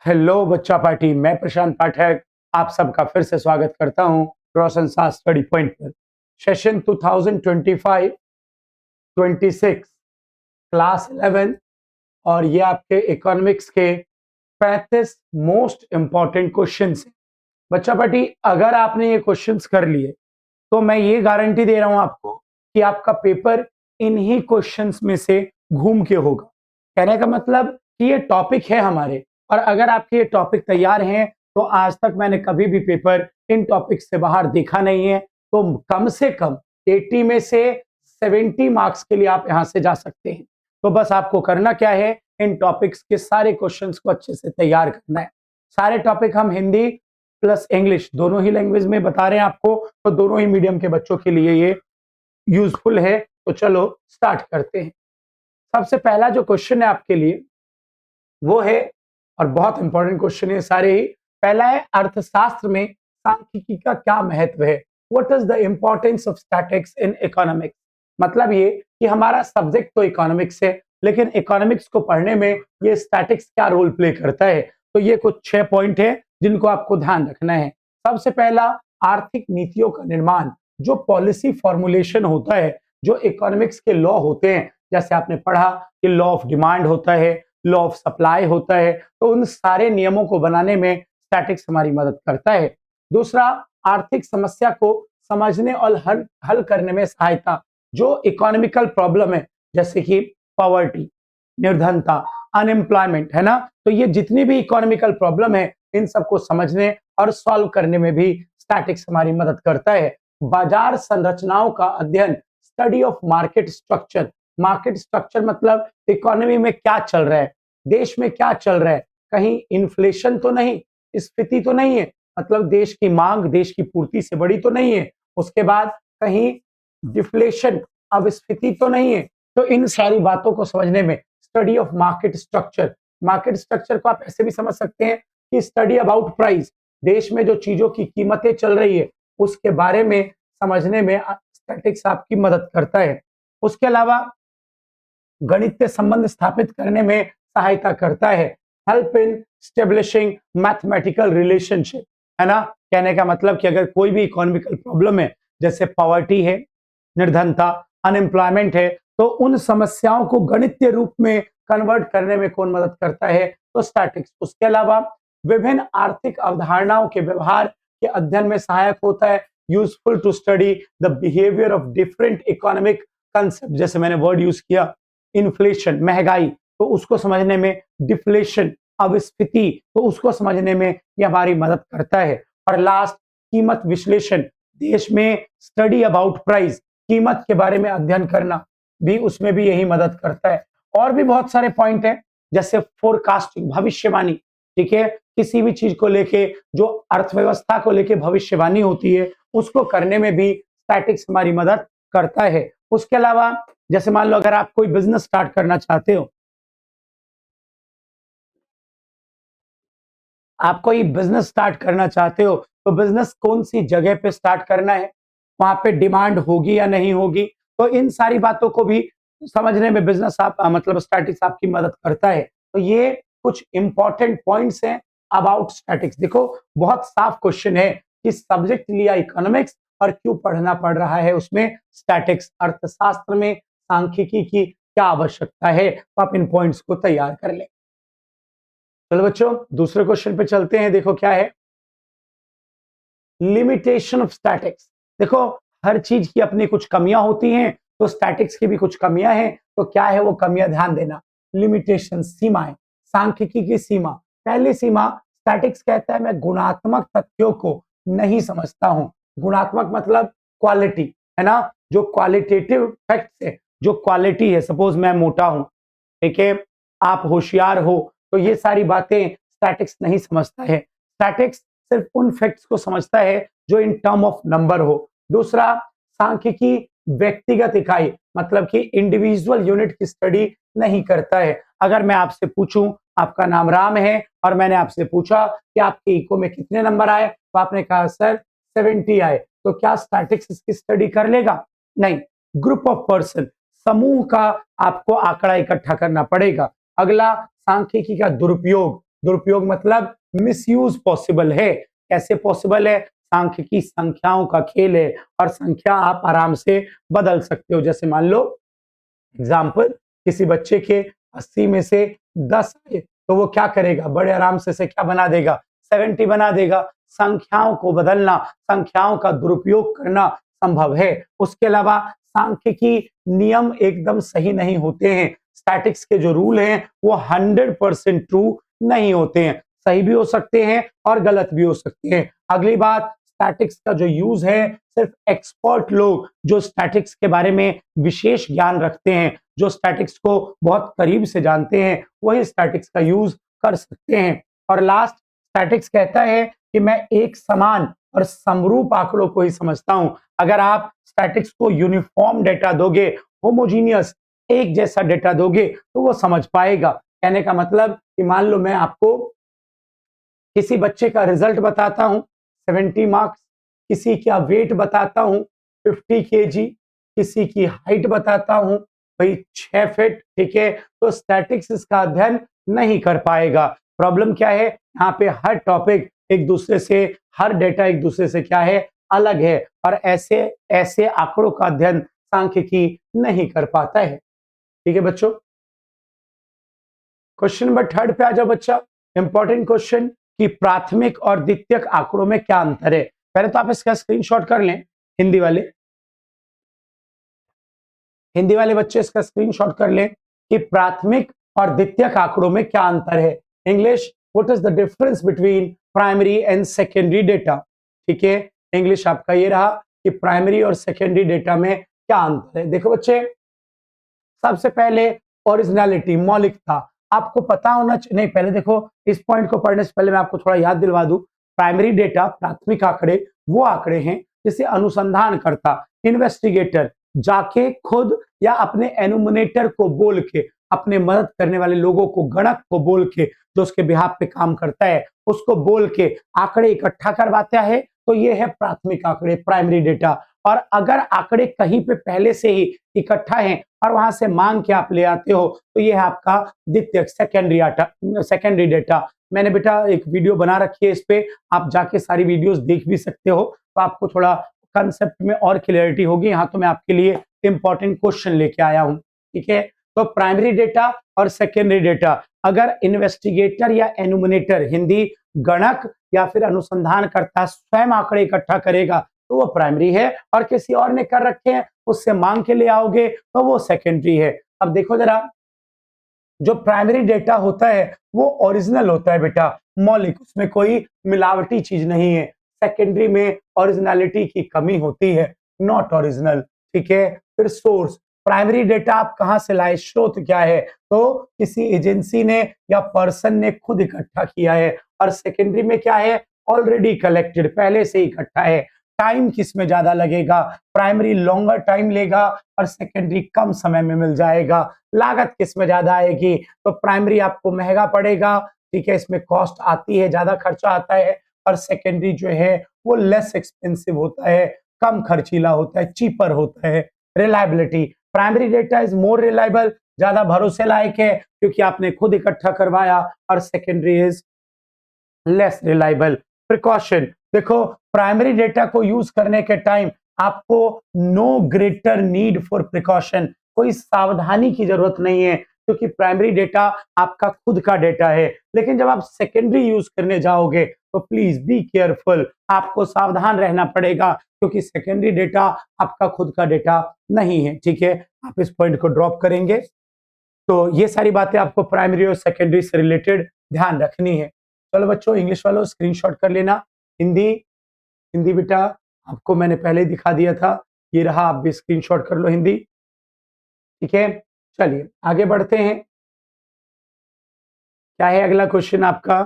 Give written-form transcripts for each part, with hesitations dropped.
Hello बच्चा party, मैं प्रशांत पाठक आप सबका फिर से स्वागत करता हूं रोशन सा स्टडी पॉइंट पर। सेशन 2025-26 क्लास 11 और ये आपके इकोनॉमिक्स के 35 मोस्ट इंपॉर्टेंट क्वेश्चंस हैं। बच्चा पार्टी, अगर आपने ये क्वेश्चंस कर लिए तो मैं ये गारंटी दे रहा हूं आपको कि आपका पेपर इन्हीं क्वेश्चंस में से घूम के होगा। कहने का मतलब कि ये टॉपिक है हमारे, और अगर आपके ये टॉपिक तैयार हैं तो आज तक मैंने कभी भी पेपर इन टॉपिक से बाहर देखा नहीं है। तो कम से कम 80 में से 70 मार्क्स के लिए आप यहां से जा सकते हैं। तो बस आपको करना क्या है, इन टॉपिक्स के सारे क्वेश्चंस को अच्छे से तैयार करना है। सारे टॉपिक हम हिंदी प्लस इंग्लिश दोनों ही लैंग्वेज में बता रहे हैं आपको, तो दोनों ही मीडियम के बच्चों के लिए ये यूजफुल है। तो चलो स्टार्ट करते हैं। सबसे पहला जो क्वेश्चन है आपके लिए वो है, और बहुत इंपॉर्टेंट क्वेश्चन है सारे ही। पहला है, अर्थशास्त्र में सांख्यिकी का क्या महत्व है? What is the importance of statics in economics? मतलब ये कि हमारा सब्जेक्ट तो इकोनॉमिक्स है, लेकिन इकोनॉमिक्स को पढ़ने में ये स्टैटिक्स क्या रोल प्ले करता है। तो ये कुछ 6 पॉइंट है जिनको आपको ध्यान रखना है। सबसे पहला, आर्थिक नीतियों का निर्माण, जो पॉलिसी फॉर्मुलेशन होता है, जो इकोनॉमिक्स के लॉ होते हैं, जैसे आपने पढ़ा कि लॉ ऑफ डिमांड होता है, लॉ ऑफ सप्लाई होता है, तो उन सारे नियमों को बनाने में स्टैटिक्स हमारी मदद करता है। दूसरा, आर्थिक समस्या को समझने और हल हल करने में सहायता, जो इकोनॉमिकल प्रॉब्लम है जैसे कि पॉवर्टी, निर्धनता, अनएम्प्लॉयमेंट, है ना, तो ये जितनी भी इकोनॉमिकल प्रॉब्लम है इन सबको समझने और सॉल्व करने में भी स्टैटिक्स हमारी मदद करता है। बाजार संरचनाओं का अध्ययन, study of market structure. Market structure मतलब इकोनॉमी में क्या चल रहा है, देश में क्या चल रहा है, कहीं इन्फ्लेशन तो नहीं, स्फीति तो नहीं है, मतलब देश की मांग देश की पूर्ति से बड़ी तो नहीं है, उसके बाद कहीं डिफ्लेशन, अब स्फीति तो नहीं है। तो इन सारी बातों को समझने में study of market structure, market structure को आप ऐसे भी समझ सकते हैं कि स्टडी अबाउट प्राइस, देश में जो चीजों की कीमतें चल रही है उसके बारे में समझने में स्टैटिक्स आपकी मदद करता है। उसके अलावा गणितीय संबंध स्थापित करने में सहायता करता है। Help in establishing mathematical relationship, है ना, कहने का मतलब कि अगर कोई भी इकोनॉमिकल प्रॉब्लम है, जैसे पॉवर्टी है, निर्धनता, अनएम्प्लॉयमेंट है, तो उन समस्याओं को गणितीय रूप में कन्वर्ट करने में कौन मदद करता है? तो स्टैटिक्स। उसके अलावा विभिन्न आर्थिक अवधारणाओं के व्यवहार के अध्ययन में सहायक होता है। Useful to study the behaviour of different economic concept, जैसे मैंने वर्ड यूज किया इन्फ्लेशन, महंगाई, तो उसको समझने में, डिफ्लेशन, अपस्फीति, तो उसको समझने में ये हमारी मदद करता है। और लास्ट, कीमत विश्लेषण, देश में स्टडी अबाउट प्राइस, कीमत के बारे में अध्ययन करना भी, उसमें भी यही मदद करता है। और भी बहुत सारे पॉइंट हैं, जैसे फोरकास्टिंग, भविष्यवाणी, ठीक है, किसी भी चीज को लेके, जो अर्थव्यवस्था को लेके भविष्यवाणी होती है, उसको करने में भी स्टैटिक्स हमारी मदद करता है। उसके अलावा जैसे मान लो अगर आप कोई बिजनेस स्टार्ट करना चाहते हो, आप कोई बिजनेस स्टार्ट करना चाहते हो, तो बिजनेस कौन सी जगह पे स्टार्ट करना है, वहां पे डिमांड होगी या नहीं होगी, तो इन सारी बातों को भी समझने में बिजनेस आप मतलब स्टैटिक्स आपकी मदद करता है। तो ये कुछ इंपॉर्टेंट पॉइंट्स हैं अबाउट स्टैटिक्स। देखो, बहुत साफ क्वेश्चन है कि सब्जेक्ट लिया इकोनॉमिक्स और क्यों पढ़ना पड़ रहा है उसमें स्टैटिक्स, अर्थशास्त्र में सांख्यिकी की क्या आवश्यकता है, तो आप इन पॉइंट्स को तैयार कर लें। चलो बच्चों, दूसरे क्वेश्चन पे चलते हैं। देखो क्या है, लिमिटेशन ऑफ स्टैटिक्स। देखो, हर चीज की अपनी कुछ कमियां होती हैं, तो स्टैटिक्स की भी कुछ कमियां हैं। तो क्या है वो कमियां, ध्यान देना। लिमिटेशन, सीमाएं, सांख्यिकी की सीमा। पहली सीमा, स्टैटिक्स कहता है मैं गुणात्मक तथ्यों को नहीं समझता हूं। गुणात्मक मतलब क्वालिटी, है ना, जो क्वालिटेटिव फैक्ट्स है, जो क्वालिटी है, सपोज मैं मोटा हूं, ठीक है, आप होशियार हो, तो ये सारी बातें स्टैटिक्स नहीं समझता है। स्टैटिक्स सिर्फ उन फैक्ट्स को समझता है जो इन टर्म ऑफ नंबर हो। दूसरा, सांख्यिकी व्यक्तिगत इकाई, मतलब कि इंडिविजुअल यूनिट की स्टडी नहीं करता है। अगर मैं आपसे पूछूं, आपका नाम राम है, और मैंने आपसे पूछा कि आपके इको में कितने नंबर आए, तो आपने कहा सर 70 आए, तो क्या स्टैटिक्स इसकी स्टडी कर लेगा? नहीं। ग्रुप ऑफ पर्सन, समूह का आपको आंकड़ा इकट्ठा करना पड़ेगा। अगला, सांख्यिकी का दुरुपयोग, दुरुपयोग मतलब मिसयूज पॉसिबल है। कैसे पॉसिबल है? सांख्यिकी संख्याओं का खेल है और संख्या आप आराम से बदल सकते हो। जैसे मान लो एग्जाम्पल, किसी बच्चे के 80 में से 10 आए तो वो क्या करेगा? बड़े आराम से क्या बना देगा? 70 बना देगा। संख्याओं को बदलना, संख्याओं का दुरुपयोग करना संभव है। उसके अलावा सांख्यिकी नियम एकदम सही नहीं होते हैं। स्टैटिक्स के जो रूल हैं वो 100% ट्रू नहीं होते हैं। सही भी हो सकते हैं और गलत भी हो सकते हैं। अगली बात, स्टैटिक्स का जो यूज है सिर्फ एक्सपर्ट लोग जो स्टैटिक्स के बारे में विशेष ज्ञान रखते हैं, जो स्टैटिक्स को बहुत करीब से जानते हैं, वही स्टैटिक्स का यूज कर सकते हैं। और लास्ट, स्टैटिक्स कहता है कि मैं एक समान और समरूप आंकड़ों को ही समझता हूं। अगर आप स्टैटिक्स को यूनिफॉर्म डेटा दोगे, होमोजीनियस एक जैसा डेटा दोगे तो वो समझ पाएगा। कहने का मतलब कि मान लो मैं आपको किसी बच्चे का रिजल्ट बताता हूं 70 मार्क्स, किसी का वेट बताता हूं 50 केजी, किसी की हाइट बताता हूं भाई 6 फीट, ठीक है, तो स्टैटिक्स इसका अध्ययन नहीं कर पाएगा। प्रॉब्लम क्या है? यहाँ पे हर टॉपिक एक दूसरे से, हर डेटा एक दूसरे से क्या है? अलग है और ऐसे ऐसे आंकड़ों का अध्ययन सांख्यिकी नहीं कर पाता है। ठीक है बच्चों, क्वेश्चन नंबर 3 पे आ जाओ बच्चा। इंपॉर्टेंट क्वेश्चन कि प्राथमिक और द्वितीयक आंकड़ों में क्या अंतर है। पहले तो आप इसका स्क्रीनशॉट कर लें। हिंदी वाले बच्चे इसका स्क्रीनशॉट कर लें कि प्राथमिक और द्वितीयक आंकड़ों में क्या अंतर है। English, what is the difference between primary and secondary data. ठीक है, इंग्लिश आपका ये रहा कि प्राइमरी और सेकेंडरी डेटा में क्या अंतर है। देखो बच्चे, सबसे पहले ओरिजिनलिटी, मौलिकता आपको पता होना चाहिए। नहीं, पहले देखो, इस पॉइंट को पढ़ने से पहले मैं आपको थोड़ा याद दिलवा दूं। प्राइमरी डेटा, प्राथमिक आंकड़े वो आंकड़े हैं जिसे अनुसंधान करता, इन्वेस्टिगेटर जाके खुद या अपने एनुमिनेटर को बोल के, अपने मदद करने वाले लोगों को, गणक को बोल के, जो उसके बिहाफ पे काम करता है उसको बोल के आंकड़े इकट्ठा करवाता है, तो ये है प्राथमिक आंकड़े, प्राइमरी डेटा। और अगर आंकड़े कहीं पे पहले से ही इकट्ठा हैं और वहां से मांग के आप ले आते हो तो ये है आपका द्वितीयक, सेकेंडरी डेटा। मैंने बेटा एक वीडियो बना रखी है इस पे, आप जाके सारी वीडियोस देख भी सकते हो, तो आपको थोड़ा कंसेप्ट में और क्लियरिटी होगी। यहाँ तो मैं आपके लिए इंपॉर्टेंट क्वेश्चन लेके आया हूँ। ठीक है, तो प्राइमरी डेटा और सेकेंडरी डेटा, अगर इन्वेस्टिगेटर या एनुमिनेटर, हिंदी गणक या फिर अनुसंधानकर्ता स्वयं आंकड़े इकट्ठा करेगा तो वो प्राइमरी है, और किसी और ने कर रखे हैं उससे मांग के ले आओगे तो वो सेकेंडरी है। अब देखो जरा, जो प्राइमरी डेटा होता है वो ओरिजिनल होता है बेटा, मौलिक, उसमें कोई मिलावटी चीज नहीं है। सेकेंडरी में ओरिजिनलिटी की कमी होती है, नॉट ओरिजिनल। ठीक है, फिर सोर्स, प्राइमरी डेटा आप कहां से लाए, स्रोत क्या है, तो किसी एजेंसी ने या पर्सन ने खुद इकट्ठा किया है। और सेकेंडरी में क्या है, ऑलरेडी कलेक्टेड, पहले से इकट्ठा है। टाइम किस में ज्यादा लगेगा, प्राइमरी लॉन्गर टाइम लेगा और सेकेंडरी कम समय में मिल जाएगा। लागत किस में ज्यादा आएगी, तो प्राइमरी आपको महंगा पड़ेगा, ठीक है, इसमें कॉस्ट आती है, ज्यादा खर्चा आता है। और सेकेंडरी जो है वो लेस एक्सपेंसिव होता है, कम खर्चीला होता है, चीपर होता है। Reliability, primary data is more reliable, ज्यादा भरोसे लायक है क्योंकि आपने खुद इकट्ठा करवाया। और secondary is less reliable. Precaution, देखो प्राइमरी डेटा को यूज करने के टाइम आपको no greater need for precaution, कोई सावधानी की जरूरत नहीं है क्योंकि प्राइमरी डेटा आपका खुद का डेटा है। लेकिन जब आप सेकेंडरी यूज करने जाओगे तो प्लीज बी केयरफुल, आपको सावधान रहना पड़ेगा क्योंकि सेकेंडरी डेटा आपका खुद का डेटा नहीं है। ठीक है, आप इस पॉइंट को ड्रॉप करेंगे। तो ये सारी बातें आपको प्राइमरी और सेकेंडरी से रिलेटेड ध्यान रखनी है। चलो बच्चों, इंग्लिश वालों स्क्रीनशॉट कर लेना। हिंदी, हिंदी बेटा आपको मैंने पहले ही दिखा दिया था, ये रहा, आप भी स्क्रीनशॉट कर लो हिंदी। ठीक है, चलिए आगे बढ़ते हैं। क्या है अगला क्वेश्चन आपका?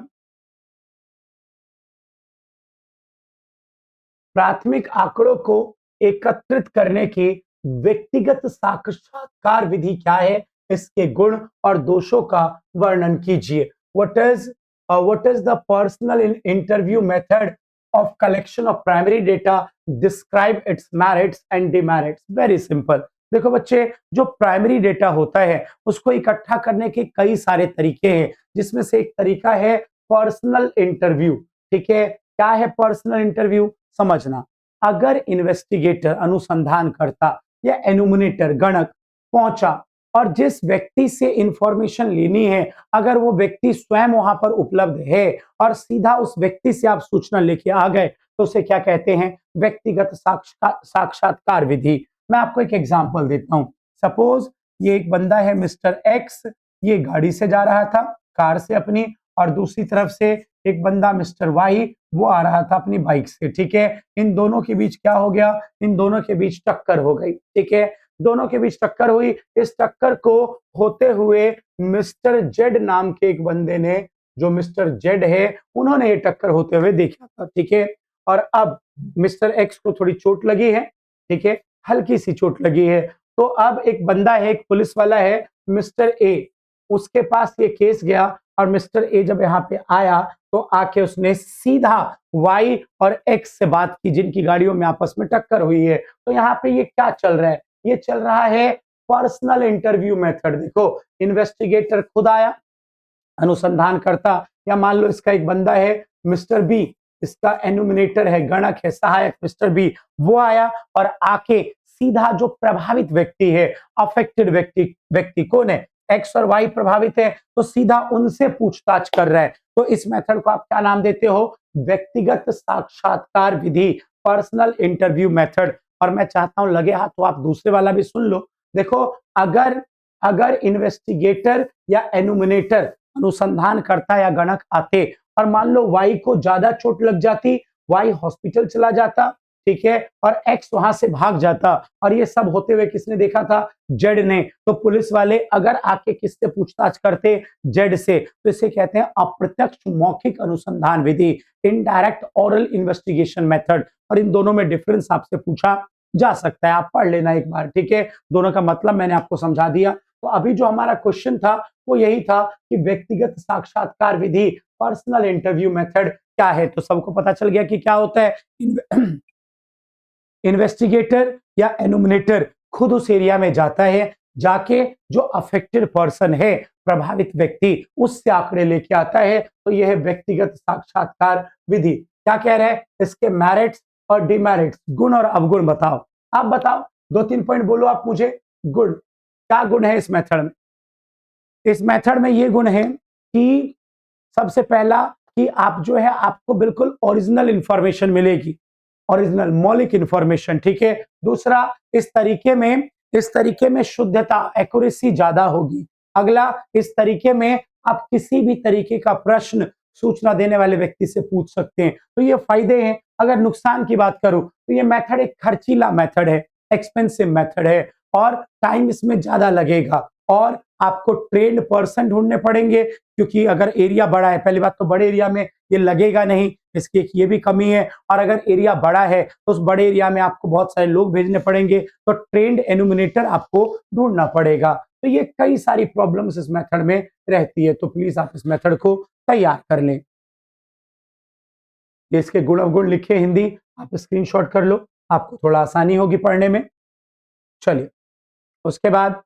प्राथमिक आंकड़ों को एकत्रित करने की व्यक्तिगत साक्षात्कार विधि क्या है, इसके गुण और दोषों का वर्णन कीजिए। What is the personal interview method of collection of primary data, describe it's merits and demerits. Very simple, देखो बच्चे, जो प्राइमरी डेटा होता है उसको इकट्ठा करने के कई सारे तरीके हैं, जिसमें से एक तरीका है पर्सनल इंटरव्यू। ठीक है, क्या है पर्सनल इंटरव्यू? समझना, अगर इन्वेस्टिगेटर अनुसंधानकर्ता या एनुमिनेटर गणक पहुंचा और जिस व्यक्ति से इंफॉर्मेशन लेनी है, अगर वो व्यक्ति स्वयं वहां पर उपलब्ध है और सीधा उस व्यक्ति से आप सूचना लेके आ गए, तो उसे क्या कहते हैं? व्यक्तिगत साक्षात्कार विधि। मैं आपको एक एग्जांपल देता हूं। सपोज ये एक बंदा है मिस्टर एक्स, ये गाड़ी से जा रहा था, कार से अपनी, और दूसरी तरफ से एक बंदा मिस्टर वाई, वो आ रहा था अपनी बाइक से। ठीक है, इन दोनों के बीच क्या हो गया? इन दोनों के बीच टक्कर हो गई। ठीक है, दोनों के बीच टक्कर हुई। इस टक्कर को होते हुए मिस्टर जेड नाम के एक बंदे ने, जो मिस्टर जेड है, उन्होंने ये टक्कर होते हुए देखा था। ठीक है, और अब मिस्टर एक्स को थोड़ी चोट लगी है। ठीक है, हल्की सी चोट लगी है। तो अब एक बंदा है, एक पुलिस वाला है, मिस्टर ए, उसके पास ये केस गया, और मिस्टर ए जब यहाँ पे आया तो आके उसने सीधा वाई और एक्स से बात की, जिनकी गाड़ियों में आपस में टक्कर हुई है। तो यहाँ पे ये क्या चल रहा है? ये चल रहा है पर्सनल इंटरव्यू मेथड। देखो, इन्वेस्टिगेटर खुद आया, अनुसंधान करता, या मान लो इसका एक बंदा है मिस्टर बी, इसका एनुमिनेटर है, गणक है, सहायक मिस्टर बी, वो आया और आके सीधा जो प्रभावित व्यक्ति है, अफेक्टेड व्यक्ति कौन है? एक्स और वाई प्रभावित है, तो सीधा उनसे पूछताछ कर रहा है। तो इस मेथड को आप क्या नाम देते हो? व्यक्तिगत साक्षात्कार विधि, पर्सनल इंटरव्यू मेथड। और मैं चाहता हूं लगे हाथ तो आप दूसरे वाला भी सुन लो। देखो, अगर अगर इन्वेस्टिगेटर या एनुमिनेटर, अनुसंधान करता या गणक आते, और मान लो वाई को ज्यादा चोट लग जाती, वाई हॉस्पिटल चला जाता, ठीक है, और एक्स वहां से भाग जाता, और ये सब होते हुए किसने देखा था? जेड ने। तो पुलिस वाले अगर आके किससे पूछताछ करते? जेड से। तो इसे कहते हैं अप्रत्यक्ष मौखिक अनुसंधान विधि, इनडायरेक्ट ओरल इन्वेस्टिगेशन मेथड। और इन दोनों में डिफरेंस आपसे पूछा जा सकता है, आप पढ़ लेना एक बार। ठीक है, दोनों का मतलब मैंने आपको समझा दिया। तो अभी जो हमारा क्वेश्चन था वो यही था कि व्यक्तिगत साक्षात्कार विधि, पर्सनल इंटरव्यू मेथड क्या है। तो सबको पता चल गया कि क्या होता है। इन्वेस्टिगेटर या एनुमिनेटर खुद उस एरिया में जाता है, जाके जो अफेक्टेड पर्सन है, प्रभावित व्यक्ति, उससे आंकड़े लेके आता है। तो यह है व्यक्तिगत साक्षात्कार विधि। क्या कह रहे हैं? इसके मेरिट्स और डिमेरिट्स, गुण और अवगुण बताओ। आप बताओ, 2-3 पॉइंट बोलो आप मुझे। गुण, क्या गुण है इस मेथड में? इस मेथड में ये गुण है कि सबसे पहला, कि आप जो है, आपको बिल्कुल ओरिजिनल इंफॉर्मेशन मिलेगी, ओरिजिनल मौलिक इंफॉर्मेशन। ठीक है, दूसरा, इस तरीके में शुद्धता, एक्यूरेसी ज्यादा होगी। अगला, इस तरीके में आप किसी भी तरीके का प्रश्न सूचना देने वाले व्यक्ति से पूछ सकते हैं। तो ये फायदे हैं। अगर नुकसान की बात करूं तो ये मेथड एक खर्चीला मेथड है, एक्सपेंसिव मेथड है, और टाइम इसमें ज्यादा लगेगा, और आपको ट्रेन्ड पर्सन ढूंढने पड़ेंगे, क्योंकि अगर एरिया बड़ा है, पहली बात तो बड़े एरिया में ये लगेगा नहीं, इसकी एक ये भी कमी है। और अगर एरिया बड़ा है तो उस बड़े एरिया में आपको बहुत सारे लोग भेजने पड़ेंगे, तो ट्रेंड एनुमिनेटर आपको ढूंढना पड़ेगा। तो ये कई सारी प्रॉब्लम्स इस मेथड में रहती है। तो प्लीज आप इस मेथड को तैयार कर लें। ये इसके गुण अवगुण लिखे हिंदी, आप स्क्रीनशॉट कर लो, आपको थोड़ा आसानी होगी पढ़ने में। चलिए, उसके बाद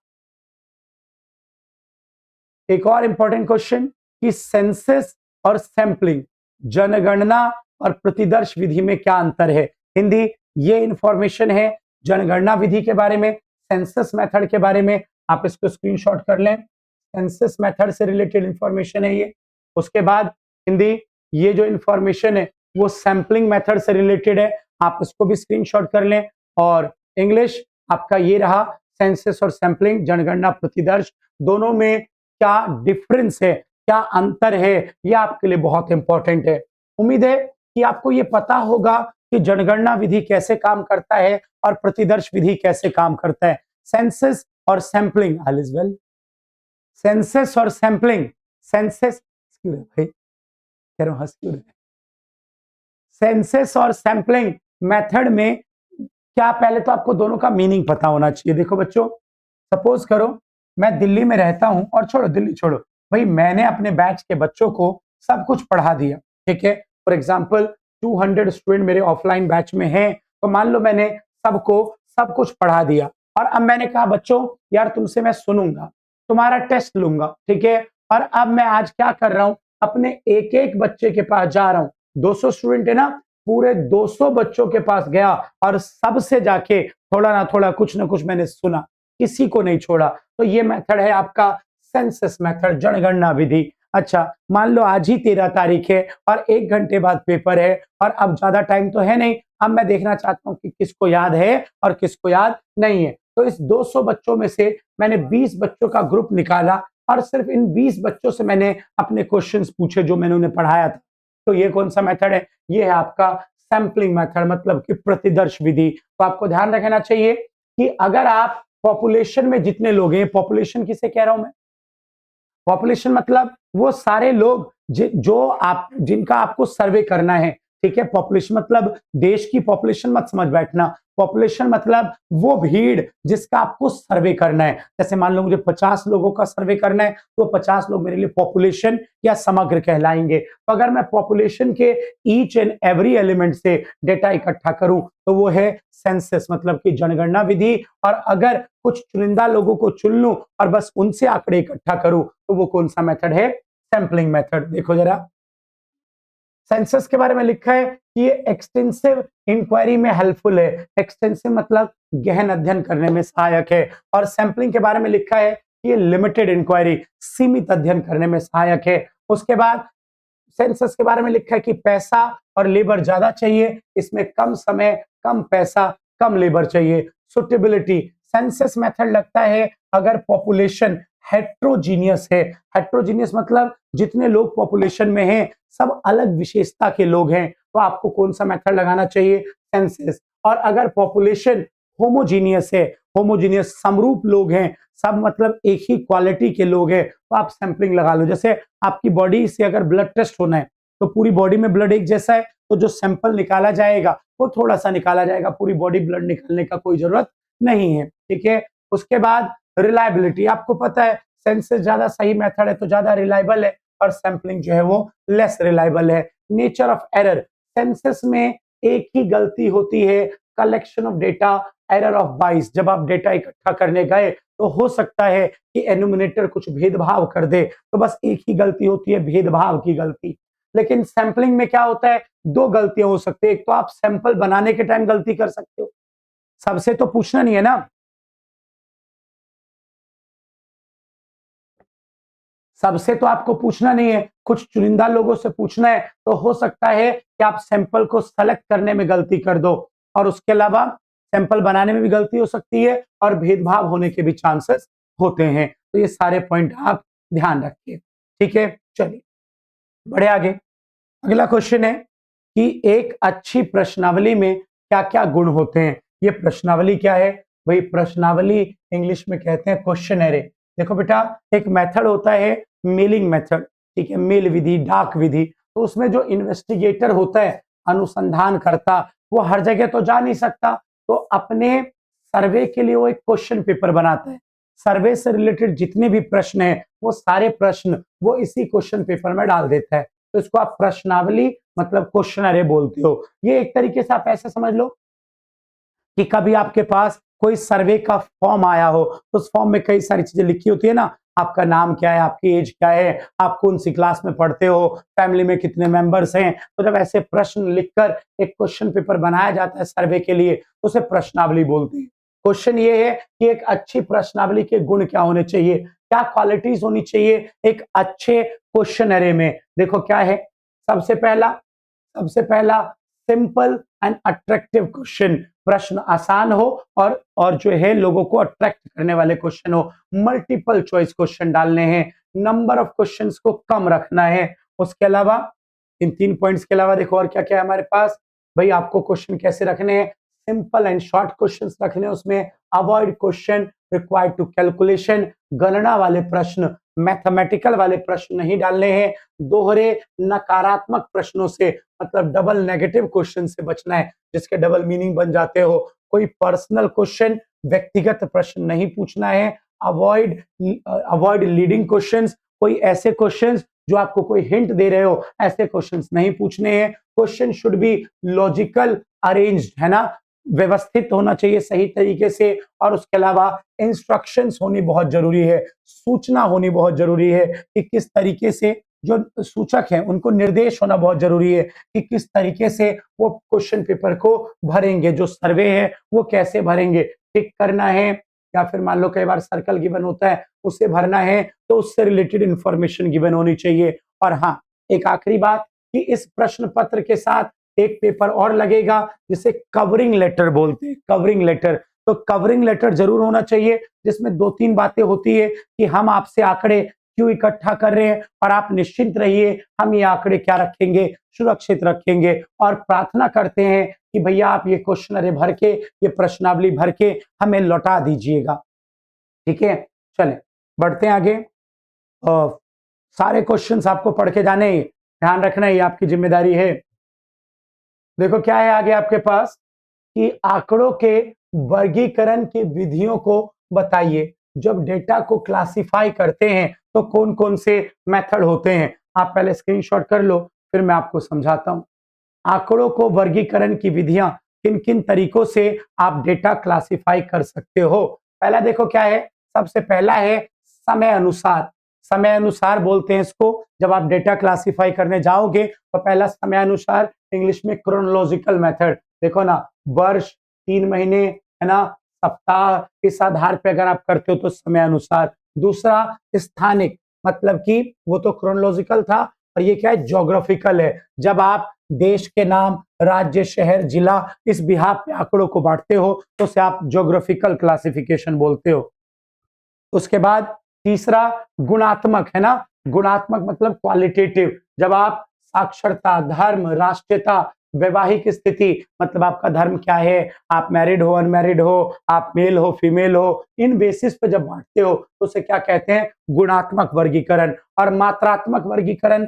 एक और इंपॉर्टेंट क्वेश्चन कि सेंसस और सैंपलिंग, जनगणना और प्रतिदर्श विधि में क्या अंतर है। हिंदी, ये इंफॉर्मेशन है जनगणना विधि के बारे में, सेंसस मेथड के बारे में। आप इसको स्क्रीनशॉट कर लें, सेंसस मेथड से रिलेटेड इंफॉर्मेशन है ये। उसके बाद हिंदी, ये जो इंफॉर्मेशन है वो सैंपलिंग मेथड से रिलेटेड है, आप इसको भी स्क्रीनशॉट कर लें। और इंग्लिश आपका ये रहा, सेंसस और सैंपलिंग, जनगणना प्रतिदर्श, दोनों में क्या डिफरेंस है, क्या अंतर है, ये आपके लिए बहुत इंपॉर्टेंट है। उम्मीद है कि आपको ये पता होगा कि जनगणना विधि कैसे काम करता है और प्रतिदर्श विधि कैसे काम करता है। सेंसस और sampling, all is well. Census और सैंपलिंग, सेंसस क्यों है भाई, कह रहा हूं हंस क्यों रहे हैं? सेंसस और सैंपलिंग मेथड में क्या, पहले तो आपको दोनों का मीनिंग पता होना चाहिए। देखो बच्चों, सपोज करो मैं दिल्ली में रहता हूं, और छोड़ो दिल्ली छोड़ो भाई, मैंने अपने बैच के बच्चों को सब कुछ पढ़ा दिया। ठीक है, फॉर एग्जांपल 200 स्टूडेंट मेरे ऑफलाइन बैच में हैं, तो मान लो मैंने सबको सब कुछ पढ़ा दिया। और अब मैंने कहा बच्चों यार तुमसे मैं सुनूंगा, तुम्हारा टेस्ट लूंगा, ठीक है। और अब मैं आज क्या कर रहा हूं, अपने एक एक बच्चे के पास जा रहा हूं, 200 स्टूडेंट है ना, पूरे 200 बच्चों के पास गया और सबसे जाके थोड़ा ना थोड़ा कुछ ना कुछ मैंने सुना, किसी को नहीं छोड़ा। तो ये मेथड है आपका सेंसस मेथड, जनगणना विधि। अच्छा मान लो आज ही 13 तारीख है और 1 घंटे बाद पेपर है और अब ज्यादा टाइम तो है नहीं, अब मैं देखना चाहता हूं कि किसको याद है और किसको याद नहीं है। तो इस 200 बच्चों में से मैंने 20 बच्चों का ग्रुप निकाला और सिर्फ इन 20 बच्चों से मैंने अपने क्वेश्चंस पूछे जो मैंने उन्हें पढ़ाया था। तो ये कौन सा मेथड है, ये है आपका सैंपलिंग मेथड, मतलब कि प्रतिदर्श विधि। तो आपको ध्यान रखना चाहिए कि अगर आप पॉपुलेशन में जितने लोग हैं, पॉपुलेशन किसे कह रहा हूं मैं, पॉपुलेशन मतलब वो सारे लोग जो आप जिनका आपको सर्वे करना है, ठीक है। पॉपुलेशन मतलब देश की पॉपुलेशन मत समझ बैठना, पॉपुलेशन मतलब वो भीड़ जिसका आपको सर्वे करना है। जैसे मान लो मुझे 50 लोगों का सर्वे करना है, तो 50 लोग मेरे लिए पॉपुलेशन या समग्र कहलाएंगे। तो अगर मैं पॉपुलेशन के ईच एंड एवरी एलिमेंट से डेटा इकट्ठा करूं तो वो है सेंसस, मतलब कि जनगणना विधि। और अगर कुछ चुनिंदा लोगों को चुन लूं और बस उनसे आंकड़े इकट्ठा करूं तो वो कौन सा मेथड है, सैंपलिंग मेथड। देखो जरा, सेंसस के बारे में लिखा है कि ये एक्सटेंसिव इंक्वायरी में हेल्पफुल है, एक्सटेंसिव मतलब गहन अध्ययन करने में सहायक है। और सैंपलिंग के बारे में लिखा है कि ये लिमिटेड इंक्वायरी, सीमित अध्ययन करने में सहायक है। उसके बाद सेंसस के बारे में लिखा है कि पैसा और लेबर ज्यादा चाहिए, इसमें कम समय कम पैसा कम लेबर चाहिए। सुटेबिलिटी, सेंसस मेथड लगता है अगर पॉपुलेशन हेट्रोजीनियस है, हेट्रोजीनियस मतलब जितने लोग पॉपुलेशन में हैं सब अलग विशेषता के लोग हैं, तो आपको कौन सा मेथड लगाना चाहिए, सेंसस। और अगर पॉपुलेशन होमोजीनियस है, होमोजीनियस समरूप लोग हैं, सब मतलब एक ही क्वालिटी के लोग हैं, तो आप सैंपलिंग लगा लो। जैसे आपकी बॉडी से अगर ब्लड टेस्ट होना है तो पूरी बॉडी में ब्लड एक जैसा है, तो जो सैंपल निकाला जाएगा वो थोड़ा सा निकाला जाएगा, पूरी बॉडी ब्लड निकालने का कोई जरूरत नहीं है, ठीक है। उसके बाद रिलायबिलिटी, आपको पता है सेंसस ज्यादा सही मेथड है तो ज्यादा रिलायबल है और सैंपलिंग जो है वो लेस रिलायबल है। नेचर ऑफ एरर, सेंसस में एक ही गलती होती है, collection of data, error of बाइस। जब आप डेटा इकट्ठा करने गए तो हो सकता है कि एनुमिनेटर कुछ भेदभाव कर दे, तो बस एक ही गलती होती है, भेदभाव की गलती। लेकिन सैंपलिंग में क्या होता है, दो गलतियां हो सकती है, एक तो आप सैंपल बनाने के टाइम गलती कर सकते हो, सबसे तो पूछना नहीं है ना, सबसे तो आपको पूछना नहीं है, कुछ चुनिंदा लोगों से पूछना है, तो हो सकता है कि आप सैंपल को सेलेक्ट करने में गलती कर दो और उसके अलावा सैंपल बनाने में भी गलती हो सकती है और भेदभाव होने के भी चांसेस होते हैं। तो ये सारे पॉइंट आप ध्यान रखिए, ठीक है। चलिए बढ़े आगे। अगला क्वेश्चन है कि एक अच्छी प्रश्नावली में क्या-क्या गुण होते हैं। ये प्रश्नावली क्या है, वही प्रश्नावली इंग्लिश में कहते हैं क्वेश्चनरी। देखो बेटा, एक मेथड होता है मेलिंग मेथड, ठीक है, मेल विधि, डाक विधि। तो उसमें जो इन्वेस्टिगेटर होता है, अनुसंधान करता, वो हर जगह तो जा नहीं सकता, तो अपने सर्वे के लिए वो एक क्वेश्चन पेपर बनाता है। सर्वे से रिलेटेड जितने भी प्रश्न हैं वो सारे प्रश्न वो इसी क्वेश्चन पेपर में डाल देता है। तो इसको आप प्रश्नावली मतलब क्वेश्चनरी बोलते हो। ये एक तरीके से आप ऐसे समझ लो कि कभी आपके पास कोई सर्वे का फॉर्म आया हो, तो उस फॉर्म में कई सारी चीजें लिखी होती है ना, आपका नाम क्या है, आपकी एज क्या है, आप कौन सी क्लास में पढ़ते हो, फैमिली में कितने मेंबर्स हैं। तो जब ऐसे प्रश्न लिखकर एक क्वेश्चन पेपर बनाया जाता है सर्वे के लिए, तो उसे प्रश्नावली बोलते हैं। क्वेश्चन ये है कि एक अच्छी प्रश्नावली के गुण क्या होने चाहिए, क्या क्वालिटीज होनी चाहिए एक अच्छे क्वेश्चनरी में। देखो क्या है, सबसे पहला सबसे पहला सिंपल एंड अट्रैक्टिव क्वेश्चन, प्रश्न आसान हो और जो है लोगों को अट्रैक्ट करने वाले क्वेश्चन हो। मल्टीपल चॉइस क्वेश्चन डालने हैं, नंबर ऑफ क्वेश्चंस को कम रखना है। उसके अलावा इन 3 पॉइंट्स के अलावा देखो और क्या-क्या है हमारे पास। भाई आपको क्वेश्चन कैसे रखने हैं, सिंपल एंड शॉर्ट क्वेश्चंस रखने हैं उसमें, avoid question required to calculation, गणना वाले प्रश्न, मैथमेटिकल वाले प्रश्न नहीं डालने हैं। दोहरे नकारात्मक प्रश्नों से मतलब डबल नेगेटिव क्वेश्चन से बचना है, जिसके डबल मीनिंग बन जाते हो। कोई पर्सनल क्वेश्चन, व्यक्तिगत प्रश्न नहीं पूछना है। अवॉइड अवॉइड लीडिंग क्वेश्चंस, कोई ऐसे क्वेश्चंस जो आपको कोई हिंट दे रहे हो, ऐसे क्वेश्चंस नहीं पूछने हैं। Question should be logical arranged, है ना, व्यवस्थित होना चाहिए सही तरीके से, और उसके अलावा इंस्ट्रक्शंस होनी बहुत जरूरी है, सूचना होनी बहुत जरूरी है कि किस तरीके से जो सूचक हैं उनको निर्देश होना बहुत जरूरी है कि किस तरीके से वो क्वेश्चन पेपर को भरेंगे, जो सर्वे है वो कैसे भरेंगे, टिक करना है या फिर मान लो कई बार सर्कल गिवन होता है उसे भरना है, तो उससे रिलेटेड इंफॉर्मेशन गिवन होनी चाहिए। और हाँ, एक आखिरी बात कि इस प्रश्न पत्र के साथ एक पेपर और लगेगा जिसे कवरिंग लेटर बोलते हैं, कवरिंग लेटर। तो कवरिंग लेटर जरूर होना चाहिए जिसमें 2-3 बातें होती है कि हम आपसे आंकड़े क्यों इकट्ठा कर रहे हैं और आप निश्चिंत रहिए, हम ये आंकड़े क्या रखेंगे, सुरक्षित रखेंगे, और प्रार्थना करते हैं कि भैया आप ये क्वेश्चनरी भर के, ये प्रश्नावली भर के हमें लौटा दीजिएगा। ठीक है, चलें बढ़ते हैं आगे। सारे क्वेश्चंस आपको पढ़ के जाने हैं, ध्यान रखना ये आपकी जिम्मेदारी है। देखो क्या है आगे आपके पास कि आंकड़ों के वर्गीकरण की विधियों को बताइए। जब डेटा को क्लासिफाई करते हैं तो कौन-कौन से मेथड होते हैं? आप पहले स्क्रीनशॉट कर लो, फिर मैं आपको समझाता हूं। आंकड़ों को वर्गीकरण की विधियां, किन-किन तरीकों से आप डेटा क्लासिफाई कर सकते हो? पहला देखो क्या है, सबसे पहला है समय अनुसार। समय अनुसार बोलते हैं इसको। जब आप डेटा क्लासिफाई करने जाओगे तो पहला समय अनुसार, इंग्लिश में क्रोनोलॉजिकल मेथड। देखो ना, वर्ष, 3 महीने, है ना, सप्ताह, इस आधार पे अगर आप करते हो तो समय अनुसार। दूसरा स्थानिक, मतलब कि वो तो क्रोनोलॉजिकल था और ये क्या है, ज्योग्राफिकल है। जब आप देश के नाम, राज्य, शहर, जिला, इस बिहाफ पे आंकड़ों को बांटते हो तो उसे आप ज्योग्राफिकल क्लासिफिकेशन बोलते हो। उसके बाद तीसरा गुणात्मक, है ना, गुणात्मक मतलब क्वालिटेटिव। जब आप साक्षरता, धर्म, राष्ट्रीयता, वैवाहिक स्थिति, मतलब आपका धर्म क्या है, आप मैरिड हो, अनमैरिड हो, आप मेल हो, फीमेल हो, इन बेसिस पे जब बांटते हो तो उसे क्या कहते हैं, गुणात्मक वर्गीकरण। और मात्रात्मक वर्गीकरण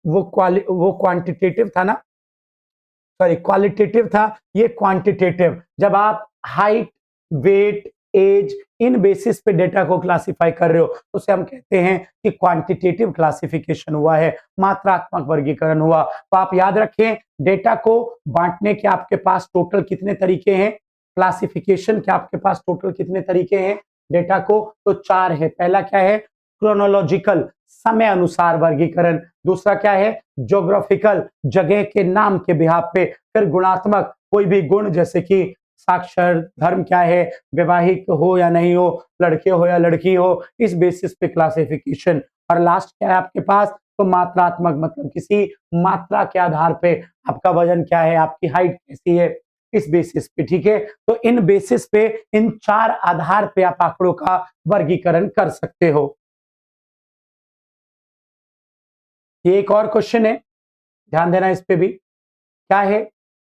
वो क्वांटिटेटिव था ना, सॉरी क्वालिटेटिव था, ये क्वांटिटेटिव। जब आप हाइट, वेट, एज, इन बेसिस पे डेटा को क्लासिफाई कर रहे हो तो उसे हम कहते हैं कि क्वांटिटेटिव क्लासिफिकेशन हुआ है, मात्रात्मक वर्गीकरण हुआ। तो आप याद रखें, डेटा को बांटने के आपके पास टोटल कितने तरीके हैं, क्लासिफिकेशन के आपके पास टोटल कितने तरीके हैं डेटा को, तो 4 है। पहला क्या है, क्रोनोलॉजिकल, समय अनुसार वर्गीकरण। दूसरा क्या है, ज्योग्राफिकल, जगह के नाम के बिहाफ पे। फिर गुणात्मक, कोई भी गुण जैसे कि साक्षर, धर्म क्या है, वैवाहिक हो या नहीं हो, लड़के हो या लड़की हो, इस बेसिस पे क्लासिफिकेशन। और लास्ट क्या है आपके पास, तो मात्रात्मक, मतलब किसी मात्रा के आधार पे आपका वजन क्या है, आपकी हाइट कैसी है, इस बेसिस पे। ठीक है, तो इन बेसिस पे, इन 4 आधार पे आप आंकड़ों का वर्गीकरण कर सकते हो। ये एक और क्वेश्चन है, ध्यान देना इस पे भी। क्या है,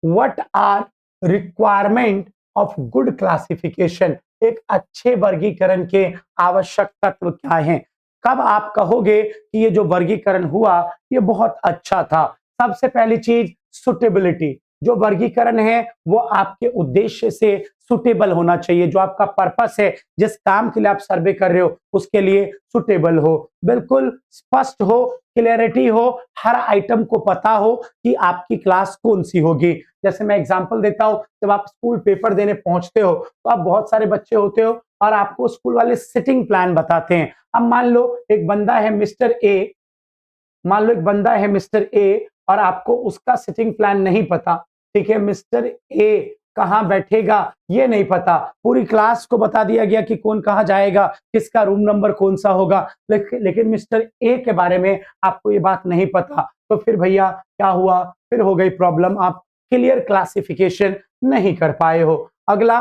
what are requirement of good classification? एक अच्छे वर्गीकरण के आवश्यक तत्व क्या हैं? कब आप कहोगे कि ये जो वर्गीकरण हुआ ये बहुत अच्छा था? सबसे पहली चीज सुटेबिलिटी। जो वर्गीकरण है वो आपके उद्देश्य से सुटेबल होना चाहिए, जो आपका पर्पस है, जिस काम के लिए आप सर्वे कर रहे हो उसके लिए सुटेबल हो, बिल्कुल स्पष्ट हो, क्लैरिटी हो, हर आइटम को पता हो कि आपकी क्लास कौन सी होगी। जैसे मैं एग्जांपल देता हूं, जब आप स्कूल पेपर देने पहुंचते हो तो आप बहुत सारे बच्चे होते हो और आपको स्कूल वाले सिटिंग प्लान बताते हैं। अब मान लो एक बंदा है मिस्टर ए, मान लो एक बंदा है मिस्टर ए और आपको उसका सिटिंग प्लान नहीं पता। ठीक है, मिस्टर ए कहाँ बैठेगा ये नहीं पता, पूरी क्लास को बता दिया गया कि कौन कहाँ जाएगा, किसका रूम नंबर कौन सा होगा, लेकिन मिस्टर ए के बारे में आपको ये बात नहीं पता। तो फिर भैया क्या हुआ, फिर हो गई प्रॉब्लम, आप क्लियर क्लासिफिकेशन नहीं कर पाए हो। अगला,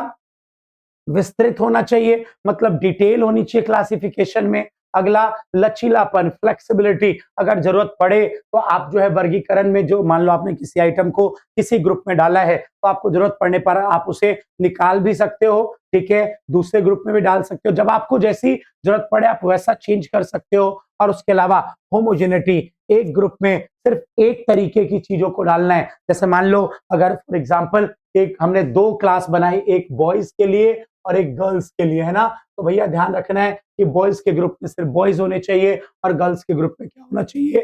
विस्तृत होना चाहिए, मतलब डिटेल होनी चाहिए क्लासिफिकेशन में। अगला, लचीलापन, फ्लेक्सिबिलिटी, अगर जरूरत पड़े तो आप जो है वर्गीकरण में, जो मान लो आपने किसी आइटम को किसी ग्रुप में डाला है तो आपको जरूरत पड़ने पर आप उसे निकाल भी सकते हो। ठीक है, दूसरे ग्रुप में भी डाल सकते हो, जब आपको जैसी जरूरत पड़े आप वैसा चेंज कर सकते हो। और उसके अलावा होमोजेनिटी, एक ग्रुप में सिर्फ एक तरीके की चीजों को डालना है। जैसे मान लो अगर फॉर एग्जाम्पल एक हमने 2 क्लास बनाई, एक बॉयज के लिए और एक गर्ल्स के लिए, है ना, तो भैया ध्यान रखना है कि बॉयज के ग्रुप में सिर्फ बॉयज होने चाहिए और गर्ल्स के ग्रुप में क्या होना चाहिए,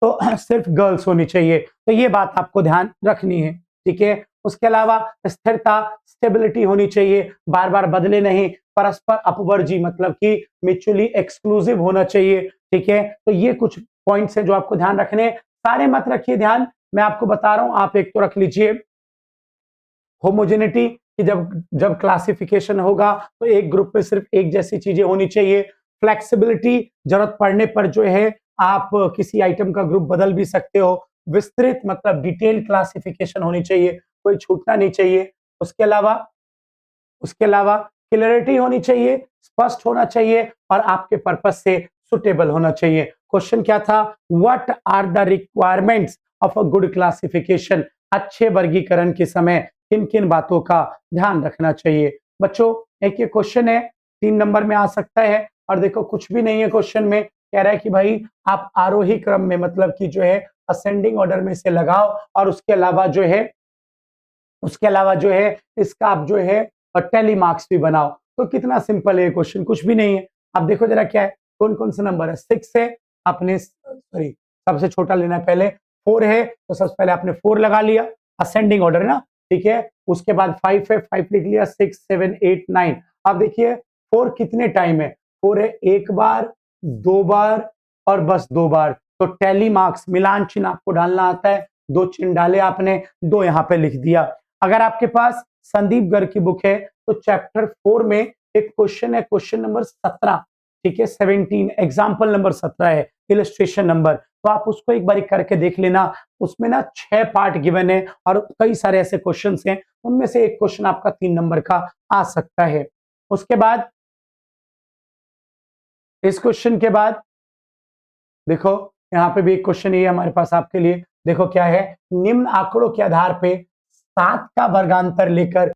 तो सिर्फ गर्ल्स होनी चाहिए। तो ये बात आपको ध्यान रखनी है। ठीक है, उसके अलावा स्थिरता, स्टेबिलिटी होनी चाहिए, बार-बार बदले नहीं, परस्पर अपवर्जी मतलब कि म्यूचुअली एक्सक्लूसिव होना चाहिए, ठीक है? तो ये कुछ पॉइंट्स हैं जो आपको ध्यान रखने हैं, सारे मत रखिए ध्यान, मैं आपको बता रहा हूँ, आप एक तो रख लीजिए होमोजेनिटी कि जब जब क्लासिफिकेशन होगा तो एक ग्रुप में सिर्फ एक जैसी चीजें होनी चाहिए। फ्लेक्सिबिलिटी, जरूरत पड़ने पर जो है आप किसी आइटम का ग्रुप बदल भी सकते हो। विस्तृत मतलब डिटेल क्लासिफिकेशन होनी चाहिए, कोई छूटना नहीं चाहिए। उसके अलावा उसके अलावा क्लैरिटी होनी चाहिए, स्पष्ट होना चाहिए और आपके पर्पस से सुटेबल होना चाहिए। क्वेश्चन क्या था? What are the requirements of a good classification? अच्छे वर्गीकरण के समय किन-किन बातों का ध्यान रखना चाहिए? बच्चों, एक ये क्वेश्चन है, 3 नंबर में आ सकता है और देखो कुछ भी नहीं है क्वेश्चन में, कह रहा है कि भाई आप आरोही क्रम में मतलब कि जो है असेंडिंग ऑर्डर में से लगाओ और उसके अलावा जो है इसका आप जो है टैली मार्क्स भी बनाओ। तो कितना सिंपल है ये क्वेश्चन, कुछ भी नहीं है। अब देखो जरा क्या है, कौन-कौन से नंबर है? 6 है, आपने सॉरी सबसे छोटा लेना है पहले, 4 है तो सबसे पहले आपने 4 लगा लिया, असेंडिंग ऑर्डर है ना, ठीक है? उसके बाद 5 है, 5 लिख लिया, 6, 7, 8, 9। अब देखिए 4 कितने टाइम है? 4 है 1 बार, 2 बार और बस 2 बार। तो टैली मार्क्स मिलान चिन्ह आपको डालना आता है, 2 चिन्ह डाले आपने, 2 यहाँ पे लिख दिया। अगर आपके पास संदीप गर्ग की बुक है तो चैप्टर 4 में एक क्वेश्चन है, क्वेश्चन नंबर 17, ठीक है? 17 एग्जांपल नंबर 17 है, इलस्ट्रेशन नंबर, तो आप उसको एक बार करके देख लेना। उसमें ना 6 पार्ट गिवन है और कई सारे ऐसे क्वेश्चंस हैं, उनमें से एक क्वेश्चन आपका 3 नंबर का आ सकता है। उसके बाद इस क्वेश्चन के बाद देखो यहाँ पे भी एक क्वेश्चन ये है हमारे पास आपके लिए, देखो क्या है? निम्न आंकड़ों के आधार पे 7 का वर्गांतर लेकर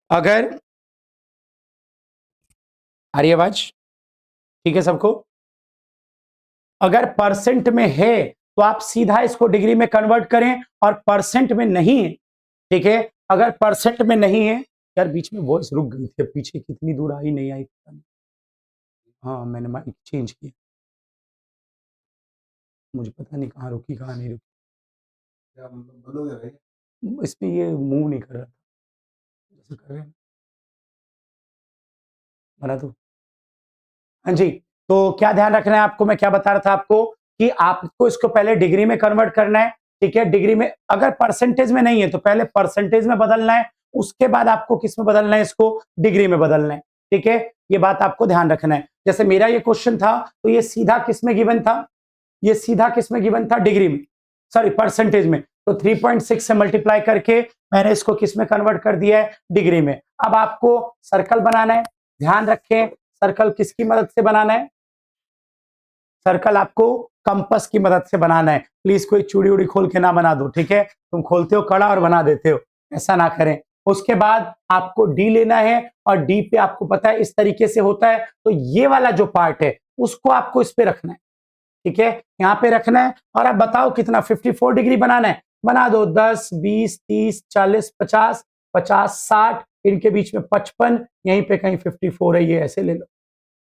अगर आ रही आवाज ठीक है सबको? अगर परसेंट में है तो आप सीधा इसको डिग्री में कन्वर्ट करें, और परसेंट में नहीं है, ठीक है, अगर परसेंट में नहीं है, यार बीच में वॉइस रुक गई थी, पीछे कितनी दूर आई नहीं आई पता नहीं। हाँ मैंने माइक चेंज किया, मुझे पता नहीं कहाँ रुकी कहाँ नहीं रुकी। इसमें ये मूव नहीं कर रहा था, जैसे कर रहे हैं बना दो। हाँ जी, तो क्या ध्यान रखना है आपको, मैं क्या बता रहा था आपको कि आपको इसको पहले डिग्री में कन्वर्ट करना है, ठीक है, डिग्री में अगर परसेंटेज में नहीं है तो पहले परसेंटेज में बदलना है, उसके बाद आपको किस में बदलना है, इसको डिग्री में बदलना है, ठीक है, ये बात आपको ध्यान रखना है। जैसे मेरा ये क्वेश्चन था तो ये सीधा किस में गिवन था, ये सीधा किस में गिवन था, डिग्री में, सॉरी परसेंटेज में, तो 3.6 से मल्टीप्लाई करके मैंने इसको किस में कन्वर्ट कर दिया है, डिग्री में। अब आपको सर्कल बनाना है, ध्यान रखें सर्कल किसकी मदद से बनाना है, सर्कल आपको कंपास की मदद से बनाना है, प्लीज कोई चूड़ी उड़ी खोल के ना बना दो, ठीक है, तुम खोलते हो कड़ा और बना देते हो, ऐसा ना करें। उसके बाद आपको डी लेना है, और डी पे आपको पता है इस तरीके से होता है, तो ये वाला जो पार्ट है उसको आपको इस पे रखना है, ठीक है, यहाँ पे रखना है, और आप बताओ कितना 54 डिग्री बनाना है, बना दो 10 20 30 40 50 50 60, इनके बीच में 55, यहीं पे कहीं 54 है, ये ऐसे ले लो,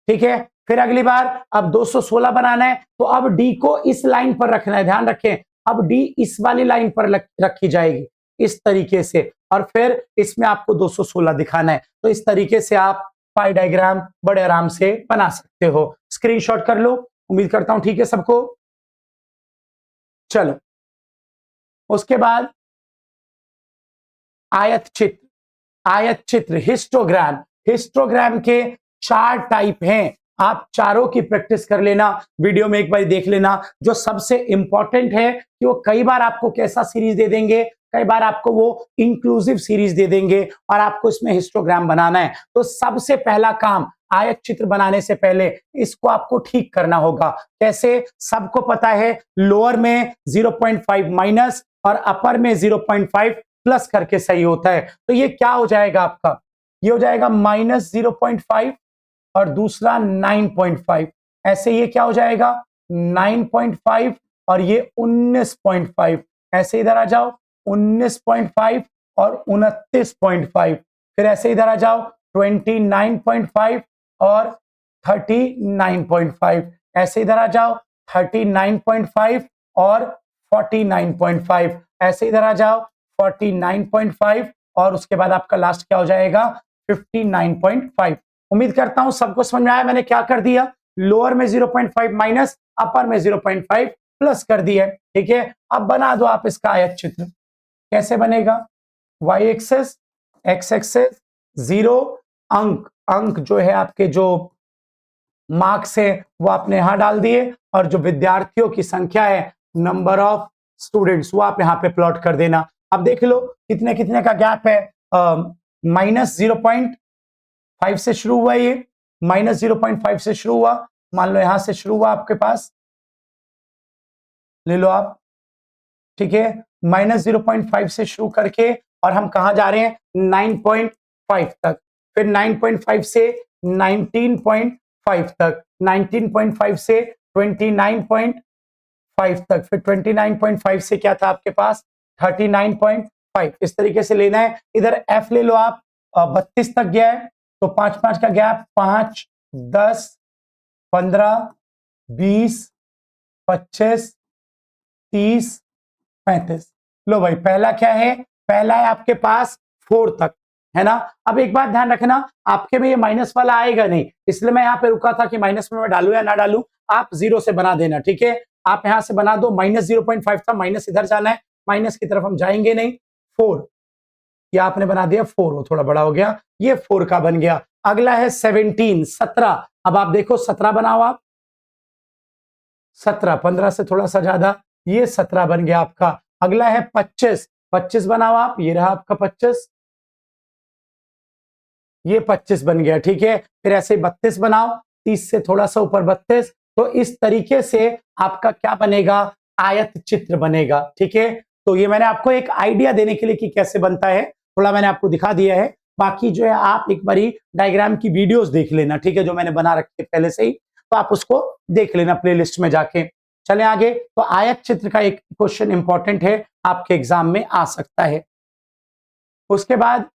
ठीक है। फिर अगली बार अब 216 बनाना है, तो अब डी को इस लाइन पर रखना है, ध्यान रखें, अब डी इस वाली लाइन पर रखी जाएगी इस तरीके से, और फिर इसमें आपको 216 दिखाना है, तो इस तरीके से आप पाई डायग्राम बड़े आराम से बना सकते हो। स्क्रीनशॉट कर लो, उम्मीद करता हूं ठीक है सबको। चलो उसके बाद आयत चित्र, आयत चित्र हिस्टोग्राम, हिस्टोग्राम के 4 टाइप हैं, आप चारों की प्रैक्टिस कर लेना, वीडियो में एक बार देख लेना। जो सबसे इंपॉर्टेंट है कि वो कई बार आपको कैसा सीरीज दे देंगे, कई बार आपको वो इंक्लूसिव सीरीज दे देंगे, और आपको इसमें हिस्टोग्राम बनाना है। तो सबसे पहला काम आयत चित्र बनाने से पहले इसको आपको ठीक करना होगा। कैसे, सबको पता है लोअर में 0.5 माइनस और अपर में 0.5 प्लस करके सही होता है, तो ये क्या हो जाएगा आपका, ये हो जाएगा -0.5 और दूसरा 9.5, ऐसे ये क्या हो जाएगा 9.5 और ये 19.5, ऐसे इधर आ जाओ 19.5 और 29.5, फिर ऐसे इधर आ जाओ 29.5 और 39.5, ऐसे इधर आ जाओ 39.5 और 49.5, ऐसे इधर आ जाओ 49.5 और उसके बाद आपका लास्ट क्या हो जाएगा 59.5। उम्मीद करता हूं सबको समझ में आया मैंने क्या कर दिया, लोअर में 0.5 माइनस, अपर में 0.5 प्लस कर दिया, ठीक है। अब बना दो आप इसका आयत चित्र, कैसे बनेगा, y एक्सेस x एक्सेस 0, अंक अंक जो है आपके जो मार्क्स है वो आपने यहां डाल दिए, और जो विद्यार्थियों की संख्या है नंबर ऑफ स्टूडेंट्स वो आप यहां पे प्लॉट कर देना। अब देख लो कितने कितने का गैप है, -0.5 से शुरू हुआ, ये -0.5 से शुरू हुआ, मान लो यहां से शुरू हुआ आपके पास, ले लो आप, ठीक है, -0.5 से शुरू करके और हम कहां जा रहे हैं 9.5 तक, फिर 9.5 से 19.5 तक, 19.5 से 29.5 तक, फिर 29.5 से क्या था आपके पास 39.5, इस तरीके से लेना है। इधर f ले लो आप, 32 तक गया है, तो 5 का गैप, 5 10 15 20 25 30 35, लो भाई पहला क्या है, पहला है आपके पास 4 तक, है ना। अब एक बात ध्यान रखना, आपके में ये माइनस वाला आएगा नहीं, इसलिए मैं यहाँ पे रुका था कि माइनस में मैं डालू या ना डालू, आप 0 से बना देना, ठीक है, आप यहां से बना दो, -0.5 था, माइनस इधर जाना है, माइनस की तरफ हम जाएंगे नहीं, 4, या आपने बना दिया 4, वो थोड़ा बड़ा हो गया, ये 4 का बन गया। अगला है 17 17, अब आप देखो 17 बनाओ आप, 17 15 से थोड़ा सा ज्यादा, ये 17 बन गया आपका। अगला है 25 25 बनाओ आप, ये रहा आपका 25, ये 25 बन गया, ठीक है। फिर ऐसे 32 बनाओ, 30 से थोड़ा सा ऊपर 32, तो इस तरीके से आपका क्या बनेगा, आयत चित्र बनेगा, ठीक है। तो ये मैंने आपको एक आइडिया देने के लिए कि कैसे बनता है, थोड़ा मैंने आपको दिखा दिया है, बाकी जो है आप एक बारी डायग्राम की वीडियोस देख लेना, ठीक है, जो मैंने बना रखी है पहले से ही, तो आप उसको देख लेना प्लेलिस्ट में जाके। चले आगे, तो आयत चित्र का एक क्वेश्चन इंपॉर्टेंट है, आपके एग्जाम में आ सकता है। उसके बाद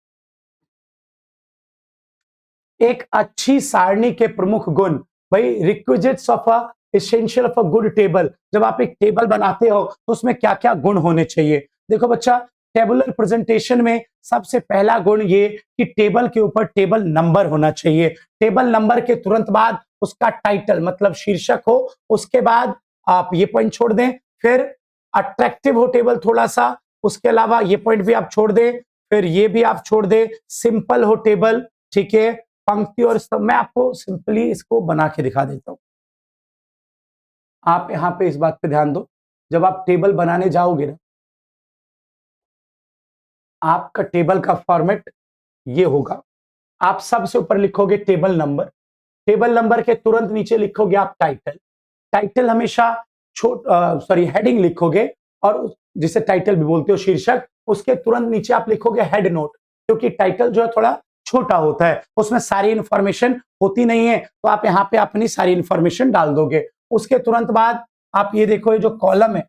एक अच्छी सारणी के प्रमुख गुण, भाई requisites of a essential of a good table, जब आप एक टेबल बनाते हो तो उसमें क्या क्या गुण होने चाहिए। देखो बच्चा, टेबुलर प्रेजेंटेशन में सबसे पहला गुण ये कि टेबल के ऊपर टेबल नंबर होना चाहिए। टेबल नंबर के तुरंत बाद उसका टाइटल मतलब शीर्षक हो, उसके बाद आप ये पॉइंट छोड़ दें, फिर अट्रैक्टिव हो टेबल थोड़ा सा, उसके अलावा ये पॉइंट भी आप छोड़ दें, फिर ये भी आप छोड़ दें, सिंपल हो टेबल, ठीक है, पंक्ति और स्तंभ। मैं आपको सिंपली इसको बना के दिखा देता हूं, आप यहां पे इस बात पे ध्यान दो। जब आप टेबल बनाने जाओगे ना, आपका टेबल का फॉर्मेट ये होगा। आप सबसे ऊपर लिखोगे टेबल नंबर, टेबल नंबर के तुरंत नीचे लिखोगे आप टाइटल। टाइटल हमेशा हेडिंग लिखोगे, और जिसे टाइटल भी बोलते हो शीर्षक, उसके तुरंत नीचे आप लिखोगे हेड नोट, क्योंकि टाइटल जो है थोड़ा छोटा होता है, उसमें सारी इंफॉर्मेशन होती नहीं है, तो आप यहाँ पे अपनी सारी इंफॉर्मेशन डाल दोगे। उसके तुरंत बाद आप ये देखो, ये जो कॉलम है,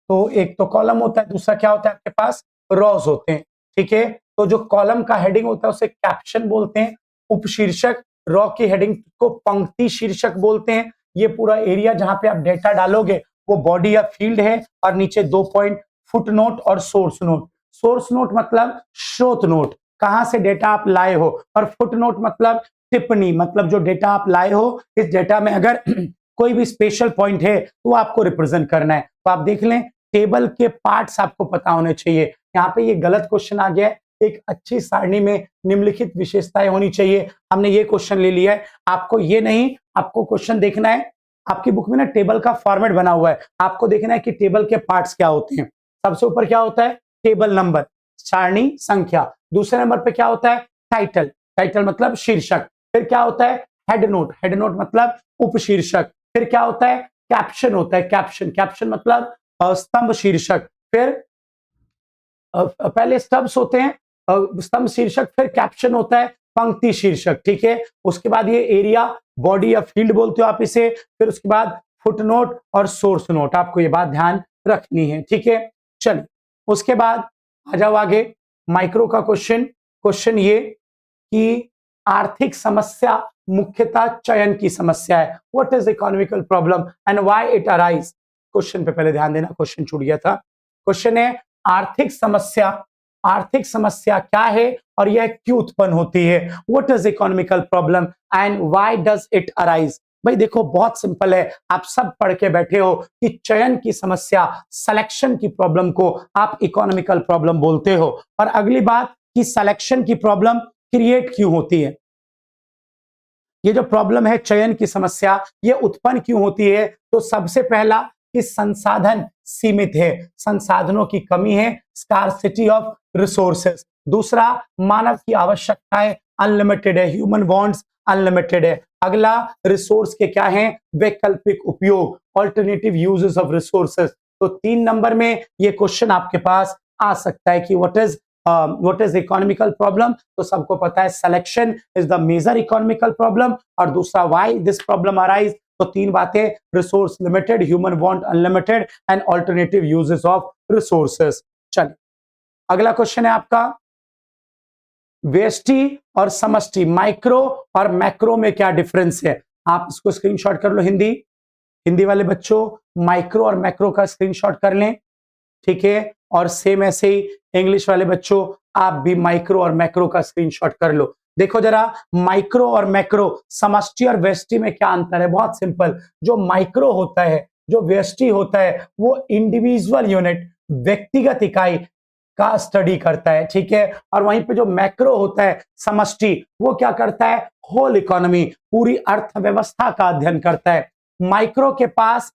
तो एक तो कॉलम होता है, दूसरा क्या होता है आपके पास, रॉज होते हैं, ठीक है। तो जो कॉलम का हेडिंग होता है उसे कैप्शन बोलते हैं, उपशीर्षक, रॉ की हेडिंग को पंक्ति शीर्षक बोलते हैं। ये पूरा एरिया जहां पे आप डेटा डालोगे वो बॉडी या फील्ड है, और नीचे 2 पॉइंट फुट नोट और सोर्स नोट। सोर्स नोट मतलब स्रोत नोट, कहां से डेटा आप लाए हो, और फुट नोट मतलब टिप्पणी, मतलब जो डेटा आप लाए हो, इस डेटा में अगर कोई भी स्पेशल पॉइंट है तो आपको रिप्रेजेंट करना है। तो आप देख लें, टेबल के पार्ट्स आपको पता होने चाहिए। यहाँ पे ये गलत क्वेश्चन आ गया है, एक अच्छी सारणी में निम्नलिखित विशेषताएं होनी चाहिए, हमने ये क्वेश्चन ले लिया है। आपको ये नहीं, आपको क्वेश्चन देखना है, आपकी बुक में ना टेबल का फॉर्मेट बना हुआ है, आपको देखना है कि टेबल के पार्ट्स क्या होते हैं। सबसे ऊपर क्या होता है, टेबल नंबर, सारणी संख्या। दूसरे नंबर पे क्या होता है, टाइटल, टाइटल मतलब शीर्षक। फिर क्या होता है, हेड नोट, हेड नोट मतलब उपशीर्षक। फिर क्या होता है, कैप्शन होता है, कैप्शन, कैप्शन मतलब स्तंभ शीर्षक। फिर पहले स्तंभ होते हैं, स्तंभ शीर्षक, फिर कैप्शन होता है पंक्ति शीर्षक, ठीक है। उसके बाद ये एरिया, बॉडी या फील्ड बोलते हो आप इसे। फिर उसके बाद फुटनोट और सोर्स नोट, आपको ये बात ध्यान रखनी है, ठीक है। चलिए, उसके बाद आ जाओ आगे, माइक्रो का क्वेश्चन। क्वेश्चन ये कि आर्थिक समस्या मुख्यतः चयन की समस्या है। What is economical problem and why it arise. Question पे पहले ध्यान देना, क्वेश्चन छूट गया था। क्वेश्चन है आर्थिक समस्या, आर्थिक समस्या क्या है और यह क्यों उत्पन्न होती है। What is economical problem and why does it arise. भाई देखो, बहुत सिंपल है, आप सब पढ़ के बैठे हो कि चयन की समस्या, सिलेक्शन की प्रॉब्लम को आप इकोनॉमिकल प्रॉब्लम बोलते हो। और अगली बात कि सिलेक्शन की प्रॉब्लम क्रिएट क्यों होती है, ये जो प्रॉब्लम है चयन की समस्या, ये उत्पन्न क्यों होती है। तो सबसे पहला कि संसाधन सीमित है, संसाधनों की कमी है, स्कार्सिटी ऑफ रिसोर्सेस। दूसरा, मानव की आवश्यकताएं अनलिमिटेड है, ह्यूमन वांट्स अनलिमिटेड है। अगला, रिसोर्स के क्या है, वैकल्पिक उपयोग, ऑल्टरनेटिव यूजेस ऑफ रिसोर्सेस। तो 3 नंबर में ये क्वेश्चन आपके पास आ सकता है कि व्हाट इज इकोनॉमिकल प्रॉब्लम। तो सबको पता है selection is the major economical problem, और दूसरा व्हाई दिस प्रॉब्लम अराइज। तो 3 बातें, resource limited, human want unlimited and alternative uses of resources. चलिए, अगला क्वेश्चन है आपका, व्यष्टि और समष्टि, माइक्रो और मैक्रो में क्या डिफरेंस है। आप इसको स्क्रीनशॉट कर लो, हिंदी, हिंदी वाले बच्चों माइक्रो और मैक्रो का स्क्रीनशॉट कर लें, ठीक है। और सेम ऐसे ही इंग्लिश वाले बच्चों, आप भी माइक्रो और मैक्रो का स्क्रीनशॉट कर लो। देखो जरा, माइक्रो और मैक्रो, समष्टि और व्यष्टि में क्या अंतर है। बहुत सिंपल, जो माइक्रो होता है, जो व्यष्टि होता है, वो इंडिविजुअल यूनिट, व्यक्तिगत इकाई का स्टडी करता है, ठीक है। और वहीं पे जो मैक्रो होता है, समष्टि, वो क्या करता है, होल इकोनॉमी, पूरी अर्थव्यवस्था का अध्ययन करता है। माइक्रो के पास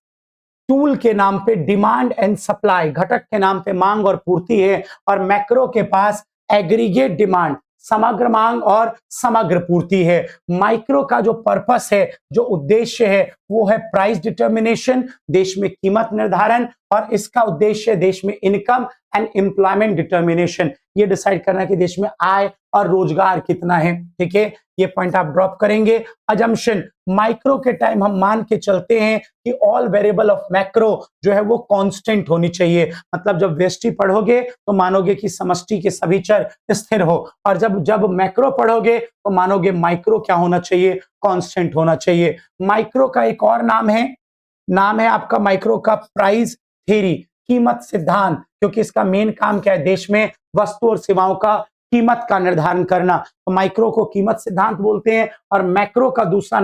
टूल के नाम पे डिमांड एंड सप्लाई, घटक के नाम पे मांग और पूर्ति है, और मैक्रो के पास एग्रीगेट डिमांड, समग्र मांग और समग्र पूर्ति है। माइक्रो का जो पर्पस है, जो उद्देश्य है, वो है प्राइस डिटर्मिनेशन, देश में कीमत निर्धारण, और इसका उद्देश्य है देश में इनकम एंड एम्प्लॉयमेंट डिटर्मिनेशन, ये डिसाइड करना कि देश में आय और रोजगार कितना है। ठीक है, ये पॉइंट आप ड्रॉप करेंगे। अजम्पशन, माइक्रो के टाइम हम मान के चलते हैं कि ऑल वेरिएबल ऑफ मैक्रो जो है वो कांस्टेंट होनी चाहिए, मतलब जब व्यष्टि पढ़ोगे तो मानोगे कि समष्टि के सभी चर स्थिर हो, और जब जब मैक्रो पढ़ोगे तो मानोगे माइक्रो क्या होना चाहिए, कांस्टेंट होना चाहिए। माइक्रो का एक और नाम है आपका माइक्रो का प्राइस थ्योरी, कीमत सिद्धांत, क्योंकि इसका मेन काम क्या है, देश में वस्तु और सेवाओं का कीमत का निर्धारण करना, तो माइक्रो को कीमत सिद्धांत बोलते हैं। और मैक्रो का दूसरा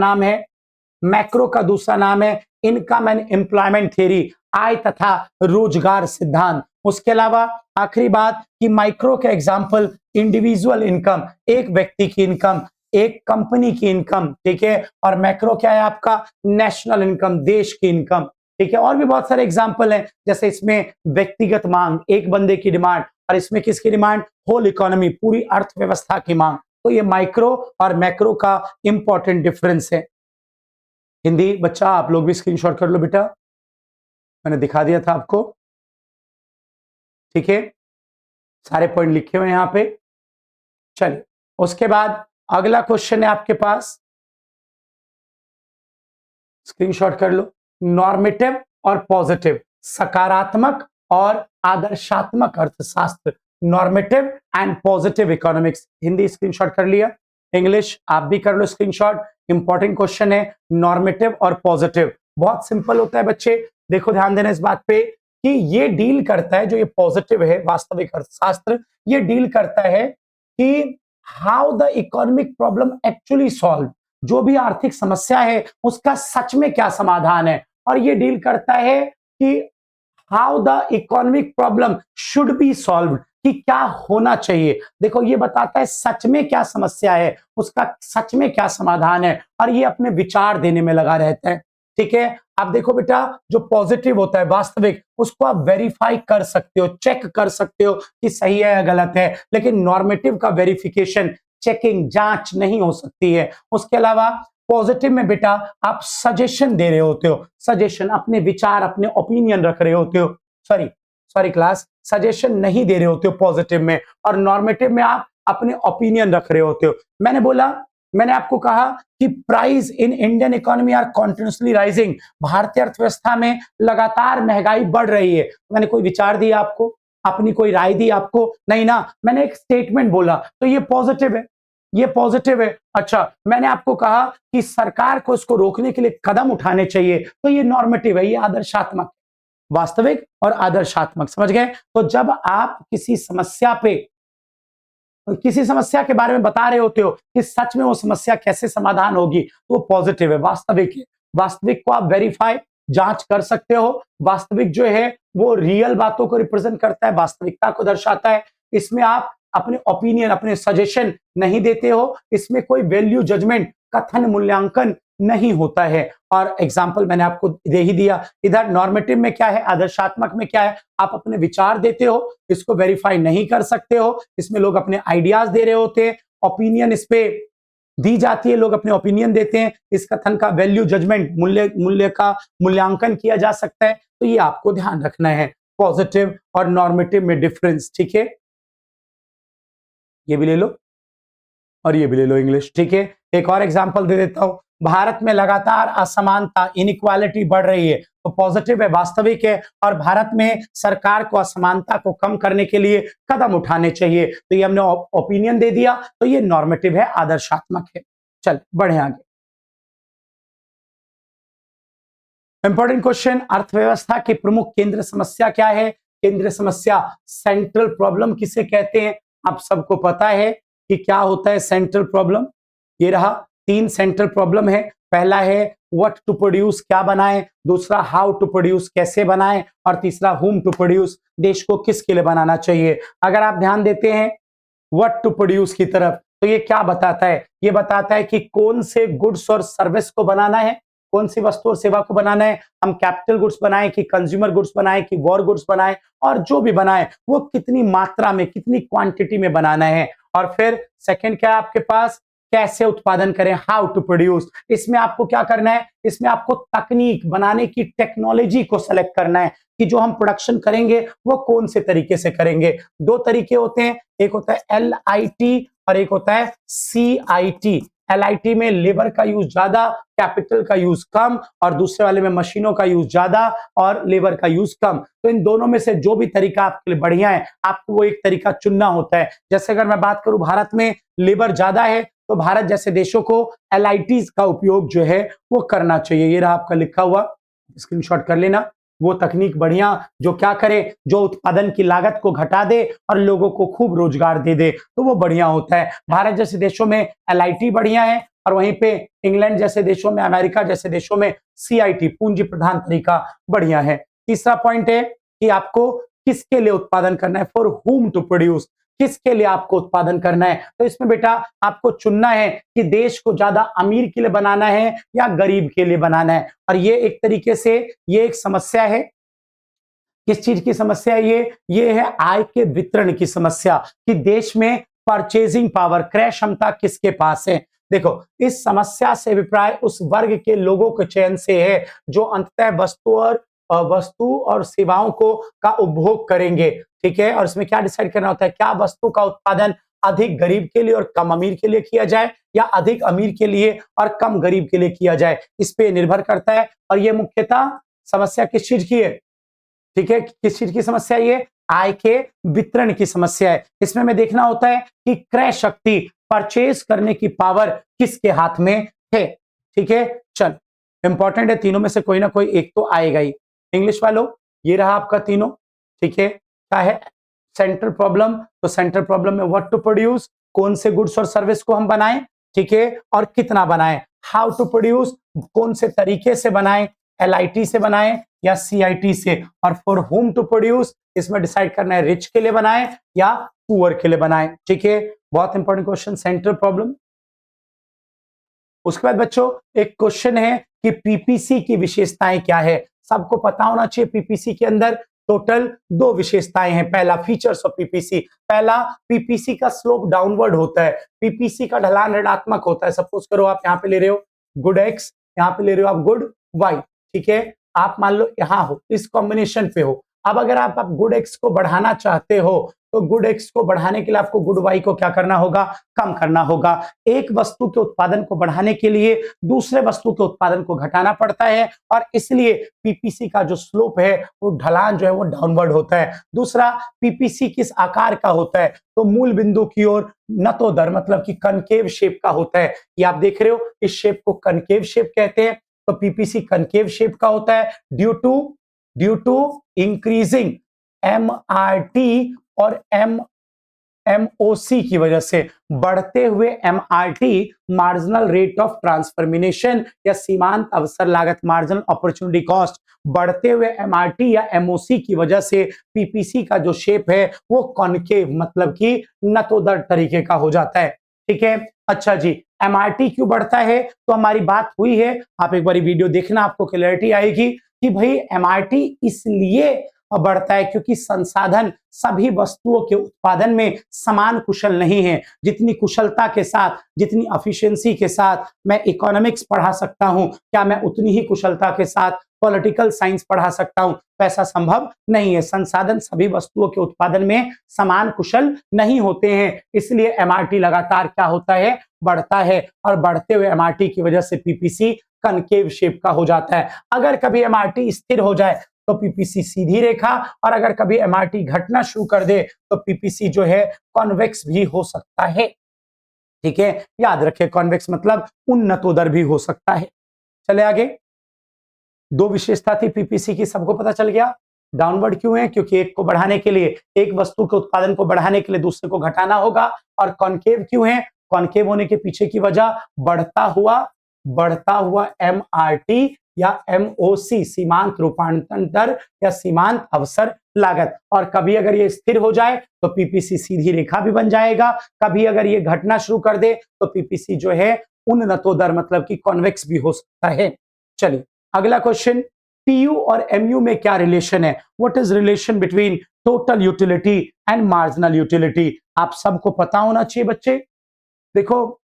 नाम है इनकम एंड एम्प्लॉयमेंट थ्योरी, आय तथा रोजगार सिद्धांत। उसके अलावा आखिरी बात कि माइक्रो के एग्जांपल इंडिविजुअल इनकम, एक व्यक्ति की इनकम, एक कंपनी की इनकम, ठीक है, और मैक्रो क्या है आपका, नेशनल इनकम, देश की इनकम। ठीक है, और भी बहुत सारे एग्जांपल हैं, जैसे इसमें व्यक्तिगत मांग, एक बंदे की डिमांड, और इसमें किसकी डिमांड, होल इकोनॉमी, पूरी अर्थव्यवस्था की मांग। तो ये माइक्रो और मैक्रो का इंपॉर्टेंट डिफरेंस है। हिंदी बच्चा आप लोग भी स्क्रीनशॉट कर लो बेटा, मैंने दिखा दिया था आपको। ठीक है, सारे पॉइंट लिखे हुए यहां पे। चलिए, उसके बाद अगला क्वेश्चन है आपके पास, स्क्रीनशॉट कर लो। नॉर्मेटिव और पॉजिटिव, सकारात्मक और आदर्शात्मक अर्थशास्त्र, normative and positive economics. Hindi screenshot कर लिया, इंग्लिश आप भी कर लो स्क्रीनशॉट। इंपॉर्टेंट क्वेश्चन है नॉर्मेटिव और पॉजिटिव, बहुत सिंपल होता है बच्चे, देखो ध्यान देना इस बात पे कि ये डील करता है, जो ये पॉजिटिव है वास्तविक अर्थशास्त्र, ये डील करता है कि how the economic problem actually solve, जो भी आर्थिक समस्या है उसका सच में क्या समाधान है। और ये डील करता है कि how the economic problem should be solved, कि क्या होना चाहिए। देखो ये बताता है सच में क्या समस्या है, उसका सच में क्या समाधान है, और ये अपने विचार देने में लगा रहता है। ठीक है, आप देखो बेटा, जो पॉजिटिव होता है वास्तविक, उसको आप वेरीफाई कर सकते हो, चेक कर सकते हो कि सही है या गलत है, लेकिन नॉर्मेटिव का वेरिफिकेशन, चेकिंग, जांच नहीं हो सकती है। उसके अलावा पॉजिटिव में बेटा आप सजेशन दे रहे होते हो, सजेशन, अपने विचार, अपने ओपिनियन रख रहे होते हो, सॉरी सॉरी क्लास, सजेशन नहीं दे रहे होते हो पॉजिटिव में, और नॉर्मेटिव में आप अपने ओपिनियन रख रहे होते हो। मैंने आपको कहा कि price in Indian economy are continuously rising, भारतीय अर्थव्यवस्था में लगातार महंगाई बढ़ रही है। मैंने कोई विचार दिया आपको, अपनी कोई राय दी आपको, नहीं ना, मैंने एक स्टेटमेंट बोला, तो ये पॉजिटिव है, ये पॉजिटिव है। अच्छा, मैंने आपको कहा कि सरकार को इसको रोकने के लिए कदम उठाने चाहिए, तो ये नॉर्मेटिव है, ये आदर्शात्मक, वास्तविक और आदर्शात्मक, समझ गए। तो जब आप किसी समस्या के बारे में बता रहे होते हो कि सच में वो समस्या कैसे समाधान होगी, तो वो पॉजिटिव है, वास्तविक है। वास्तविक को आप वेरीफाई, जांच कर सकते हो। वास्तविक जो है वो रियल बातों को रिप्रेजेंट करता है, वास्तविकता को दर्शाता है। इसमें आप अपने ओपिनियन, अपने सजेशन नहीं देते हो, इसमें कोई वैल्यू जजमेंट, कथन मूल्यांकन नहीं होता है। और एग्जाम्पल मैंने आपको दे ही दिया। इधर नॉर्मेटिव में क्या है, आदर्शात्मक में क्या है, आप अपने विचार देते हो, इसको वेरीफाई नहीं कर सकते हो, इसमें लोग अपने आइडियाज दे रहे होते हैं, ओपिनियन इस पे दी जाती है, लोग अपने ओपिनियन देते हैं, इस कथन का वैल्यू जजमेंट, मूल्य का मूल्यांकन किया जा सकता है। तो ये आपको ध्यान रखना है, पॉजिटिव और नॉर्मेटिव में डिफरेंस। ठीक है, ये भी ले लो और ये भी ले लो इंग्लिश। ठीक है, एक और एग्जांपल दे देता हूं, भारत में लगातार असमानता, इनइक्वालिटी बढ़ रही है, तो पॉजिटिव है, वास्तविक है, और भारत में सरकार को असमानता को कम करने के लिए कदम उठाने चाहिए, तो ये हमने ओपिनियन दे दिया, तो ये नॉर्मेटिव है, आदर्शात्मक है। चल बढ़े आगे। इंपॉर्टेंट क्वेश्चन, अर्थव्यवस्था की प्रमुख केंद्र समस्या क्या है। केंद्र समस्या, सेंट्रल प्रॉब्लम किसे कहते हैं, आप सबको पता है कि क्या होता है सेंट्रल प्रॉब्लम। ये रहा, 3 सेंट्रल प्रॉब्लम है। पहला है व्हाट टू प्रोड्यूस, क्या बनाएं, दूसरा हाउ टू प्रोड्यूस, कैसे बनाएं, और तीसरा हुम टू प्रोड्यूस, देश को किसके लिए बनाना चाहिए। अगर आप ध्यान देते हैं व्हाट टू प्रोड्यूस की तरफ, तो ये क्या बताता है, ये बताता है कि कौन से गुड्स और सर्विस को बनाना है, कौन सी वस्तु और सेवा को बनाना है, हम कैपिटल गुड्स बनाएं कि कंज्यूमर गुड्स बनाएं कि वॉर गुड्स बनाएं, और जो भी बनाएं वो कितनी मात्रा में, कितनी क्वांटिटी में बनाना है। और फिर सेकंड क्या है आपके पास, कैसे उत्पादन करें, हाउ टू प्रोड्यूस। इसमें आपको क्या करना है, इसमें आपको तकनीक बनाने की टेक्नोलॉजी को सेलेक्ट करना है कि जो हम प्रोडक्शन करेंगे वो कौन से तरीके से करेंगे। दो तरीके होते हैं, एक होता है LIT और एक होता है CIT। LIT में लेबर का यूज ज्यादा, कैपिटल का यूज कम, और दूसरे वाले में मशीनों का यूज ज्यादा और लेबर का यूज कम। तो इन दोनों में से जो भी तरीका आपके लिए बढ़िया है, आपको वो एक तरीका चुनना होता है। जैसे अगर मैं बात करूं भारत में लेबर ज्यादा है, तो भारत जैसे देशों को LIT का उपयोग जो है वो करना चाहिए। ये रहा आपका लिखा हुआ, स्क्रीनशॉट कर लेना। वो तकनीक बढ़िया जो क्या करे, जो उत्पादन की लागत को घटा दे और लोगों को खूब रोजगार दे दे, तो वो बढ़िया होता है। भारत जैसे देशों में LIT बढ़िया है, और वहीं पे इंग्लैंड जैसे देशों में, अमेरिका जैसे देशों में CIT पूंजी प्रधान तरीका बढ़िया है। तीसरा पॉइंट है कि आपको किसके लिए उत्पादन करना है, फॉर हुम टू प्रोड्यूस, किसके लिए आपको उत्पादन करना है। तो इसमें बेटा आपको चुनना है कि देश को ज्यादा अमीर के लिए बनाना है या गरीब के लिए बनाना है। और ये एक तरीके से ये एक समस्या है। किस चीज की समस्या है ये है आय के वितरण की समस्या, कि देश में परचेजिंग पावर, क्रय क्षमता किसके पास है। देखो, इस समस्या से अभिप्राय उस वर्ग के लोगों के चयन से है जो अंततः वस्तु और सेवाओं को का उपभोग करेंगे। ठीक है, और इसमें क्या डिसाइड करना होता है, क्या वस्तु का उत्पादन अधिक गरीब के लिए और कम अमीर के लिए किया जाए, या अधिक अमीर के लिए और कम गरीब के लिए किया जाए, इस पे निर्भर करता है। और ये मुख्यतः समस्या किस चीज की है, ठीक है, किस चीज की समस्या, ये आय के वितरण की समस्या है। इसमें हमें देखना होता है कि क्रय शक्ति, परचेज करने की पावर किसके हाथ में है। ठीक है, चल इंपॉर्टेंट है, तीनों में से कोई ना कोई एक तो आएगा ही। इंग्लिश वालों, ये रहा आपका तीनों। ठीक है, क्या है सेंट्रल प्रॉब्लम, तो सेंट्रल प्रॉब्लम में व्हाट टू प्रोड्यूस, कौन से गुड्स और सर्विस को हम बनाएं, ठीक है, और कितना बनाएं। हाउ टू प्रोड्यूस, कौन से तरीके से बनाएं, LIT से बनाएं या CIT से। और फॉर होम टू प्रोड्यूस, इसमें डिसाइड करना है रिच के लिए बनाएं या पुअर के लिए बनाएं। ठीक है, बहुत इंपॉर्टेंट क्वेश्चन सेंट्रल प्रॉब्लम। उसके बाद बच्चों एक क्वेश्चन है कि PPC की विशेषताएं क्या है। सबको पता होना चाहिए PPC के अंदर टोटल दो विशेषताएं हैं। पहला फीचर्स ऑफ PPC, पहला PPC का स्लोप डाउनवर्ड होता है, PPC का ढलान ऋणात्मक होता है। सपोज करो आप यहाँ पे ले रहे हो गुड X, यहाँ पे ले रहे हो आप गुड Y। ठीक है, आप मान लो यहाँ हो, इस कॉम्बिनेशन पे हो। अब अगर आप गुड X को बढ़ाना चाहते हो, तो गुड X को बढ़ाने के लिए आपको गुड Y को क्या करना होगा, कम करना होगा। एक वस्तु के उत्पादन को बढ़ाने के लिए दूसरे वस्तु के उत्पादन को घटाना पड़ता है, और इसलिए PPC का जो स्लोप है वो ढलान जो है वो डाउनवर्ड होता है। दूसरा, PPC किस आकार का होता है, तो मूल बिंदु की ओर नतोदर, मतलब कि कनकेव शेप का होता है। ये आप देख रहे हो, इस शेप को कनकेव शेप कहते हैं। तो PPC कनकेव शेप का होता है ड्यू टू इंक्रीजिंग MRT और MOC की वजह से, बढ़ते हुए MRT marginal rate of transformation या सीमांत अवसर लागत, मार्जिनल अपॉर्चुनिटी कॉस्ट, बढ़ते हुए MRT या MOC की वजह से PPC का जो शेप है वो कॉनकेव, मतलब कि नतोदर तरीके का हो जाता है। ठीक है, अच्छा जी, MRT क्यों बढ़ता है, तो हमारी बात हुई है, आप एक बार वीडियो देखना, आपको क्लैरिटी आएगी कि भाई MRT इसलिए बढ़ता है क्योंकि संसाधन सभी वस्तुओं के उत्पादन में समान कुशल नहीं है। जितनी कुशलता के साथ, जितनी एफिशिएंसी के साथ मैं इकोनॉमिक्स पढ़ा सकता हूं, क्या मैं उतनी ही कुशलता के साथ पॉलिटिकल साइंस पढ़ा सकता हूं, तो ऐसा संभव नहीं है। संसाधन सभी वस्तुओं के उत्पादन में समान कुशल नहीं होते हैं, इसलिए MRT लगातार क्या होता है, बढ़ता है, और बढ़ते हुए MRT की वजह से PPC कनकेव शेप का हो जाता है। अगर कभी MRT स्थिर हो जाए तो PPC सीधी रेखा, और अगर कभी MRT घटना शुरू कर दे तो PPC जो है कॉन्वेक्स भी हो सकता है। ठीक है, याद रखें, कॉन्वेक्स मतलब उन्नतोदर भी हो सकता है। चले आगे, दो विशेषता थी PPC की, सबको पता चल गया। डाउनवर्ड क्यों है, क्योंकि एक को बढ़ाने के लिए, एक वस्तु के उत्पादन को बढ़ाने के लिए दूसरे को घटाना होगा। और कॉनकेव क्यों है, कॉनकेव होने के पीछे की वजह बढ़ता हुआ MRT या MOC, सीमांत रूपांतरण दर या सीमांत अवसर लागत। और कभी अगर ये स्थिर हो जाए तो PPC सीधी रेखा भी बन जाएगा, कभी अगर ये घटना शुरू कर दे तो PPC जो है उन्नतोदर, मतलब कि कॉन्वेक्स भी हो सकता है। चलिए अगला क्वेश्चन, टीयू और एमयू में क्या रिलेशन है, what is relation between total utility and marginal utility, आप सबको पता होना चाहिए बच्चे। देखो,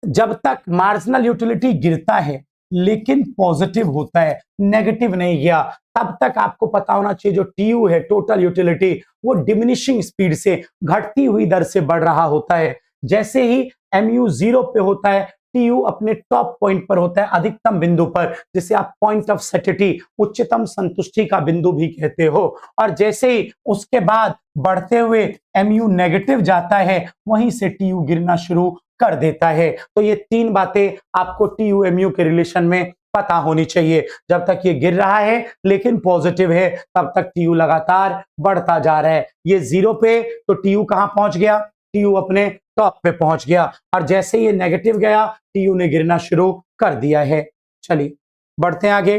जब तक मार्जिनल यूटिलिटी गिरता है लेकिन पॉजिटिव होता है, नेगेटिव नहीं गया, तब तक आपको पता होना चाहिए जो टीयू है, टोटल यूटिलिटी, वो डिमिनिशिंग स्पीड से, घटती हुई दर से बढ़ रहा होता है। जैसे ही एमयू 0 पे होता है, टीयू अपने टॉप पॉइंट पर होता है, अधिकतम बिंदु पर, जिसे आप पॉइंट ऑफ सेटिटी, उच्चतम संतुष्टि का बिंदु भी कहते हो। और जैसे ही उसके बाद बढ़ते हुए एमयू नेगेटिव जाता है, वहीं से टीयू गिरना शुरू कर देता है। तो ये तीन बातें आपको टीयू एमयू के रिलेशन में पता होनी चाहिए। जब तक ये गिर रहा है लेकिन पॉजिटिव है, तब तक टीयू लगातार बढ़ता जा रहा है। ये 0 पे तो टीयू कहां पहुंच गया, टीयू अपने टॉप पे पहुंच गया, और जैसे ये नेगेटिव गया, टीयू ने गिरना शुरू कर दिया है। चलिए बढ़ते हैं आगे।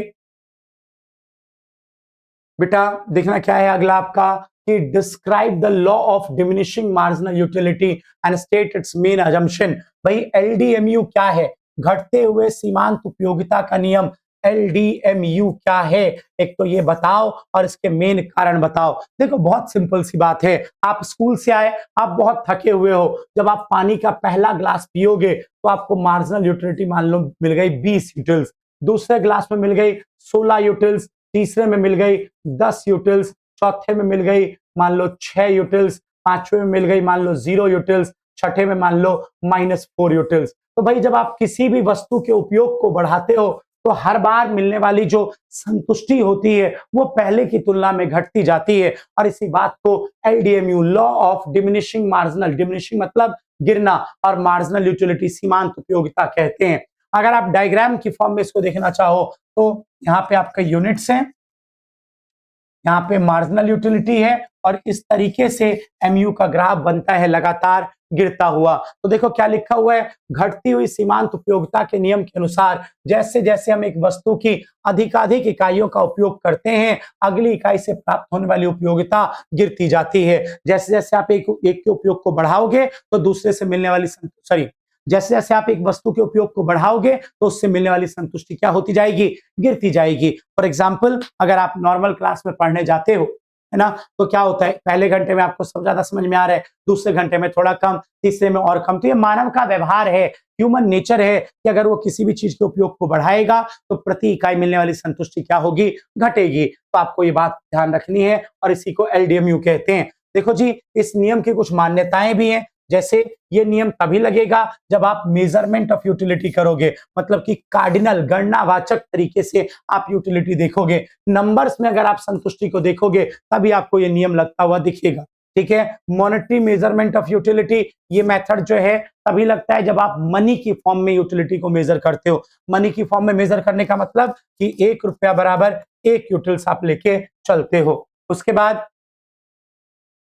बेटा देखना क्या है अगला आपका, कि describe the law of diminishing marginal utility and state it's main assumption. भाई एलडीएमयू क्या है, घटते हुए सीमांत उपयोगिता का नियम, एलडीएमयू क्या है, एक तो ये बताओ और इसके मेन कारण बताओ। देखो बहुत सिंपल सी बात है, आप स्कूल से आए, आप बहुत थके हुए हो, जब आप पानी का पहला ग्लास पियोगे तो आपको मार्जिनल यूटिलिटी मान लो मिल गई 20 यूटिल्स, दूसरे ग्लास में मिल गई 16 यूटिल्स, तीसरे में मिल गई 10 यूटिल्स, चौथे में मिल गई मान लो 6 यूटिल्स, पांचवे में मिल गई मान लो 0 यूटिल्स, छठे में मान लो -4 यूटिल्स। तो भाई जब आप किसी भी वस्तु के उपयोग को बढ़ाते हो तो हर बार मिलने वाली जो संतुष्टि होती है वो पहले की तुलना में घटती जाती है, और इसी बात को LDMU, law of diminishing marginal, diminishing मतलब गिरना, और मार्जिनल यूटिलिटी सीमांत उपयोगिता कहते हैं। अगर आप डायग्राम की फॉर्म में इसको देखना चाहो तो यहाँ पे आपका यूनिट्स हैं, यहाँ पे मार्जिनल यूटिलिटी है, और इस तरीके से एमयू का ग्राफ बनता है लगातार गिरता हुआ। तो देखो क्या लिखा हुआ है, घटती हुई सीमांत उपयोगिता के नियम के अनुसार जैसे जैसे हम एक वस्तु की अधिकाधिक इकाइयों का उपयोग करते हैं, अगली इकाई से प्राप्त होने वाली उपयोगिता गिरती जाती है। जैसे जैसे आप एक के उपयोग को बढ़ाओगे तो दूसरे से मिलने वाली जैसे जैसे आप एक वस्तु के उपयोग को बढ़ाओगे तो उससे मिलने वाली संतुष्टि क्या होती जाएगी, गिरती जाएगी। फॉर एग्जाम्पल अगर आप नॉर्मल क्लास में पढ़ने जाते हो, है ना, तो क्या होता है, पहले घंटे में आपको सब ज्यादा समझ में आ रहा है, दूसरे घंटे में थोड़ा कम, तीसरे में और कम। तो ये मानव का व्यवहार है, ह्यूमन नेचर है कि अगर वो किसी भी चीज के उपयोग को बढ़ाएगा तो प्रति इकाई मिलने वाली संतुष्टि क्या होगी, घटेगी। तो आपको ये बात ध्यान रखनी है, और इसी को एलडीएमयू कहते हैं। देखो जी, इस नियम की कुछ मान्यताएं भी हैं, जैसे ये नियम तभी लगेगा जब आप मेजरमेंट ऑफ यूटिलिटी करोगे, मतलब कि कार्डिनल, गणनावाचक तरीके से आप यूटिलिटी देखोगे, नंबर्स में अगर आप संतुष्टि को देखोगे तभी आपको ये नियम लगता हुआ दिखेगा। ठीक है, मॉनेटरी मेजरमेंट ऑफ यूटिलिटी, ये मेथड जो है तभी लगता है जब आप मनी की फॉर्म में यूटिलिटी को मेजर करते हो। मनी की फॉर्म में मेजर करने का मतलब कि 1 रुपया बराबर 1 यूटिल्स आप लेके चलते हो।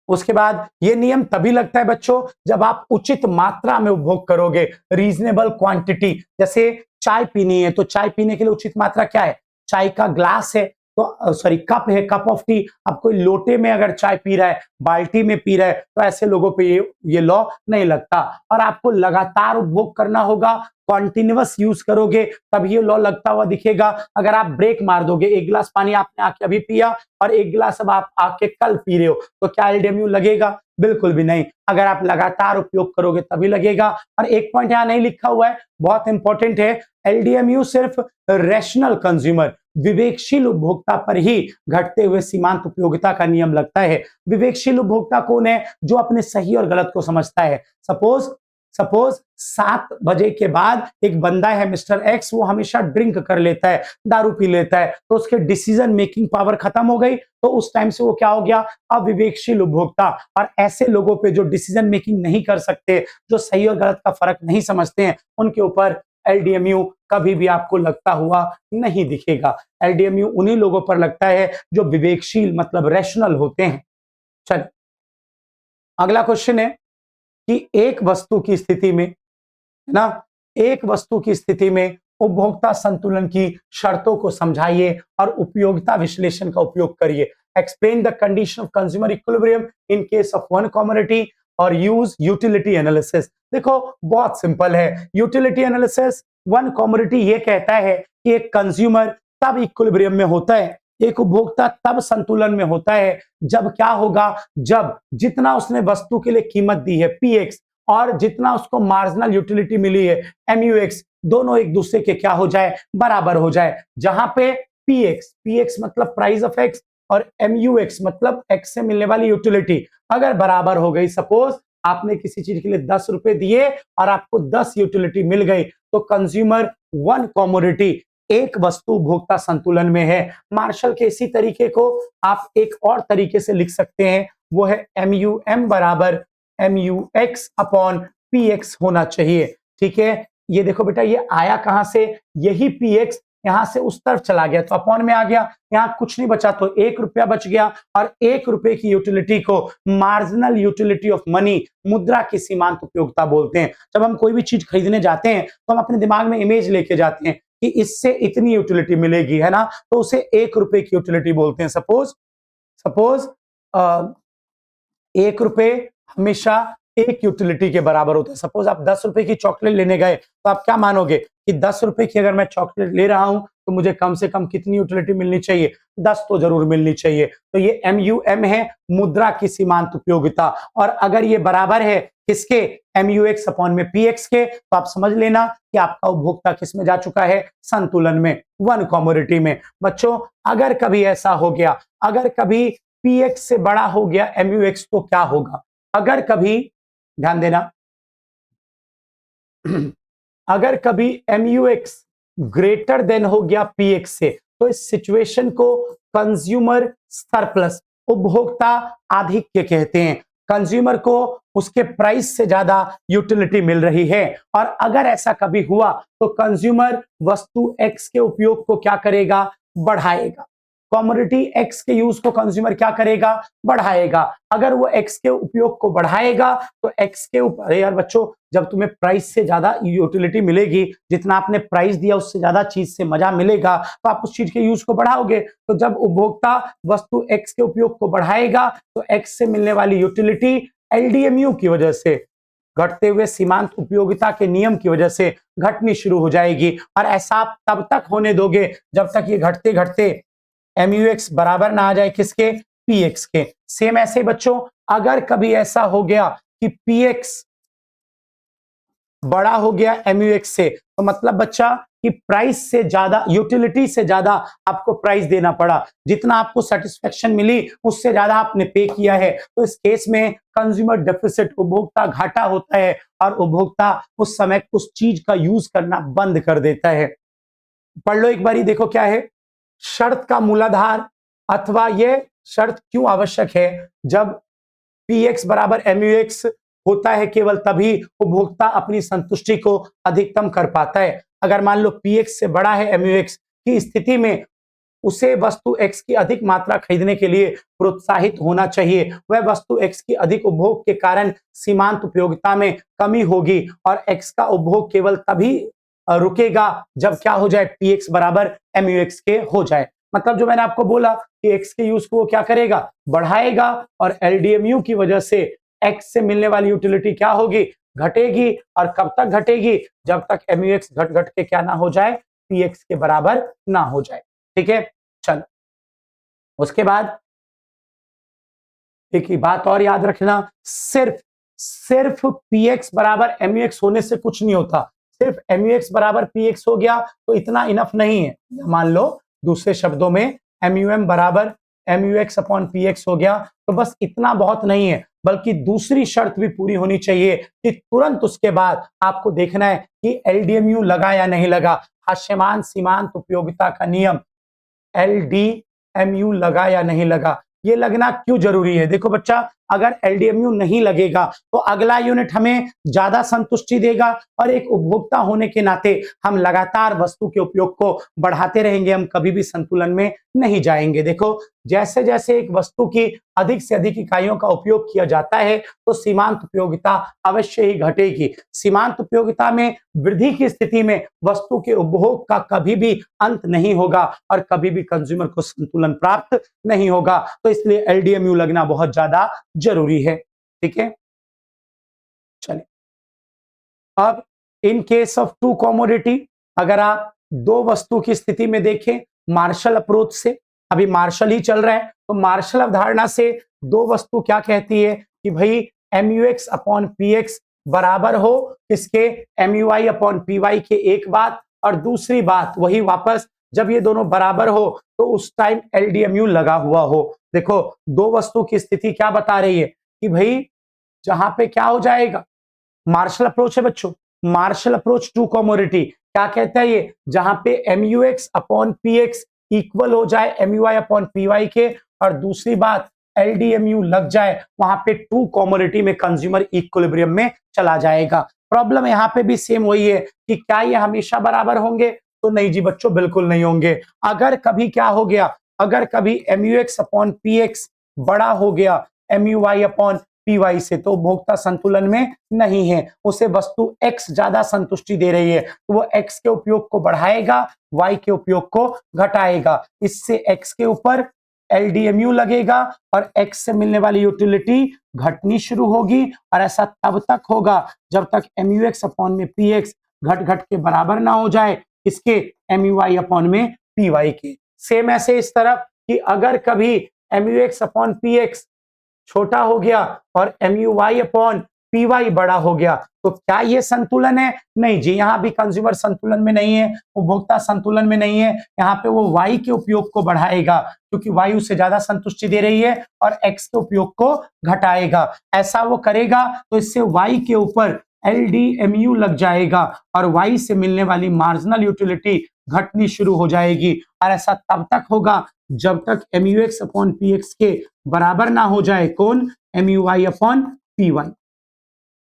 उसके बाद ये नियम तभी लगता है बच्चों जब आप उचित मात्रा में उपभोग करोगे, रीजनेबल क्वांटिटी। जैसे चाय पीनी है तो चाय पीने के लिए उचित मात्रा क्या है, चाय का ग्लास है, तो सॉरी कप है, कप ऑफ टी। अब कोई लोटे में अगर चाय पी रहा है, बाल्टी में पी रहा है, तो ऐसे लोगों पे ये लॉ नहीं लगता। और आपको लगातार उपभोग करना होगा, कॉन्टिन्यूअस यूज करोगे तब ये लॉ लगता हुआ दिखेगा। अगर आप ब्रेक मार दोगे, 1 गिलास पानी आपने आके अभी पिया और 1 गिलास अब आप आके कल पी रहे हो, तो क्या एलडीएमयू लगेगा, बिल्कुल भी नहीं। अगर आप लगातार उपयोग करोगे तभी लगेगा। और एक पॉइंट यहाँ नहीं लिखा हुआ है, बहुत इंपॉर्टेंट है, एलडीएमयू सिर्फ रैशनल कंज्यूमर, विवेकशील उपभोक्ता पर ही घटते हुए सीमांत उपयोगिता का नियम लगता है। विवेकशील उपभोक्ता कौन है, जो अपने सही और गलत को समझता है। सपोज 7 बजे के बाद एक बंदा है मिस्टर एक्स, वो हमेशा ड्रिंक कर लेता है, दारू पी लेता है, तो उसके डिसीजन मेकिंग पावर खत्म हो गई, तो उस टाइम से वो क्या हो गया, अविवेकशील उपभोक्ता। और ऐसे लोगों पे जो डिसीजन मेकिंग नहीं कर सकते, जो सही और गलत का फर्क नहीं समझते हैं, उनके ऊपर एलडीएमयू कभी भी आपको लगता हुआ नहीं दिखेगा। एलडीएमयू उन्हीं लोगों पर लगता है जो विवेकशील मतलब रैशनल होते हैं। चल अगला क्वेश्चन है कि एक वस्तु की स्थिति में, है ना, एक वस्तु की स्थिति में उपभोक्ता संतुलन की शर्तों को समझाइए और उपयोगिता विश्लेषण का उपयोग करिए। Explain the condition of consumer equilibrium in case of one commodity और यूज यूटिलिटी एनालिसिस। देखो बहुत सिंपल है, यूटिलिटी एनालिसिस वन कमोडिटी ये कहता है कि एक कंज्यूमर तब इक्विलिब्रियम में होता है, एक उपभोक्ता तब संतुलन में होता है जब क्या होगा, जब जितना उसने वस्तु के लिए कीमत दी है पीएक्स और जितना उसको मार्जिनल यूटिलिटी मिली है एमयूएक्स, दोनों एक दूसरे के क्या हो जाए, बराबर हो जाए। जहां पे पीएक्स मतलब प्राइस ऑफ एक्स और एमयूएक्स मतलब एक्स से मिलने वाली यूटिलिटी अगर बराबर हो गई, सपोज आपने किसी चीज के लिए 10 रुपए दिए और आपको 10 यूटिलिटी मिल गई, तो कंज्यूमर वन कमोडिटी, एक वस्तु उपभोक्ता संतुलन में है। मार्शल के इसी तरीके को आप एक और तरीके से लिख सकते हैं, वो है MUM बराबर MUX अपॉन PX होना चाहिए। ठीक है, ये देखो बेटा, ये आया कहां से, यही PX यहां से उस तरफ चला गया तो अपॉन में आ गया, यहां कुछ नहीं बचा तो 1 रुपया बच गया, और 1 रुपए की यूटिलिटी को मार्जिनल यूटिलिटी ऑफ मनी, मुद्रा की सीमांत उपयोगिता बोलते हैं। जब हम कोई भी चीज खरीदने जाते हैं तो हम अपने दिमाग में इमेज लेके जाते हैं कि इससे इतनी यूटिलिटी मिलेगी, है ना, तो उसे 1 रुपए की यूटिलिटी बोलते हैं। सपोज 1 रुपए हमेशा एक यूटिलिटी के बराबर होता है। सपोज आप 10 रुपए की चॉकलेट लेने गए तो आप क्या मानोगे कि 10 रुपए की अगर मैं चॉकलेट ले रहा हूं तो मुझे कम से कम कितनी यूटिलिटी मिलनी चाहिए, 10 तो जरूर मिलनी चाहिए। तो ये MUM है, मुद्रा की सीमांत उपयोगिता, और अगर ये बराबर है किसके, MUX अपॉन में PX के, तो आप समझ लेना कि आपका उपभोक्ता किस में जा चुका है, संतुलन में, वन कमोडिटी में। बच्चों अगर कभी ऐसा हो गया, अगर कभी PX से बड़ा हो गया MUX, तो क्या होगा, अगर कभी, ध्यान देना, अगर कभी MUX ग्रेटर देन हो गया PX से, तो इस सिचुएशन को कंज्यूमर सरप्लस, उपभोक्ता आधिक्य कहते हैं। कंज्यूमर को उसके प्राइस से ज्यादा यूटिलिटी मिल रही है, और अगर ऐसा कभी हुआ तो कंज्यूमर वस्तु X के उपयोग को क्या करेगा, बढ़ाएगा। कमोडिटी एक्स के यूज को कंज्यूमर क्या करेगा, बढ़ाएगा। अगर वो एक्स के उपयोग को बढ़ाएगा तो एक्स के ऊपर, अरे यार बच्चों, जब तुम्हें प्राइस से ज्यादा यूटिलिटी मिलेगी, जितना आपने प्राइस दिया उससे ज्यादा चीज से मजा मिलेगा, तो आप उस चीज के यूज को बढ़ाओगे। तो जब उपभोक्ता वस्तु एक्स के उपयोग को बढ़ाएगा तो एक्स से मिलने वाली यूटिलिटी LDMU की वजह से, घटते हुए सीमांत उपयोगिता के नियम की वजह से घटनी शुरू हो जाएगी। और ऐसा आप तब तक होने दोगे जब तक ये घटते घटते MUX बराबर ना आ जाए किसके, PX के। सेम ऐसे बच्चों, अगर कभी ऐसा हो गया कि PX बड़ा हो गया MUX से, तो मतलब बच्चा कि प्राइस से ज्यादा, यूटिलिटी से ज्यादा आपको प्राइस देना पड़ा, जितना आपको सेटिस्फेक्शन मिली उससे ज्यादा आपने पे किया है, तो इस केस में कंज्यूमर डेफिसिट, उपभोक्ता घाटा होता है, और उपभोक्ता उस समय उस चीज का यूज करना बंद कर देता है। पढ़ लो एक बारी, देखो क्या है, शर्त का मूलाधार, अथवा ये शर्त क्यों आवश्यक है, जब PX बराबर MUX होता है केवल तभी उपभोक्ता अपनी संतुष्टि को अधिकतम कर पाता है। अगर मान लो PX से बड़ा है MUX की स्थिति में उसे वस्तु X की अधिक मात्रा खरीदने के लिए प्रोत्साहित होना चाहिए। वह वस्तु X की अधिक उपभोग के कारण सीमांत उपयोगिता में कमी होगी, और X का उपभोग केवल तभी रुकेगा जब क्या हो जाए, PX बराबर MUX के हो जाए। मतलब जो मैंने आपको बोला कि X के यूज को वो क्या करेगा, बढ़ाएगा, और LDMU की वजह से X से मिलने वाली यूटिलिटी क्या होगी, घटेगी। और कब तक घटेगी, जब तक MUX घट घट के क्या ना हो जाए, PX के बराबर ना हो जाए। ठीक है, चलो उसके बाद एक ही बात और याद रखना, सिर्फ PX बराबर MUX होने से कुछ नहीं होता। सिर्फ MUX बराबर PX हो गया तो इतना इनफ नहीं है। मान लो दूसरे शब्दों में MUM बराबर MUX अपॉन PX हो गया, तो बस इतना बहुत नहीं है, बल्कि दूसरी शर्त भी पूरी होनी चाहिए कि तुरंत उसके बाद आपको देखना है कि LDMU लगा या नहीं लगा। हास्यमान सीमांत उपयोगिता का नियम, LDMU लगा या नहीं लगा, ये लगना क्यों जरूरी है। देखो बच्चा, अगर LDMU नहीं लगेगा तो अगला यूनिट हमें ज्यादा संतुष्टि देगा, और एक उपभोक्ता होने के नाते हम लगातार वस्तु के उपयोग को बढ़ाते रहेंगे, हम कभी भी संतुलन में नहीं जाएंगे। देखो, जैसे जैसे एक वस्तु की अधिक से अधिक इकाइयों का उपयोग किया जाता है तो सीमांत उपयोगिता अवश्य ही घटेगी। सीमांत उपयोगिता में वृद्धि की स्थिति में वस्तु के उपभोग का कभी भी अंत नहीं होगा, और कभी भी कंज्यूमर को संतुलन प्राप्त नहीं होगा। तो इसलिए LDMU लगना बहुत ज्यादा जरूरी है। ठीक है, चलिए अब in case of two commodity, अगर आप दो वस्तु की स्थिति में देखें, मार्शल अप्रोच से, अभी मार्शल ही चल रहा है, तो मार्शल अवधारणा से दो वस्तु क्या कहती है कि भाई MUX अपॉन PX बराबर हो किसके, MUI अपॉन PY के, एक बात। और दूसरी बात वही वापस, जब ये दोनों बराबर हो तो उस टाइम LDMU लगा हुआ हो। देखो दो वस्तु की स्थिति क्या बता रही है कि भाई जहां पे क्या हो जाएगा, मार्शल अप्रोच है बच्चों, मार्शल अप्रोच टू कमोडिटी क्या कहता है ये, जहां पे MUX अपॉन PX इक्वल हो जाए MUI अपॉन PY के, और दूसरी बात LDMU लग जाए, वहां पे टू कमोडिटी में कंज्यूमर इक्विलिब्रियम में चला जाएगा। प्रॉब्लम यहां पे भी सेम वही है कि क्या ये हमेशा बराबर होंगे, तो नहीं जी बच्चों, बिल्कुल नहीं होंगे। अगर कभी क्या हो गया, अगर कभी MUX अपॉन PX बड़ा हो गया MUI अपॉन PY से, तो उपभोक्ता संतुलन में नहीं है, उसे वस्तु X ज्यादा संतुष्टि दे रही है, तो वो X के उपयोग को बढ़ाएगा, Y के उपयोग को घटाएगा। इससे X के ऊपर LDMU लगेगा और X से मिलने वाली यूटिलिटी घटनी शुरू होगी, और ऐसा तब तक होगा जब तक MUX अपॉन में PX घट घट के बराबर ना हो जाए इसके MUI अपॉन में PY के। सेम ऐसे इस तरफ कि अगर कभी MUX अपॉन PX छोटा हो गया और MUI अपॉन PY बड़ा हो गया, तो क्या ये संतुलन है, नहीं जी, यहां भी कंज्यूमर संतुलन में नहीं है, उपभोक्ता संतुलन में नहीं है। यहाँ पे वो Y के उपयोग को बढ़ाएगा क्योंकि Y उससे ज्यादा संतुष्टि दे रही है, और X के उपयोग को घटाएगा। ऐसा वो करेगा तो इससे Y के ऊपर LDMU लग जाएगा और Y से मिलने वाली मार्जिनल यूटिलिटी घटनी शुरू हो जाएगी, और ऐसा तब तक होगा जब तक MUX अपॉन PX के बराबर ना हो जाए कौन, MUI अपॉन PY।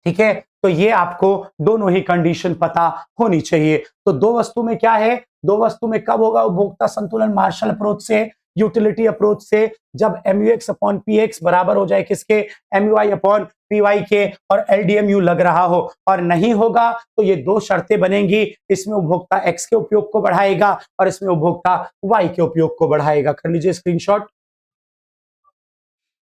ठीक है, तो ये आपको दोनों ही कंडीशन पता होनी चाहिए। तो दो वस्तु में क्या है, दो वस्तु में कब होगा उपभोक्ता संतुलन, मार्शल अप्रोच से, यूटिलिटी अप्रोच से, जब MUX अपॉन PX बराबर हो जाए किसके, MUI अपॉन PY के, और LDMU लग रहा हो। और नहीं होगा तो ये दो शर्तें बनेंगी, इसमें उपभोक्ता X के उपयोग को बढ़ाएगा और इसमें उपभोक्ता Y के उपयोग को बढ़ाएगा। कर लीजिए स्क्रीनशॉट।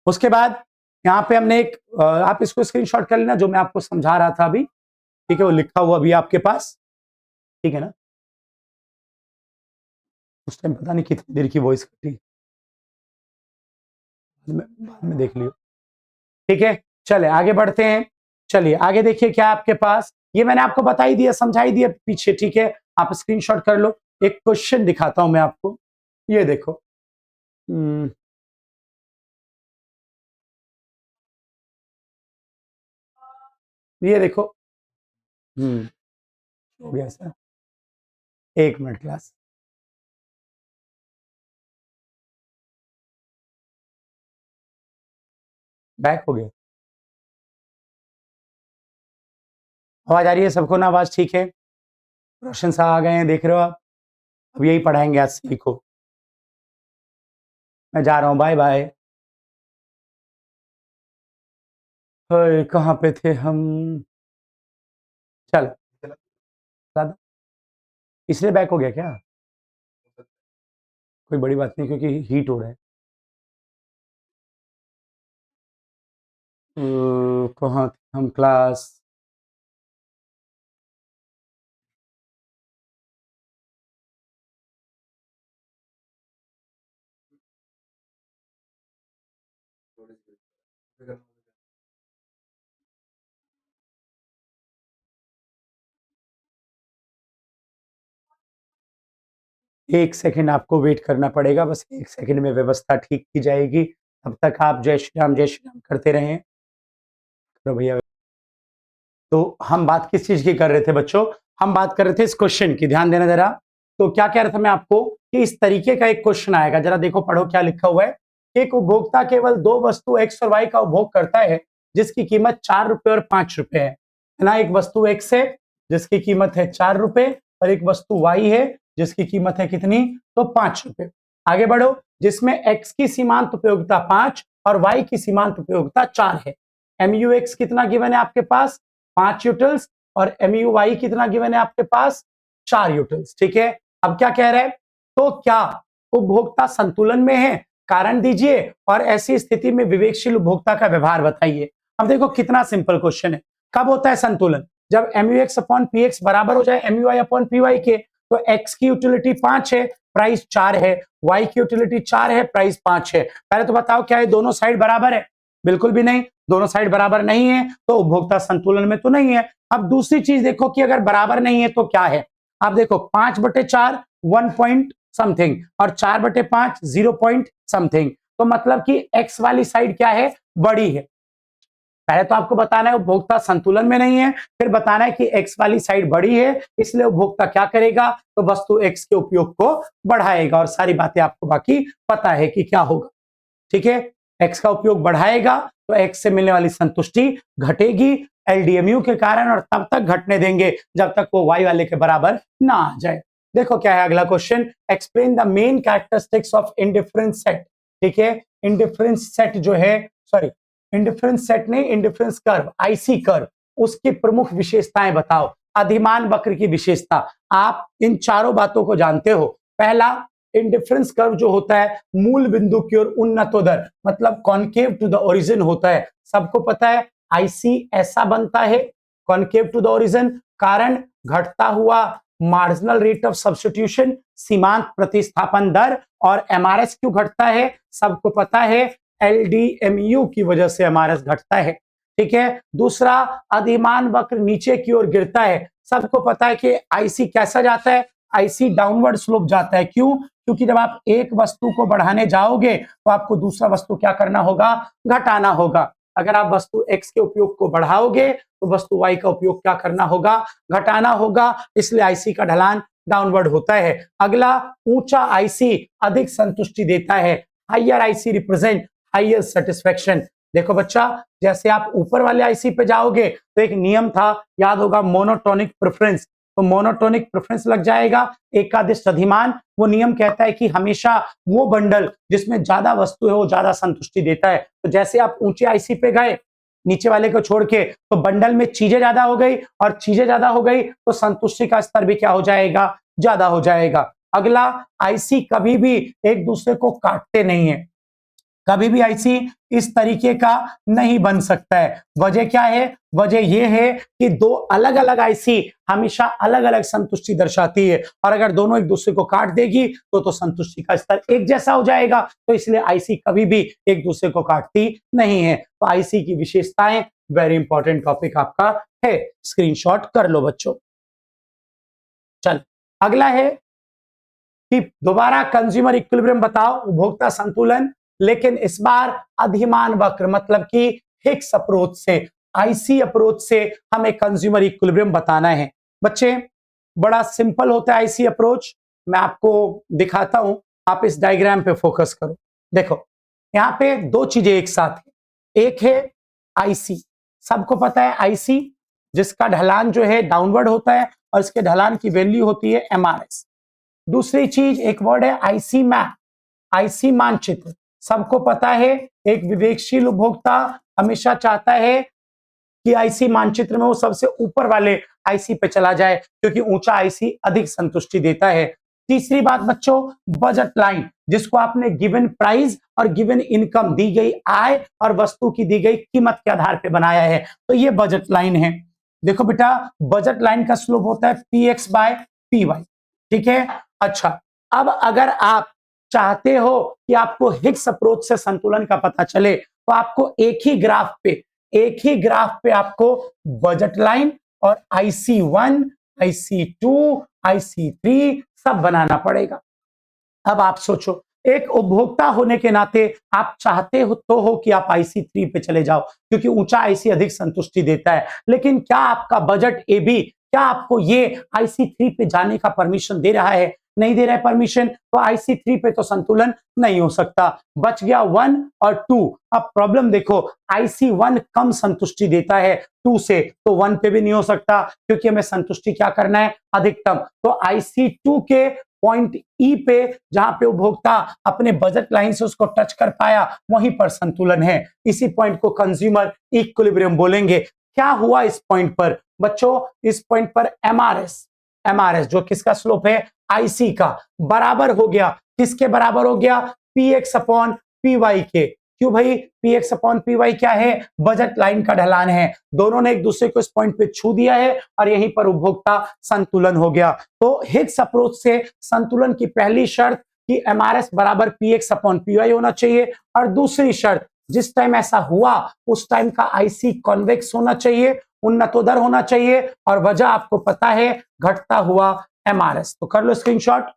उसके बाद यहाँ पे हमने एक आप इसको स्क्रीनशॉट कर लेना जो मैं आपको समझा रहा था अभी, ठीक है, वो लिखा हुआ भी आपके पास, ठीक है ना। उस टाइम पता नहीं कितनी देर की वॉइस कटी, बाद में देख लियो। ठीक है, चले आगे बढ़ते हैं। चलिए आगे देखिए क्या आपके पास, ये मैंने आपको बता ही दिया, समझा ही दिया पीछे, ठीक है, आप स्क्रीनशॉट कर लो। एक क्वेश्चन दिखाता हूं मैं आपको, ये देखो। ये देखो। हो गया सर, एक मिनट क्लास। बैक हो गया, आवाज आ रही है सबको ना, आवाज ठीक है, रोशन साहब आ गए हैं, देख रहे हो आप। अब यही पढ़ाएंगे आज से, लिखो। मैं जा रहा हूँ, बाय बाय। कहाँ पे थे हम, चल इसलिए बैक हो गया क्या, कोई बड़ी बात नहीं क्योंकि हीट हो रहा है। कहाँ थे हम, क्लास, एक सेकंड आपको वेट करना पड़ेगा, बस एक सेकंड में व्यवस्था ठीक की जाएगी, तब तक आप जय श्री राम करते रहें। तो भैया, तो हम बात किस चीज की कर रहे थे बच्चों, हम बात कर रहे थे इस क्वेश्चन की, ध्यान देना जरा। तो क्या कह रहा था मैं आपको कि इस तरीके का एक क्वेश्चन आएगा, जरा देखो पढ़ो क्या लिखा हुआ है। एक उपभोक्ता केवल दो वस्तु X और Y का उपभोग करता है जिसकी कीमत 4 रुपए और 5 रुपए है ना। एक वस्तु X है जिसकी कीमत है 4 रुपए, और एक वस्तु Y है जिसकी कीमत है कितनी, तो 5 रुपए। आगे बढ़ो, जिसमें X की सीमांत उपयोगिता 5 और Y की सीमांत उपयोगिता 4 है। MUX कितना गिवन है आपके पास, 5 यूटिल्स, और MUY कितना गिवन है आपके पास, 4 यूटिल्स। ठीक है, अब क्या कह रहे हैं, तो क्या उपभोक्ता संतुलन में है, कारण दीजिए, और ऐसी स्थिति में विवेकशील उपभोक्ता का व्यवहार बताइए। अब देखो कितना सिंपल क्वेश्चन है, कब होता है संतुलन, जब MUX अपॉन PX बराबर हो जाए MUI अपॉन PY के। तो एक्स की यूटिलिटी 5 है, प्राइस 4 है, वाई की यूटिलिटी 4 है, प्राइस 5 है। पहले तो बताओ क्या है दोनों साइड बराबर है? बिल्कुल भी नहीं, दोनों साइड बराबर नहीं है तो उपभोक्ता संतुलन में तो नहीं है। अब दूसरी चीज देखो कि अगर बराबर नहीं है तो क्या है। आप देखो 5/4 1 पॉइंट समथिंग और 4/5 0 पॉइंट समथिंग, तो मतलब कि एक्स वाली साइड क्या है? बड़ी है। पहले तो आपको बताना है उपभोक्ता संतुलन में नहीं है, फिर बताना है कि एक्स वाली साइड बड़ी है, इसलिए उपभोक्ता क्या करेगा? तो वस्तु एक्स के उपयोग को बढ़ाएगा, और सारी बातें आपको बाकी पता है कि क्या होगा। ठीक है, एक्स का उपयोग बढ़ाएगा तो एक्स से मिलने वाली संतुष्टि घटेगी एलडीएमयू के कारण, और तब तक घटने देंगे जब तक वो वाई वाले के बराबर ना आ जाए। देखो क्या है अगला question, explain the main characteristics of indifference set. ठीक है, इंडिफरेंस सेट जो है, सॉरी इंडिफरेंस सेट नहीं, इंडिफरेंस कर्व, आईसी कर्व, उसकी प्रमुख विशेषताएं बताओ। अधिमान वक्र की विशेषता, आप इन चारों बातों को जानते हो। पहला, इंडिफरेंस कर्व जो होता है मूल बिंदु की ओर उन्नतोदर, मतलब कॉन्केव टू द ओरिजिन होता है। सबको पता है आईसी ऐसा बनता है कॉन्केव टू द ओरिजिन, कारण घटता हुआ मार्जिनल रेट ऑफ सब्स्टिट्यूशन, सीमांत प्रतिस्थापन दर, और एमआरएस क्यों घटता है? सबको पता है एलडीएमयू की वजह से एमआरएस घटता है। ठीक है, दूसरा, अधिमान वक्र नीचे की ओर गिरता है। सबको पता है कि आईसी कैसा जाता है? आईसी डाउनवर्ड स्लोप जाता है। क्यों? क्योंकि जब आप एक वस्तु को बढ़ाने जाओगे तो आपको दूसरा वस्तु क्या करना होगा? घटाना होगा। अगर आप वस्तु एक्स के उपयोग को बढ़ाओगे तो वस्तु वाई का उपयोग क्या करना होगा? घटाना होगा, इसलिए आईसी का ढलान डाउनवर्ड होता है। अगला, ऊंचा आईसी अधिक संतुष्टि देता है। Higher IC represent higher satisfaction. देखो बच्चा, जैसे आप ऊपर वाले आईसी पे जाओगे तो एक नियम था, याद होगा, मोनोटोनिक प्रेफरेंस। तो मोनोटोनिक प्रेफरेंस लग जाएगा, एकादिश अधिमान। वो नियम कहता है कि हमेशा वो बंडल जिसमें ज्यादा वस्तु है वो ज्यादा संतुष्टि देता है। तो जैसे आप ऊंचे आईसी पे गए नीचे वाले को छोड़ के, तो बंडल में चीजें ज्यादा हो गई, और चीजें ज्यादा हो गई तो संतुष्टि का स्तर भी क्या हो जाएगा? ज्यादा हो जाएगा। अगला, आईसी कभी भी एक दूसरे को काटते नहीं है, कभी भी आईसी इस तरीके का नहीं बन सकता है। वजह क्या है? वजह यह है कि दो अलग अलग आईसी हमेशा अलग अलग संतुष्टि दर्शाती है, और अगर दोनों एक दूसरे को काट देगी तो संतुष्टि का स्तर एक जैसा हो जाएगा। तो इसलिए आईसी कभी भी एक दूसरे को काटती नहीं है। तो आईसी की विशेषताएं वेरी इंपॉर्टेंट टॉपिक आपका है, स्क्रीनशॉट कर लो बच्चों। चल, अगला है कि दोबारा कंज्यूमर इक्विलिब्रियम बताओ, उपभोक्ता संतुलन, लेकिन इस बार अधिमान वक्र, मतलब कि हिक्स अप्रोच से, आईसी अप्रोच से हमें कंज्यूमर इक्विलिब्रियम बताना है। बच्चे, बड़ा सिंपल होता है आईसी अप्रोच, मैं आपको दिखाता हूं, आप इस डायग्राम पे फोकस करो। देखो यहां पे दो चीजें एक साथ है, एक है आईसी, सबको पता है आईसी जिसका ढलान जो है डाउनवर्ड होता है, और इसके ढलान की वैल्यू होती है एमआरएस। दूसरी चीज, एक वर्ड है आईसी मैप, आईसी मानचित्र। सबको पता है एक विवेकशील उपभोक्ता हमेशा चाहता है कि आईसी मानचित्र में वो सबसे ऊपर वाले आईसी पे चला जाए, क्योंकि ऊंचा आईसी अधिक संतुष्टि देता है। तीसरी बात बच्चों, बजट लाइन, जिसको आपने गिवन प्राइस और गिवन इनकम, दी गई आय और वस्तु की दी गई कीमत के आधार पे बनाया है, तो ये बजट लाइन है। देखो बेटा, बजट लाइन का स्लोप होता है P X by P Y. ठीक है, अच्छा, अब अगर आप चाहते हो कि आपको हिग्स अप्रोच से संतुलन का पता चले, तो आपको एक ही ग्राफ पे आपको बजट लाइन और IC1, IC2, IC3 सब बनाना पड़ेगा। अब आप सोचो, एक उपभोक्ता होने के नाते आप चाहते हो कि आप IC3 पे चले जाओ, क्योंकि ऊंचा आईसी अधिक संतुष्टि देता है, लेकिन क्या आपका बजट ए बी क्या आपको ये IC3 पे जाने का परमिशन दे रहा है? नहीं दे रहा है परमिशन, तो IC3 पे तो संतुलन नहीं हो सकता। बच गया 1 और 2। अब प्रॉब्लम देखो, IC1 कम संतुष्टि देता है 2 से, तो 1 पे भी नहीं हो सकता, क्योंकि हमें संतुष्टि क्या करना है? अधिकतम। तो IC2 के पॉइंट ई पे, जहां पे उपभोक्ता अपने बजट लाइन से उसको टच कर पाया, वहीं पर संतुलन है। इसी पॉइंट को कंज्यूमर इक्विलिब्रियम बोलेंगे। क्या हुआ इस पॉइंट पर बच्चों? इस पॉइंट पर एमआरएस जो किसका स्लोप है? आईसी का, बराबर हो गया, किसके बराबर हो गया? P X upon P Y के। क्यों भाई? P X upon P Y क्या है? बजट लाइन का ढलान है। दोनों ने एक दूसरे को इस पॉइंट पे छू दिया है और यहीं पर उपभोक्ता संतुलन हो गया। तो हिग्स अप्रोच से संतुलन की पहली शर्त कि एमआरएस बराबर P X upon P Y होना चाहिए, और दूसरी शर्त, जिस टाइम ऐसा हुआ उस टाइम का आईसी कॉन्वेक्स होना चाहिए, उन्नतोदर होना चाहिए, और वजह आपको पता है, घटता हुआ एमआरएस। तो कर लो स्क्रीनशॉट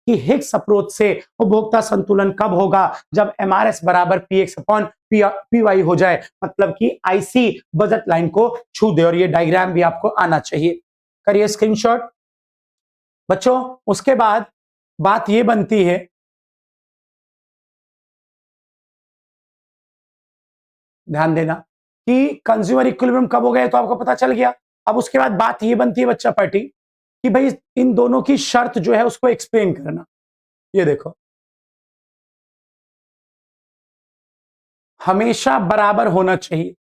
कि हिग्स अप्रोच से उपभोक्ता संतुलन कब होगा? जब एमआरएस बराबर P X upon P Y हो जाए, मतलब कि आईसी बजट लाइन को छू दे, और ये डायग्राम भी आपको आना चाहिए। करिए स्क्रीनशॉट बच्चों। उसके बाद बात ये बनती है, ध्यान देना कि कंज्यूमर इक्विलिब्रियम कब हो गया, तो आपको पता चल गया। अब उसके बाद बात ये बनती है बच्चा पार्टी कि भाई इन दोनों की शर्त जो है उसको एक्सप्लेन करना। ये देखो, हमेशा बराबर होना चाहिए,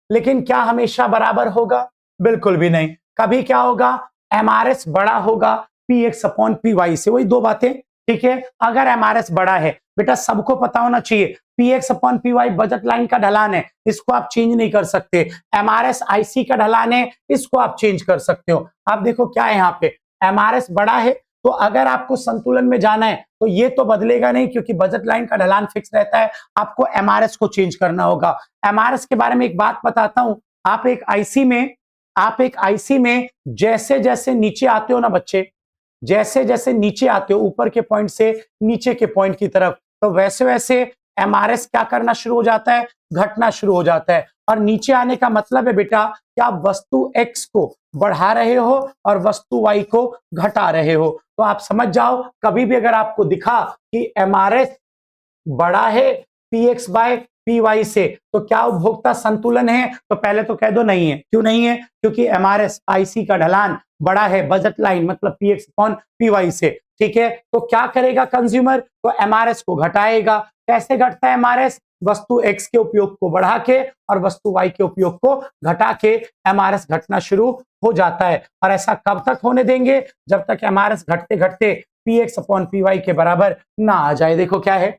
लेकिन क्या हमेशा बराबर होगा? बिल्कुल भी नहीं। कभी क्या होगा? एमआरएस बड़ा होगा P X upon P Y से। वही दो बातें, ठीक है। अगर एमआरएस बड़ा है, बेटा सबको पता होना चाहिए, P X upon P Y budget line का ढलान है, इसको आप चेंज नहीं कर सकते। एमआरएस आईसी का ढलान है, इसको आप चेंज कर सकते हो। आप देखो क्या है यहाँ पे, एमआरएस बड़ा है, तो अगर आपको संतुलन में जाना है तो ये तो बदलेगा नहीं, क्योंकि बजट लाइन का ढलान फिक्स रहता है। आपको एमआरएस को चेंज करना होगा। एमआरएस के बारे में एक बात बताता हूं, आप एक आईसी में जैसे जैसे नीचे आते हो ना बच्चे, जैसे जैसे नीचे आते हो ऊपर के पॉइंट से नीचे के पॉइंट की तरफ, तो वैसे वैसे एमआरएस क्या करना शुरू हो जाता है? घटना शुरू हो जाता है। और नीचे आने का मतलब है बेटा कि आप वस्तु एक्स को बढ़ा रहे हो और वस्तु वाई को घटा रहे हो। तो आप समझ जाओ, कभी भी अगर आपको दिखा कि एमआरएस बड़ा है P X by P Y से, तो क्या उपभोक्ता संतुलन है? तो पहले तो कह दो नहीं है। क्यों नहीं है? क्योंकि एमआरएस आईसी का ढलान बड़ा है बजट लाइन मतलब P X upon P Y से, ठीक है। तो क्या करेगा कंज्यूमर? तो एमआरएस को घटाएगा। कैसे घटता है एमआरएस? वस्तु एक्स के उपयोग को बढ़ा के और वस्तु वाई के उपयोग को घटा के एमआरएस घटना शुरू हो जाता है। और ऐसा कब तक होने देंगे? जब तक एमआरएस घटते घटते P X upon P Y के बराबर ना आ जाए। देखो क्या है,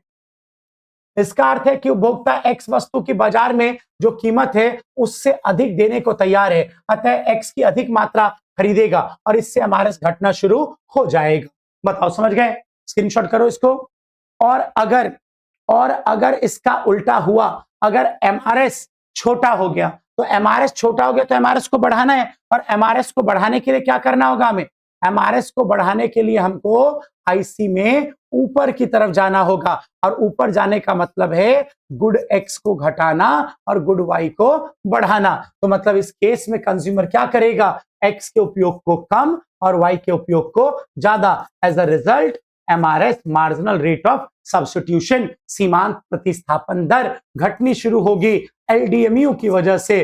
इसका अर्थ है कि उपभोक्ता एक्स वस्तु की बाजार में जो कीमत है उससे अधिक देने को तैयार है, अतः एक्स की अधिक मात्रा खरीदेगा और इससे एमआरएस घटना शुरू हो जाएगा। बताओ समझ गए? स्क्रीनशॉट करो इसको। और अगर और अगर इसका उल्टा हुआ, अगर एमआरएस छोटा हो गया, तो एमआरएस छोटा हो गया तो एमआरएस को बढ़ाना है, और एमआरएस को बढ़ाने के लिए क्या करना होगा हमें? एमआरएस को बढ़ाने के लिए हमको आईसी में ऊपर की तरफ जाना होगा, और ऊपर जाने का मतलब है गुड एक्स को घटाना और गुड वाई को बढ़ाना। तो मतलब इस केस में कंज्यूमर क्या करेगा? एक्स के उपयोग को कम और वाई के उपयोग को ज्यादा। As a result MRS marginal rate of substitution सीमांत प्रतिस्थापन दर घटनी शुरू होगी। एलडीएमयू की वजह से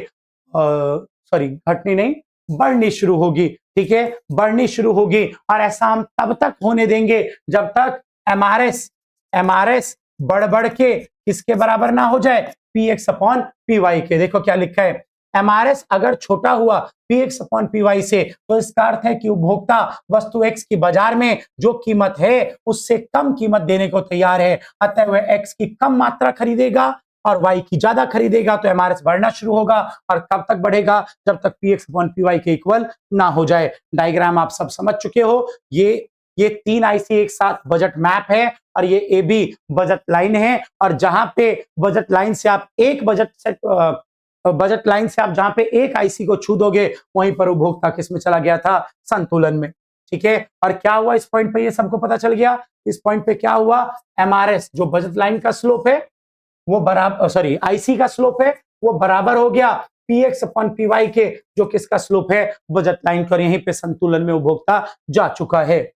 सॉरी घटनी नहीं, बढ़नी शुरू होगी, ठीक है, बढ़नी शुरू होगी। और ऐसा हम तब तक होने देंगे जब तक एमआरएस बढ़ बढ़ के किसके बराबर ना हो जाए? P X upon P Y के। देखो क्या लिखा है, एमआरएस अगर छोटा हुआ P X upon P Y से, तो इसका अर्थ है कि उपभोक्ता वस्तु एक्स की बाजार में जो कीमत है उससे कम कीमत देने को तैयार है, अतः वह एक्स की कम मात्रा खरीदेगा और वाई की ज्यादा खरीदेगा। तो एमआरएस बढ़ना शुरू होगा, और कब तक बढ़ेगा? जब तक P X upon P Y के इक्वल ना हो जाए। डायग्राम आप सब समझ चुके हो। ये तीन आईसी एक साथ बजट मैप है, और ये ए बी बजट लाइन है। और जहां पे बजट लाइन से आप एक बजट लाइन से आप जहां पे एक आईसी को छू दोगे, वहीं पर उपभोक्ता किस में चला गया था? संतुलन में, ठीक है। और क्या हुआ इस पॉइंट पे? ये सबको पता चल गया। इस पॉइंट पे क्या हुआ? एमआरएस जो बजट लाइन का स्लोप है वो बराबर, सॉरी आईसी का स्लोप है वो बराबर हो गया P X upon P Y के, जो किसका स्लोप है? बजट लाइन का। यहीं पे संतुलन में उपभोक्ता जा चुका है।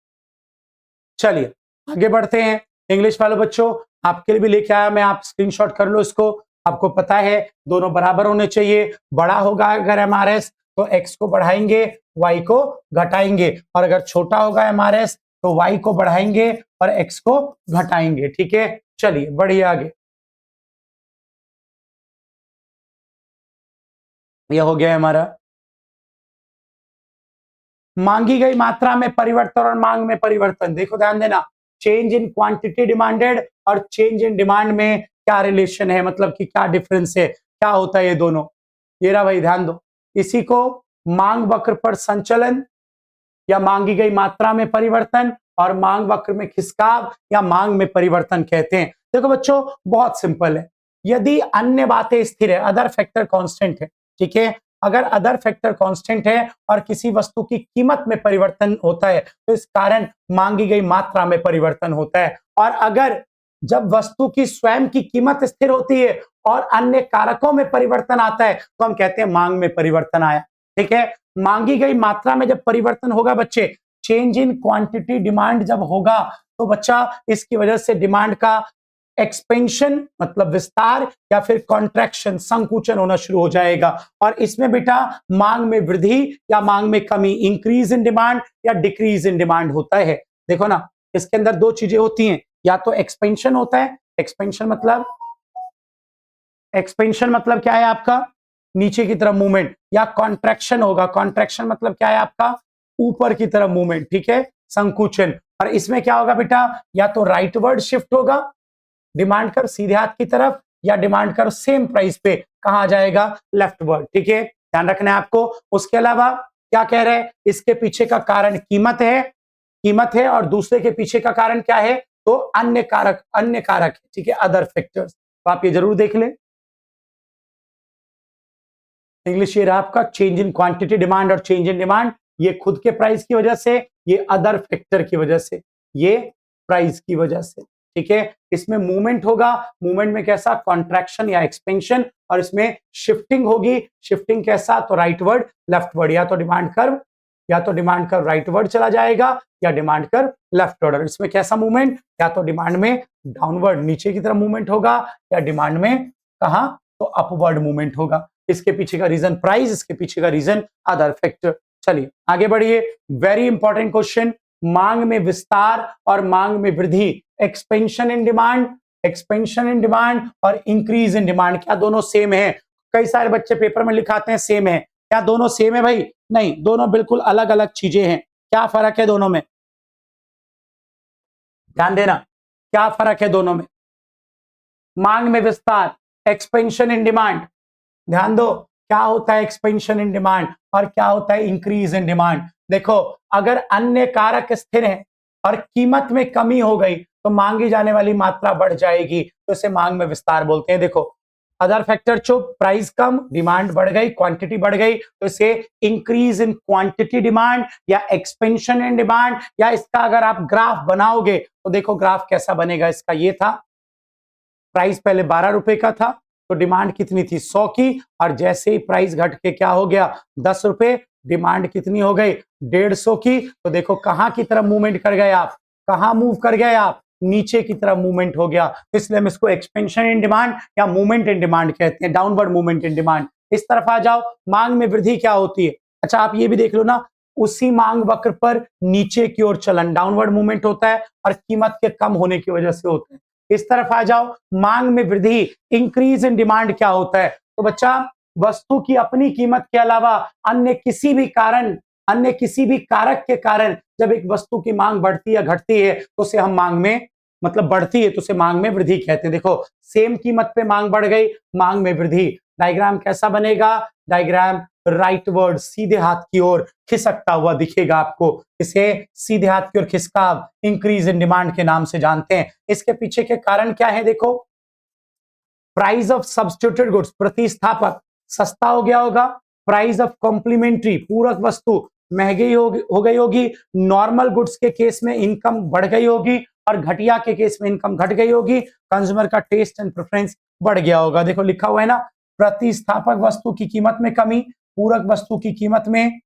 चलिए आगे बढ़ते हैं। इंग्लिश वाले बच्चों, आपके लिए भी लेके आया मैं, आप स्क्रीनशॉट कर लो इसको। आपको पता है दोनों बराबर होने चाहिए। बड़ा होगा अगर एमआरएस तो एक्स को बढ़ाएंगे, वाई को घटाएंगे, और अगर छोटा होगा एमआरएस तो वाई को बढ़ाएंगे और एक्स को घटाएंगे, ठीक है। चलिए बढ़िए आगे। यह हो गया हमारा मांगी गई मात्रा में परिवर्तन और मांग में परिवर्तन। देखो ध्यान देना, चेंज इन क्वांटिटी डिमांडेड और चेंज इन डिमांड में क्या रिलेशन है, मतलब कि क्या डिफरेंस है, क्या होता है ये दोनों। ये रहा भाई, ध्यान दो। इसी को मांग वक्र पर संचलन या मांगी गई मात्रा में परिवर्तन और मांग वक्र में खिसकाव या मांग में परिवर्तन कहते हैं। देखो बच्चों, बहुत सिंपल है। यदि अन्य बातें स्थिर है, अदर फैक्टर कांस्टेंट है, ठीक है, अगर अदर फैक्टर कांस्टेंट है और किसी वस्तु की कीमत में परिवर्तन होता है तो इस कारण मांगी गई मात्रा में परिवर्तन होता है। और अगर जब वस्तु की स्वयं की कीमत स्थिर होती है और अन्य कारकों में परिवर्तन आता है तो हम कहते हैं मांग में परिवर्तन आया। ठीक है, मांगी गई मात्रा में जब परिवर्तन होगा बच्चे, चेंज इन क्वांटिटी डिमांड जब होगा तो बच्चा इसकी वजह से डिमांड का एक्सपेंशन मतलब विस्तार या फिर कॉन्ट्रैक्शन संकुचन होना शुरू हो जाएगा। और इसमें बेटा मांग में वृद्धि या मांग में कमी, इंक्रीज इन डिमांड या डिक्रीज इन डिमांड होता है। देखो ना, इसके अंदर दो चीजें होती हैं, या तो एक्सपेंशन होता है, एक्सपेंशन मतलब क्या है आपका, नीचे की तरफ मूवमेंट, या कॉन्ट्रैक्शन होगा, कॉन्ट्रैक्शन मतलब क्या है आपका, ऊपर की तरफ मूवमेंट, ठीक है, संकुचन। और इसमें क्या होगा बेटा, या तो राइटवर्ड शिफ्ट होगा, डिमांड कर सीधे हाथ की तरफ, या डिमांड कर सेम प्राइस पे कहा जाएगा, लेफ्टवर्ड। ठीक है, ध्यान रखना है आपको। उसके अलावा क्या कह रहे हैं, इसके पीछे का कारण कीमत है और दूसरे के पीछे का कारण क्या है, तो अन्य कारक, ठीक है, अदर फैक्टर्स। तो आप ये जरूर देख लें। इंग्लिश ये रहा आपका, चेंज इन क्वांटिटी डिमांड और चेंज इन डिमांड, ये खुद के प्राइस की वजह से, ये अदर फैक्टर की वजह से, ये प्राइस की वजह से। ठीक है, इसमें मूवमेंट होगा, मूवमेंट में कैसा, कॉन्ट्रैक्शन या एक्सपेंशन, और इसमें शिफ्टिंग होगी, शिफ्टिंग कैसा, तो राइटवर्ड लेफ्टवर्ड, या तो डिमांड कर्व राइटवर्ड चला जाएगा या डिमांड कर्व लेफ्टवर्ड। इसमें कैसा मूवमेंट, या तो डिमांड में डाउनवर्ड नीचे की तरफ मूवमेंट होगा या डिमांड में कहा, तो अपवर्ड मूवमेंट होगा। इसके पीछे का रीजन प्राइस, इसके पीछे का रीजन अदर फैक्टर। चलिए आगे बढ़िए, वेरी इंपॉर्टेंट क्वेश्चन, मांग में विस्तार और मांग में वृद्धि, एक्सपेंशन इन डिमांड और इंक्रीज इन डिमांड, क्या दोनों सेम है? कई सारे बच्चे पेपर में लिखाते हैं सेम है, क्या दोनों सेम है भाई? नहीं, दोनों बिल्कुल अलग अलग चीजें हैं। क्या फर्क है दोनों में, ध्यान देना, क्या फर्क है दोनों में? मांग में विस्तार, एक्सपेंशन इन डिमांड, ध्यान दो, क्या होता है एक्सपेंशन इन डिमांड और क्या होता है इंक्रीज इन डिमांड। देखो, अगर अन्य कारक स्थिर हैं और कीमत में कमी हो गई तो मांगी जाने वाली मात्रा बढ़ जाएगी, तो इसे मांग में विस्तार बोलते हैं। देखो, अदर फैक्टर चुप, प्राइस कम, डिमांड बढ़ गई, क्वांटिटी बढ़ गई, तो इसे इंक्रीज इन क्वांटिटी डिमांड या एक्सपेंशन इन डिमांड। या इसका अगर आप ग्राफ बनाओगे तो देखो ग्राफ कैसा बनेगा इसका, ये था, प्राइस पहले 12 रुपए का था तो डिमांड कितनी थी, 100 की, और जैसे ही प्राइस घट के क्या हो गया, 10 रुपए, डिमांड कितनी हो गई, 150 की। तो देखो कहां की तरफ मूवमेंट कर गए आप, कहां मूव कर गए आप, नीचे की तरफ मूवमेंट हो गया। इसलिए हम इसको एक्सपेंशन इन डिमांड या मूवमेंट इन डिमांड कहते हैं, डाउनवर्ड मूवमेंट इन डिमांड। इस तरफ आ जाओ, मांग में वृद्धि क्या होती है? अच्छा आप ये भी देख लो ना, उसी मांग वक्र पर नीचे की ओर चलन, डाउनवर्ड मूवमेंट होता है और कीमत के कम होने की वजह से होता है। इस तरफ आ जाओ, मांग में वृद्धि, इंक्रीज इन डिमांड क्या होता है? तो बच्चा, वस्तु की अपनी कीमत के अलावा अन्य किसी भी कारक के कारण जब एक वस्तु की मांग बढ़ती या घटती है तो उसे हम मांग में, मतलब बढ़ती है तो उसे मांग में वृद्धि कहते हैं। देखो, सेम कीमत पे मांग बढ़ गई, मांग में वृद्धि। डायग्राम कैसा बनेगा? डायग्राम राइटवर्ड, सीधे हाथ की ओर खिसकता हुआ दिखेगा आपको। इसे सीधे हाथ की ओर खिसकाव, इंक्रीज इन डिमांड के नाम से जानते हैं। इसके पीछे के कारण क्या है? देखो, प्राइस ऑफ सब्स्टिट्यूटेड गुड्स, प्रतिस्थापक सस्ता हो गया होगा, प्राइस ऑफ कॉम्प्लीमेंट्री, पूरक वस्तु महंगी हो गई होगी, नॉर्मल गुड्स के केस में इनकम बढ़ गई होगी और घटिया के केस में इनकम घट गई होगी, कंज्यूमर का टेस्ट एंड प्रेफरेंस बढ़ गया होगा। देखो लिखा हुआ है ना, प्रतिस्थापक वस्तु की कीमत में कमी, पूरक वस्तु की कीमत में,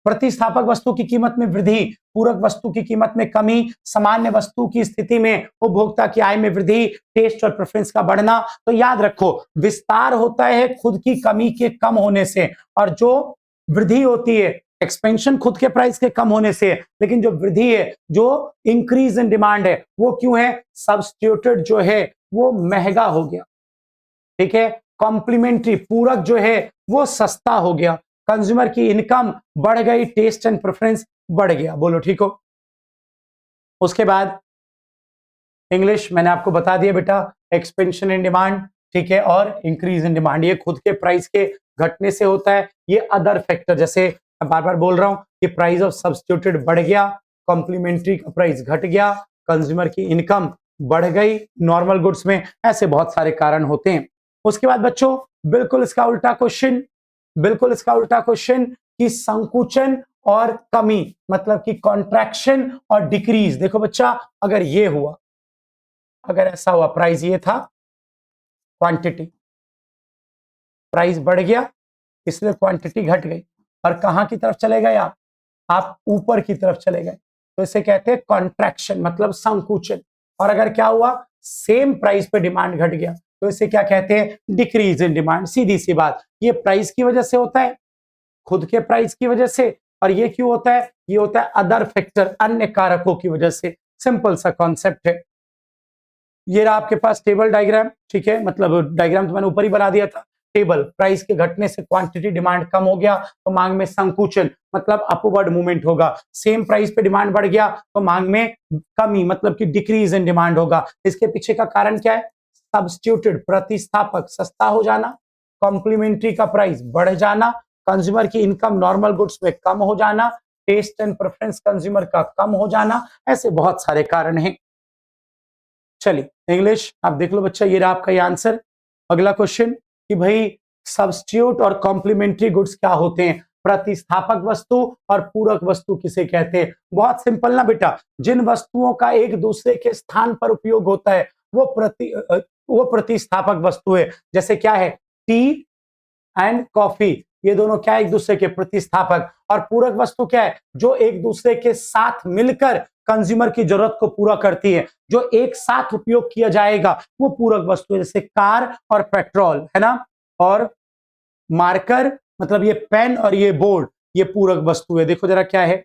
प्रतिस्थापक वस्तु की कीमत में वृद्धि, पूरक वस्तु की कीमत में कमी, सामान्य वस्तु की स्थिति में उपभोक्ता की आय में वृद्धि, टेस्ट और प्रेफरेंस का बढ़ना। तो याद रखो, विस्तार होता है खुद की कमी के कम होने से, और जो वृद्धि होती है, एक्सपेंशन खुद के प्राइस के कम होने से, लेकिन जो वृद्धि है, जो इंक्रीज इन डिमांड है, वो क्यों है? सब्स्टिट्यूटेड जो है वो महंगा हो गया, ठीक है, कॉम्प्लीमेंट्री पूरक जो है वो सस्ता हो गया, कंज्यूमर की इनकम बढ़ गई, टेस्ट एंड प्रेफरेंस बढ़ गया। बोलो ठीक हो? उसके बाद इंग्लिश मैंने आपको बता दिया बेटा, एक्सपेंशन इन डिमांड, ठीक है, और इंक्रीज इन डिमांड ये खुद के प्राइस के घटने से होता है। ये अदर फैक्टर, जैसे मैं बार बार बोल रहा हूं कि प्राइस ऑफ सब्स्टिट्यूटेड बढ़ गया, कॉम्प्लीमेंट्री का प्राइस घट गया, कंज्यूमर की इनकम बढ़ गई नॉर्मल गुड्स में, ऐसे बहुत सारे कारण होते हैं। उसके बाद बच्चों बिल्कुल इसका उल्टा क्वेश्चन, बिल्कुल इसका उल्टा क्वेश्चन कि संकुचन और कमी, मतलब कि कॉन्ट्रैक्शन और डिक्रीज। देखो बच्चा, अगर ये हुआ, अगर ऐसा हुआ, प्राइस ये था, क्वांटिटी, प्राइस बढ़ गया इसलिए क्वांटिटी घट गई, और कहां की तरफ चले गए आप ऊपर की तरफ चले गए, तो इसे कहते हैं कॉन्ट्रैक्शन, मतलब संकुचन। और अगर क्या हुआ, सेम प्राइस पे डिमांड घट गया, तो इसे क्या कहते हैं, डिक्रीज इन डिमांड। सीधी सी बात, ये प्राइस की वजह से होता है, खुद के प्राइस की वजह से, और ये क्यों होता है, ये होता है अदर फैक्टर, अन्य कारकों की वजह से। सिंपल सा कॉन्सेप्ट है। ये रहा आपके पास टेबल डायग्राम, ठीक है, मतलब डायग्राम तो मैंने ऊपर ही बना दिया था। टेबल, प्राइस के घटने से क्वांटिटी डिमांड कम हो गया तो मांग में संकुचन, मतलब अपवर्ड मूवमेंट होगा। सेम प्राइस पे डिमांड बढ़ गया तो मांग में कमी, मतलब कि डिक्रीज इन डिमांड होगा। इसके पीछे का कारण क्या है, सब्स्टिट्यूटेड, प्रतिस्थापक सस्ता हो जाना, कॉम्प्लीमेंट्री का प्राइस बढ़ जाना, कंज्यूमर की इनकम नॉर्मल गुड्स में कम हो जाना, टेस्ट एंड प्रेफरेंस कंज्यूमर का कम हो जाना, ऐसे बहुत सारे कारण हैं। चलिए इंग्लिश आप देख लो बच्चा, ये रहा आपका ये आंसर। अगला क्वेश्चन कि भाई सब्स्टिट्यूट और कॉम्प्लीमेंट्री गुड्स क्या होते हैं, प्रतिस्थापक वस्तु और पूरक वस्तु किसे कहते हैं। बहुत सिंपल ना बेटा, जिन वस्तुओं का एक दूसरे के स्थान पर उपयोग होता है वो प्रतिस्थापक वस्तु है। जैसे क्या है, टी एंड कॉफी, ये दोनों क्या है, एक दूसरे के प्रतिस्थापक। और पूरक वस्तु क्या है, जो एक दूसरे के साथ मिलकर कंज्यूमर की जरूरत को पूरा करती है, जो एक साथ उपयोग किया जाएगा, वो पूरक वस्तु है। जैसे कार और पेट्रोल, है ना, और मार्कर, मतलब ये पेन और ये बोर्ड, ये पूरक वस्तु है। देखो जरा क्या है,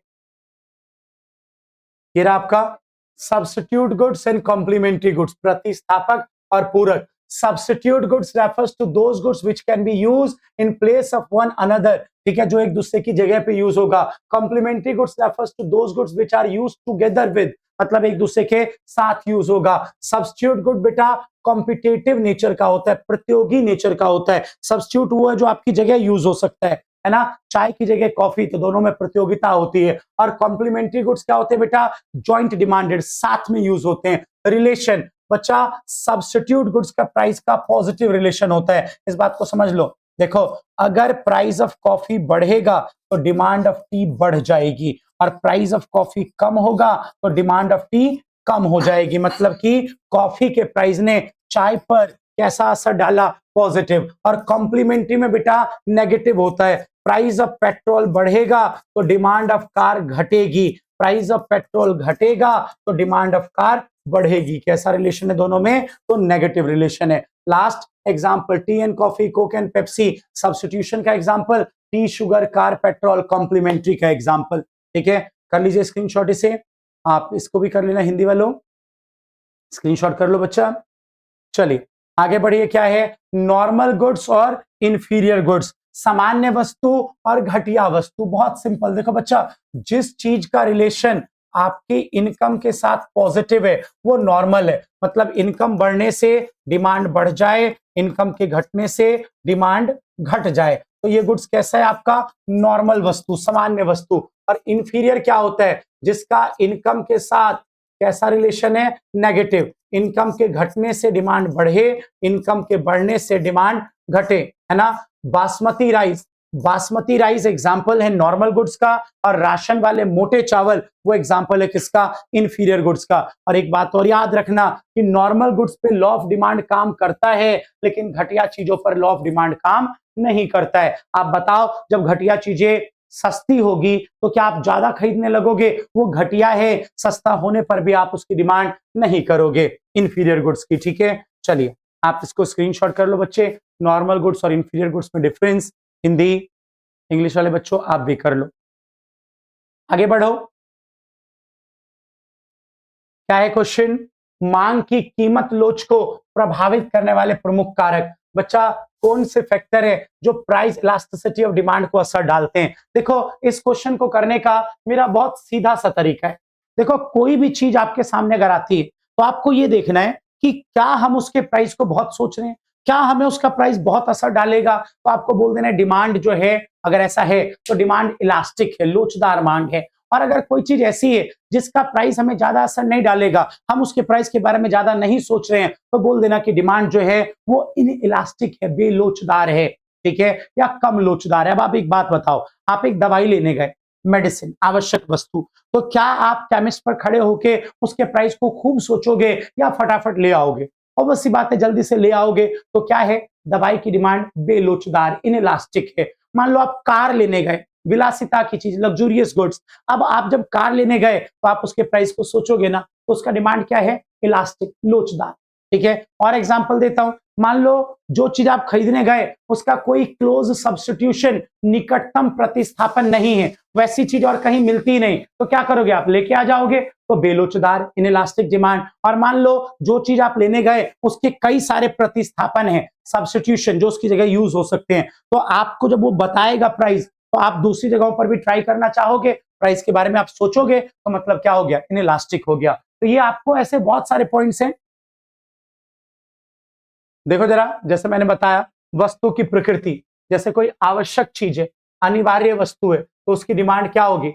ये रहा आपका substitute goods and complementary goods, प्रतिस्थापक और पूरक। Substitute goods refers to those goods which can be used in place of one another, ठीक है, जो एक दूसरे की जगह पे यूज होगा। Complementary goods refers to those goods which are used together with, मतलब एक दूसरे के साथ यूज होगा। सब्स्टिट्यूट गुड बेटा कॉम्पिटेटिव नेचर का होता है, प्रतियोगी नेचर का होता है। सब्स्टिट्यूट वो है जो आपकी जगह यूज हो सकता है ना, चाय की जगह कॉफी, तो दोनों में प्रतियोगिता होती है। और कॉम्प्लीमेंट्री गुड्स क्या होते हैं बेटा, जॉइंट डिमांडेड, साथ में यूज होते हैं। रिलेशन बच्चा, सब्स्टिट्यूट गुड्स का प्राइस का पॉजिटिव रिलेशन होता है, इस बात को समझ लो। देखो अगर प्राइस ऑफ कॉफी बढ़ेगा तो डिमांड ऑफ टी बढ़ जाएगी, और प्राइस ऑफ कॉफी कम होगा तो डिमांड ऑफ टी कम हो जाएगी। मतलब कि कॉफी के प्राइस ने चाय पर कैसा असर डाला, पॉजिटिव। और कॉम्प्लीमेंट्री में बेटा नेगेटिव होता है। प्राइस ऑफ पेट्रोल बढ़ेगा तो डिमांड ऑफ कार घटेगी, प्राइस ऑफ पेट्रोल घटेगा तो डिमांड ऑफ कार बढ़ेगी। कैसा रिलेशन है दोनों में, तो नेगेटिव रिलेशन है। Last example, tea and coffee, Coke and Pepsi, substitution का example, tea sugar car petrol, complementary का एग्जांपल। ठीक है, कर लीजिए स्क्रीनशॉट इसे, आप इसको भी कर लेना, हिंदी वालों स्क्रीनशॉट कर लो बच्चा। चलिए आगे बढ़िए, क्या है, नॉर्मल गुड्स और इंफीरियर गुड्स, सामान्य वस्तु और घटिया वस्तु। बहुत सिंपल, देखो बच्चा, जिस चीज का रिलेशन आपकी इनकम के साथ पॉजिटिव है वो नॉर्मल है, मतलब इनकम बढ़ने से डिमांड बढ़ जाए, इनकम के घटने से डिमांड घट जाए, तो ये गुड्स कैसा है आपका, नॉर्मल वस्तु, सामान्य वस्तु। और इंफीरियर क्या होता है, जिसका इनकम के साथ कैसा रिलेशन है, नेगेटिव, इनकम के घटने से डिमांड बढ़े, इनकम के बढ़ने से डिमांड घटे, है ना। Basmati rice, basmati rice example है नॉर्मल गुड्स का, और राशन वाले मोटे चावल वो एग्जाम्पल है किसका, इंफीरियर गुड्स का। और एक बात और याद रखना कि नॉर्मल गुड्स पे लॉ ऑफ डिमांड काम करता है, लेकिन घटिया चीजों पर लॉ ऑफ डिमांड काम नहीं करता है। आप बताओ, जब घटिया चीजें सस्ती होगी तो क्या आप ज्यादा खरीदने लगोगे, वो घटिया है, सस्ता होने पर भी आप उसकी डिमांड नहीं करोगे इंफीरियर गुड्स की। ठीक है, चलिए आप इसको स्क्रीनशॉट कर लो बच्चे, नॉर्मल गुड्स और इंफीरियर गुड्स में डिफरेंस, हिंदी इंग्लिश वाले बच्चों आप भी कर लो। आगे बढ़ो, क्या है क्वेश्चन, मांग की कीमत लोच को प्रभावित करने वाले प्रमुख कारक। बच्चा कौन से फैक्टर है जो प्राइस इलास्टिसिटी ऑफ डिमांड को असर डालते हैं। देखो इस क्वेश्चन को करने का मेरा बहुत सीधा सा तरीका है। देखो कोई भी चीज आपके सामने अगर आती है तो आपको ये देखना है कि क्या हम उसके प्राइस को बहुत सोच रहे हैं, क्या हमें उसका प्राइस बहुत असर डालेगा। तो आपको बोल देना है डिमांड जो है, अगर ऐसा है तो डिमांड इलास्टिक है, लोचदार मांग है। और अगर कोई चीज ऐसी है जिसका प्राइस हमें ज्यादा असर नहीं डालेगा, हम उसके प्राइस के बारे में ज्यादा नहीं सोच रहे हैं, तो बोल देना कि डिमांड जो है वो इन इलास्टिक है, बेलोचदार है, ठीक है, या कम लोचदार है। अब आप एक बात बताओ, आप एक दवाई लेने गए, मेडिसिन, आवश्यक वस्तु, तो क्या आप केमिस्ट पर खड़े होके उसके प्राइस को खूब सोचोगे या फटाफट ले आओगे? ऑब्वियस सी बात है, जल्दी से ले आओगे। तो क्या है, दवाई की डिमांड बेलोचदार, इनइलास्टिक है। मान लो आप कार लेने गए, विलासिता की चीज, लग्जूरियस गुड्स। अब आप जब कार लेने गए तो आप उसके प्राइस को सोचोगे ना, तो उसका डिमांड क्या है, इलास्टिक, लोचदार, ठीक है। और एग्जांपल देता हूं, मान लो जो चीज आप खरीदने गए उसका कोई क्लोज सब्स्टिट्यूशन, निकटतम प्रतिस्थापन नहीं है, वैसी चीज और कहीं मिलती नहीं, तो क्या करोगे, आप लेके आ जाओगे, तो बेलोचदार, इनइलास्टिक डिमांड। और मान लो जो चीज आप लेने गए उसके कई सारे प्रतिस्थापन है, सब्स्टिट्यूशन, जो उसकी जगह यूज हो सकते हैं, तो आपको जब वो बताएगा प्राइस, तो आप दूसरी जगहों पर भी ट्राई करना चाहोगे, प्राइस के बारे में आप सोचोगे, तो मतलब क्या हो गया, इनइलास्टिक हो गया। तो ये आपको ऐसे बहुत सारे पॉइंट्स हैं। देखो जरा, जैसे मैंने बताया, वस्तु की प्रकृति, जैसे कोई आवश्यक चीज है, अनिवार्य वस्तु है, तो उसकी डिमांड क्या होगी,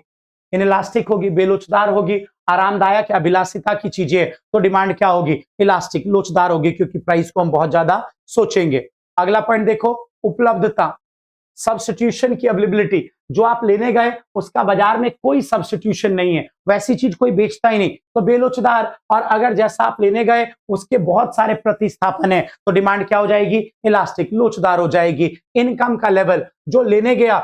इनइलास्टिक होगी, बेलोचदार होगी। आरामदायक या विलासिता की चीजें, तो डिमांड क्या होगी, इलास्टिक, लोचदार होगी, क्योंकि प्राइस को हम बहुत ज्यादा सोचेंगे। अगला पॉइंट देखो, उपलब्धता, सब्स्टिट्यूशन की अवेलेबिलिटी, जो आप लेने गए उसका बाजार में कोई सब्स्टिट्यूशन नहीं है, वैसी चीज कोई बेचता ही नहीं, तो बेलोचदार। और अगर जैसा आप लेने गए उसके बहुत सारे प्रतिस्थापन है, तो डिमांड क्या हो जाएगी, इलास्टिक, लोचदार हो जाएगी। इनकम का लेवल, जो लेने गया,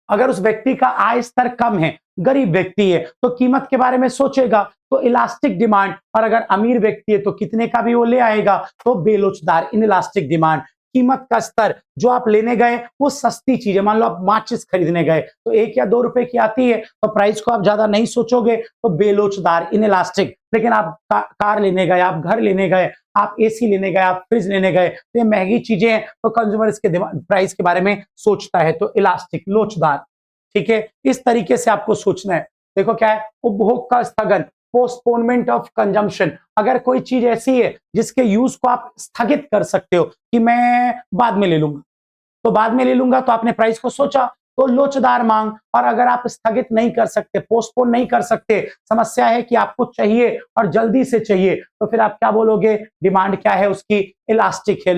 अगर उस व्यक्ति का आय स्तर कम है, गरीब व्यक्ति है, तो कीमत के बारे में सोचेगा, तो इलास्टिक डिमांड। और अगर अमीर व्यक्ति है तो कितने का भी वो ले आएगा, तो बेलोचदार, इनइलास्टिक डिमांड। कीमत का स्तर, जो आप लेने गए वो सस्ती चीज है, मान लो आप माचिस खरीदने गए तो 1 या 2 रुपए की आती है, तो प्राइस को आप ज्यादा नहीं सोचोगे, तो बेलोचदार, इनइलास्टिक। लेकिन आप कार लेने गए, आप घर लेने गए, आप एसी लेने गए, आप फ्रिज लेने गए, तो ये महंगी चीजें हैं, तो कंज्यूमर इसके प्राइस के बारे में सोचता है, तो इलास्टिक, लोचदार, ठीक है। इस तरीके से आपको सोचना है। देखो क्या है, उपभोग का स्थगन, पोस्टपोनमेंट ऑफ कंजम्पशन। अगर कोई चीज ऐसी है जिसके यूज को आप स्थगित कर सकते हो कि मैं बाद में ले लूंगा, तो बाद में ले लूंगा, तो आपने प्राइस को सोचा, तो लोचदार मांग। और अगर आप स्थगित नहीं कर सकते, पोस्टपोन नहीं कर सकते, समस्या है कि आपको चाहिए और जल्दी से चाहिए, तो फिर आप क्या बोलोगे, डिमांड क्या है उसकी, इलास्टिक है,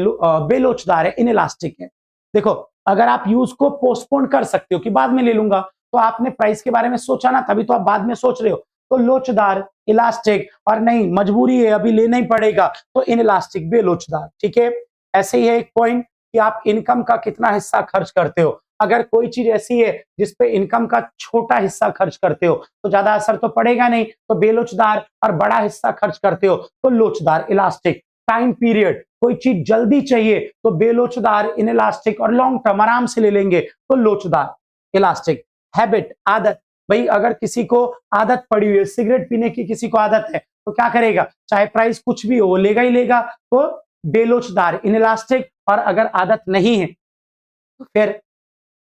बेलोचदार है, इनइलास्टिक है। देखो, अगर आप यूज को पोस्टपोन कर सकते हो कि बाद में ले लूंगा, तो आपने प्राइस के बारे में सोचा ना, तभी तो आप बाद में सोच रहे हो, तो लोचदार, इलास्टिक। और नहीं, मजबूरी है, अभी लेना ही पड़ेगा, तो इनइलास्टिक, बेलोचदार, ठीक है। ऐसे ही है एक पॉइंट कि आप इनकम का कितना हिस्सा खर्च करते हो। अगर कोई चीज ऐसी है जिसपे इनकम का छोटा हिस्सा खर्च करते हो, तो ज्यादा असर तो पड़ेगा नहीं, तो बेलोचदार। और बड़ा हिस्सा खर्च करते हो, तो लोचदार, इलास्टिक। टाइम पीरियड, कोई चीज जल्दी चाहिए, तो बेलोचदार, इनइलास्टिक। और लॉन्ग टर्म, आराम से ले लेंगे, तो लोचदार, इलास्टिक। हैबिट, आदत, भाई अगर किसी को आदत पड़ी हुई है, सिगरेट पीने की किसी को आदत है, तो क्या करेगा, चाहे प्राइस कुछ भी हो, वो लेगा ही लेगा, तो बेलोचदार, इनइलास्टिक। और अगर आदत नहीं है, तो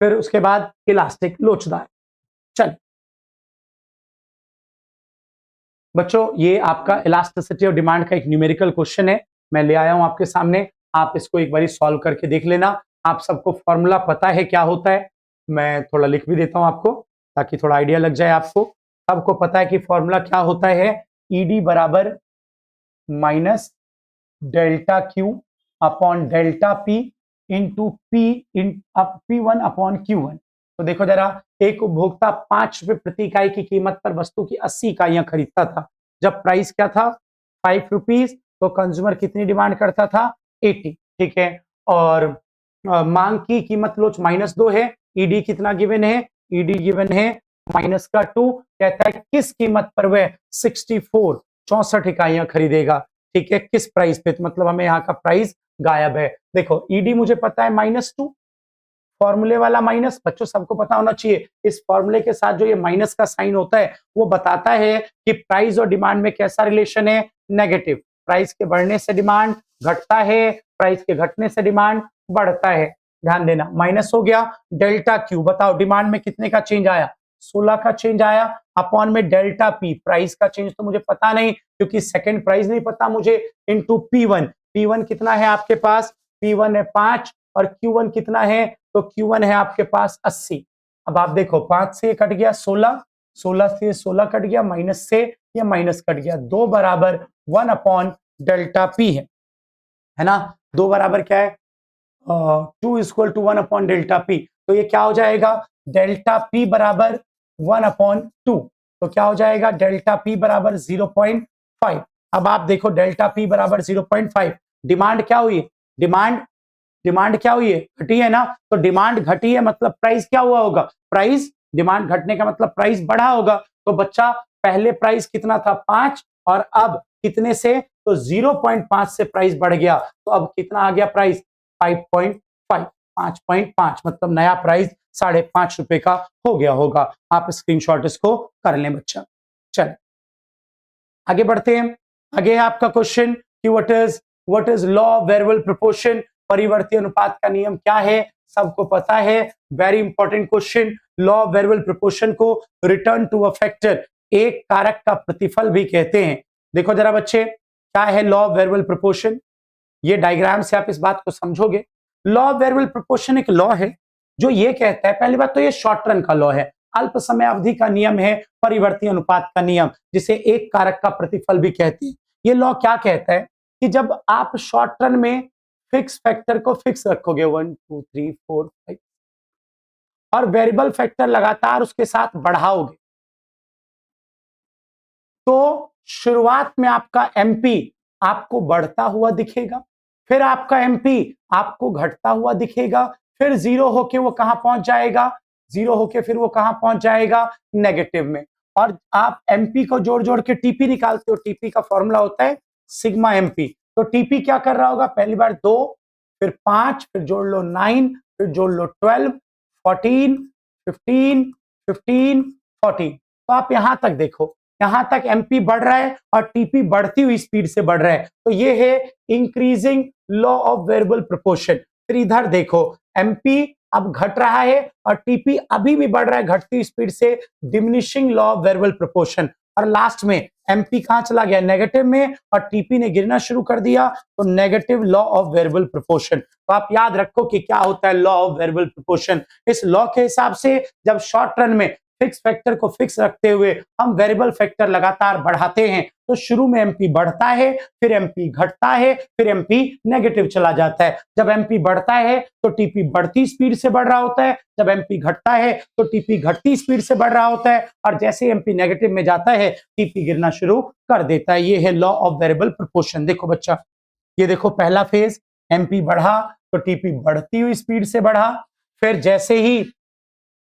फिर उसके बाद इलास्टिक, लोचदार। चल बच्चों, ये आपका इलास्टिसिटी ऑफ डिमांड का एक न्यूमेरिकल क्वेश्चन है, मैं ले आया हूं आपके सामने। आप इसको एक बार सॉल्व करके देख लेना। आप सबको फॉर्मूला पता है क्या होता है, मैं थोड़ा लिख भी देता हूं आपको, ताकि थोड़ा आइडिया लग जाए आपको। सबको पता है कि फॉर्मूला क्या होता है, ईडी बराबर minus delta Q upon delta P into P in P1 upon Q1। तो देखो जरा, एक उपभोक्ता 5 रुपए प्रति इकाई की कीमत पर वस्तु की 80 इकाइयां खरीदता था। जब प्राइस क्या था, 5 रुपीज, तो कंज्यूमर कितनी डिमांड करता था, 80, ठीक है। और मांग की कीमत लो -2 है, ईडी कितना गिवन है, ईडी गिवन है -2। कहता है किस कीमत पर वह 64 इकाइयां खरीदेगा, ठीक है, किस प्राइस पे, तो मतलब हमें यहाँ का प्राइस गायब है। देखो ईडी मुझे पता है -2, फॉर्मूले वाला माइनस, बच्चों सबको पता होना चाहिए, इस फॉर्मूले के साथ जो ये माइनस का साइन होता है, वो बताता है कि प्राइस और डिमांड में कैसा रिलेशन है, नेगेटिव। प्राइस के बढ़ने से डिमांड घटता है, प्राइस के घटने से डिमांड बढ़ता है। ध्यान देना, माइनस हो गया। डेल्टा क्यू, बताओ डिमांड में कितने का चेंज आया, 16 का चेंज आया। अपॉन में डेल्टा पी, प्राइस का चेंज तो मुझे पता नहीं क्योंकि सेकंड प्राइस नहीं पता मुझे, इनटू P1। P1 कितना है आपके पास? P1 है 5 और Q1 कितना है? तो Q1 है आपके पास 80। अब आप देखो 5 से कट गया 16, 16 से 16 कट गया, माइनस से ये माइनस कट गया, 2 बराबर 1 अपॉन डेल्टा पी है ना। 2 बराबर क्या है? 2 equal to 1 upon delta P. तो ये क्या हो जाएगा? डेल्टा पी बराबर 1 अपॉन 2। तो क्या हो जाएगा? डेल्टा पी बराबर 0.5। अब आप देखो डेल्टा पी बराबर 0.5, डिमांड क्या हुई? डिमांड डिमांड क्या हुई है? घटी है ना। तो डिमांड घटी है मतलब प्राइस क्या हुआ होगा? प्राइस, डिमांड घटने का मतलब प्राइस बढ़ा होगा। तो बच्चा पहले प्राइस कितना था? 5 और अब कितने से? तो 0.5 से प्राइस बढ़ गया। तो अब कितना आ गया प्राइस? 5.5, 5.5 मतलब नया प्राइस ₹5.5 का हो गया होगा। आप स्क्रीनशॉट इसको कर लें बच्चा। चल आगे बढ़ते हैं। आगे है आपका क्वेश्चन कि what is law of variable proportion, परिवर्ती अनुपात का नियम क्या है? सबको पता है, very important question. Law of variable proportion को रिटर्न टू अ फैक्टर, एक कारक का प्रतिफल भी कहते हैं। देखो जरा बच्चे, क्या है लॉ ऑफ वेरिएबल प्रोपोर्शन? ये डायग्राम से आप इस बात को समझोगे। लॉ ऑफ वेरिएबल प्रोपोर्शन एक लॉ है जो ये कहता है, पहली बात तो ये शॉर्ट रन का लॉ है, अल्प समय अवधि का नियम है, परिवर्ती अनुपात का नियम, जिसे एक कारक का प्रतिफल भी कहते हैं। ये लॉ क्या कहता है कि जब आप शॉर्ट रन में फिक्स फैक्टर को फिक्स रखोगे 1 2 3 4 5 और वेरिएबल फैक्टर लगातार उसके साथ बढ़ाओगे, तो शुरुआत में आपका एमपी आपको बढ़ता हुआ दिखेगा, फिर आपका एमपी आपको घटता हुआ दिखेगा, फिर जीरो होके वो कहां पहुंच जाएगा? जीरो होके फिर वो कहां पहुंच जाएगा? नेगेटिव में। और आप एमपी को जोड़ जोड़ के टीपी निकालते हो, टीपी का फॉर्मूला होता है सिग्मा एमपी। तो टीपी क्या कर रहा होगा? पहली बार 2, फिर 5, फिर जोड़ लो 9, फिर जोड़ लो 12, 14, 15, 15, 14। तो आप यहां तक देखो, यहां तक एमपी बढ़ रहा है और टीपी बढ़ती हुई स्पीड से बढ़ रहा है। तो ये है increasing law of variable proportion. फिर इधर देखो, एमपी अब घट रहा है और टीपी अभी भी बढ़ रहा है घटती हुई स्पीड से, diminishing law of variable proportion. और लास्ट में एमपी कहां चला गया? नेगेटिव में, और टीपी ने गिरना शुरू कर दिया, तो negative law of variable proportion. तो आप याद रखो कि क्या होता है लॉ ऑफ वेरिएबल प्रोपोर्शन। इस लॉ के हिसाब से जब शॉर्ट रन में फिक्स फैक्टर को फिक्स रखते हुए हम वेरिएबल फैक्टर लगातार बढ़ाते हैं, तो शुरू में एमपी बढ़ता है, फिर एमपी घटता है, फिर एमपी नेगेटिव चला जाता है। जब एमपी बढ़ता है तो टीपी बढ़ती स्पीड से बढ़ रहा होता है, जब एमपी घटता है तो टीपी घटती स्पीड से बढ़ रहा होता है, और जैसे एमपी नेगेटिव में जाता है टीपी गिरना शुरू कर देता है। ये है लॉ ऑफ वेरिएबल प्रोपोर्शन। देखो बच्चा, ये देखो पहला फेज, एमपी बढ़ा तो टीपी बढ़ती हुई स्पीड से बढ़ा, फिर जैसे ही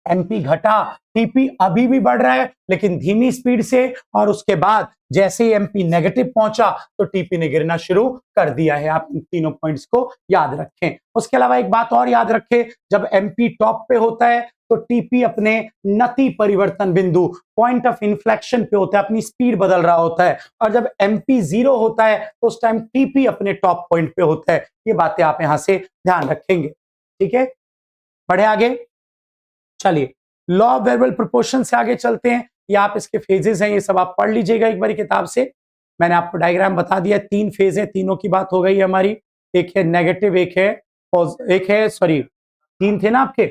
एमपी घटा, टीपी अभी भी बढ़ रहा है लेकिन धीमी स्पीड से, और उसके बाद जैसे ही एमपी नेगेटिव पहुंचा तो टीपी ने गिरना शुरू कर दिया है। आप इन तीनों पॉइंट्स को याद रखें। उसके अलावा एक बात और याद रखें, जब एमपी टॉप पे होता है तो टीपी अपने नति परिवर्तन बिंदु, पॉइंट ऑफ इन्फ्लेक्शन पे होता है, अपनी स्पीड बदल रहा होता है, और जब एमपी 0 होता है तो उस टाइम टीपी अपने टॉप पॉइंट पे होता है। ये बातें आप यहां से ध्यान रखेंगे, ठीक है। बढ़े आगे, चलिए लॉ ऑफ वेरिएबल प्रोपोर्शन से आगे चलते हैं। ये आप इसके फेजेस हैं, ये सब आप पढ़ लीजिएगा एक बार किताब से। मैंने आपको डायग्राम बता दिया, 3 फेज है, तीनों की बात हो गई है हमारी। एक है नेगेटिव, एक है सॉरी 3 थे ना आपके।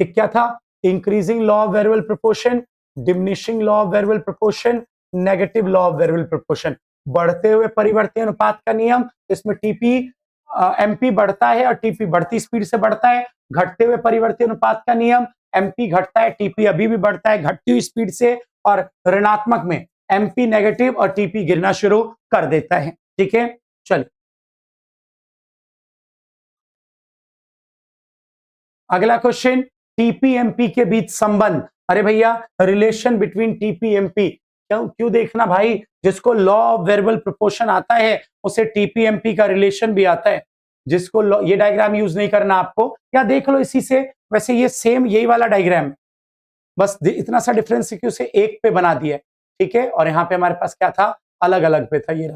एक क्या था? Increasing law of variable proportion, diminishing law of variable proportion, negative law of variable proportion. बढ़ते हुए परिवर्ती अनुपात का नियम, इसमें टीपी एमपी बढ़ता है और टीपी बढ़ती स्पीड से बढ़ता है। घटते हुए परिवर्ती अनुपात का नियम, एमपी घटता है, टीपी अभी भी बढ़ता है घटती हुई स्पीड से, और ऋणात्मक में एमपी नेगेटिव और टीपी गिरना शुरू कर देता है, ठीक है। चलिए अगला क्वेश्चन, टीपी एमपी के बीच संबंध। अरे भैया, रिलेशन बिटवीन टीपी एमपी, क्यों क्यों देखना भाई, जिसको लॉ ऑफ वेरिएबल प्रोपोर्शन आता है उसे टीपी एमपी का रिलेशन भी आता है। जिसको ये डायग्राम यूज नहीं करना आपको, या देख लो इसी से, वैसे ये सेम यही वाला डायग्राम है, बस इतना सा डिफरेंस है कि उसे एक पे बना दिया है, ठीक है। और यहाँ पे हमारे पास क्या था? अलग अलग पे था। ये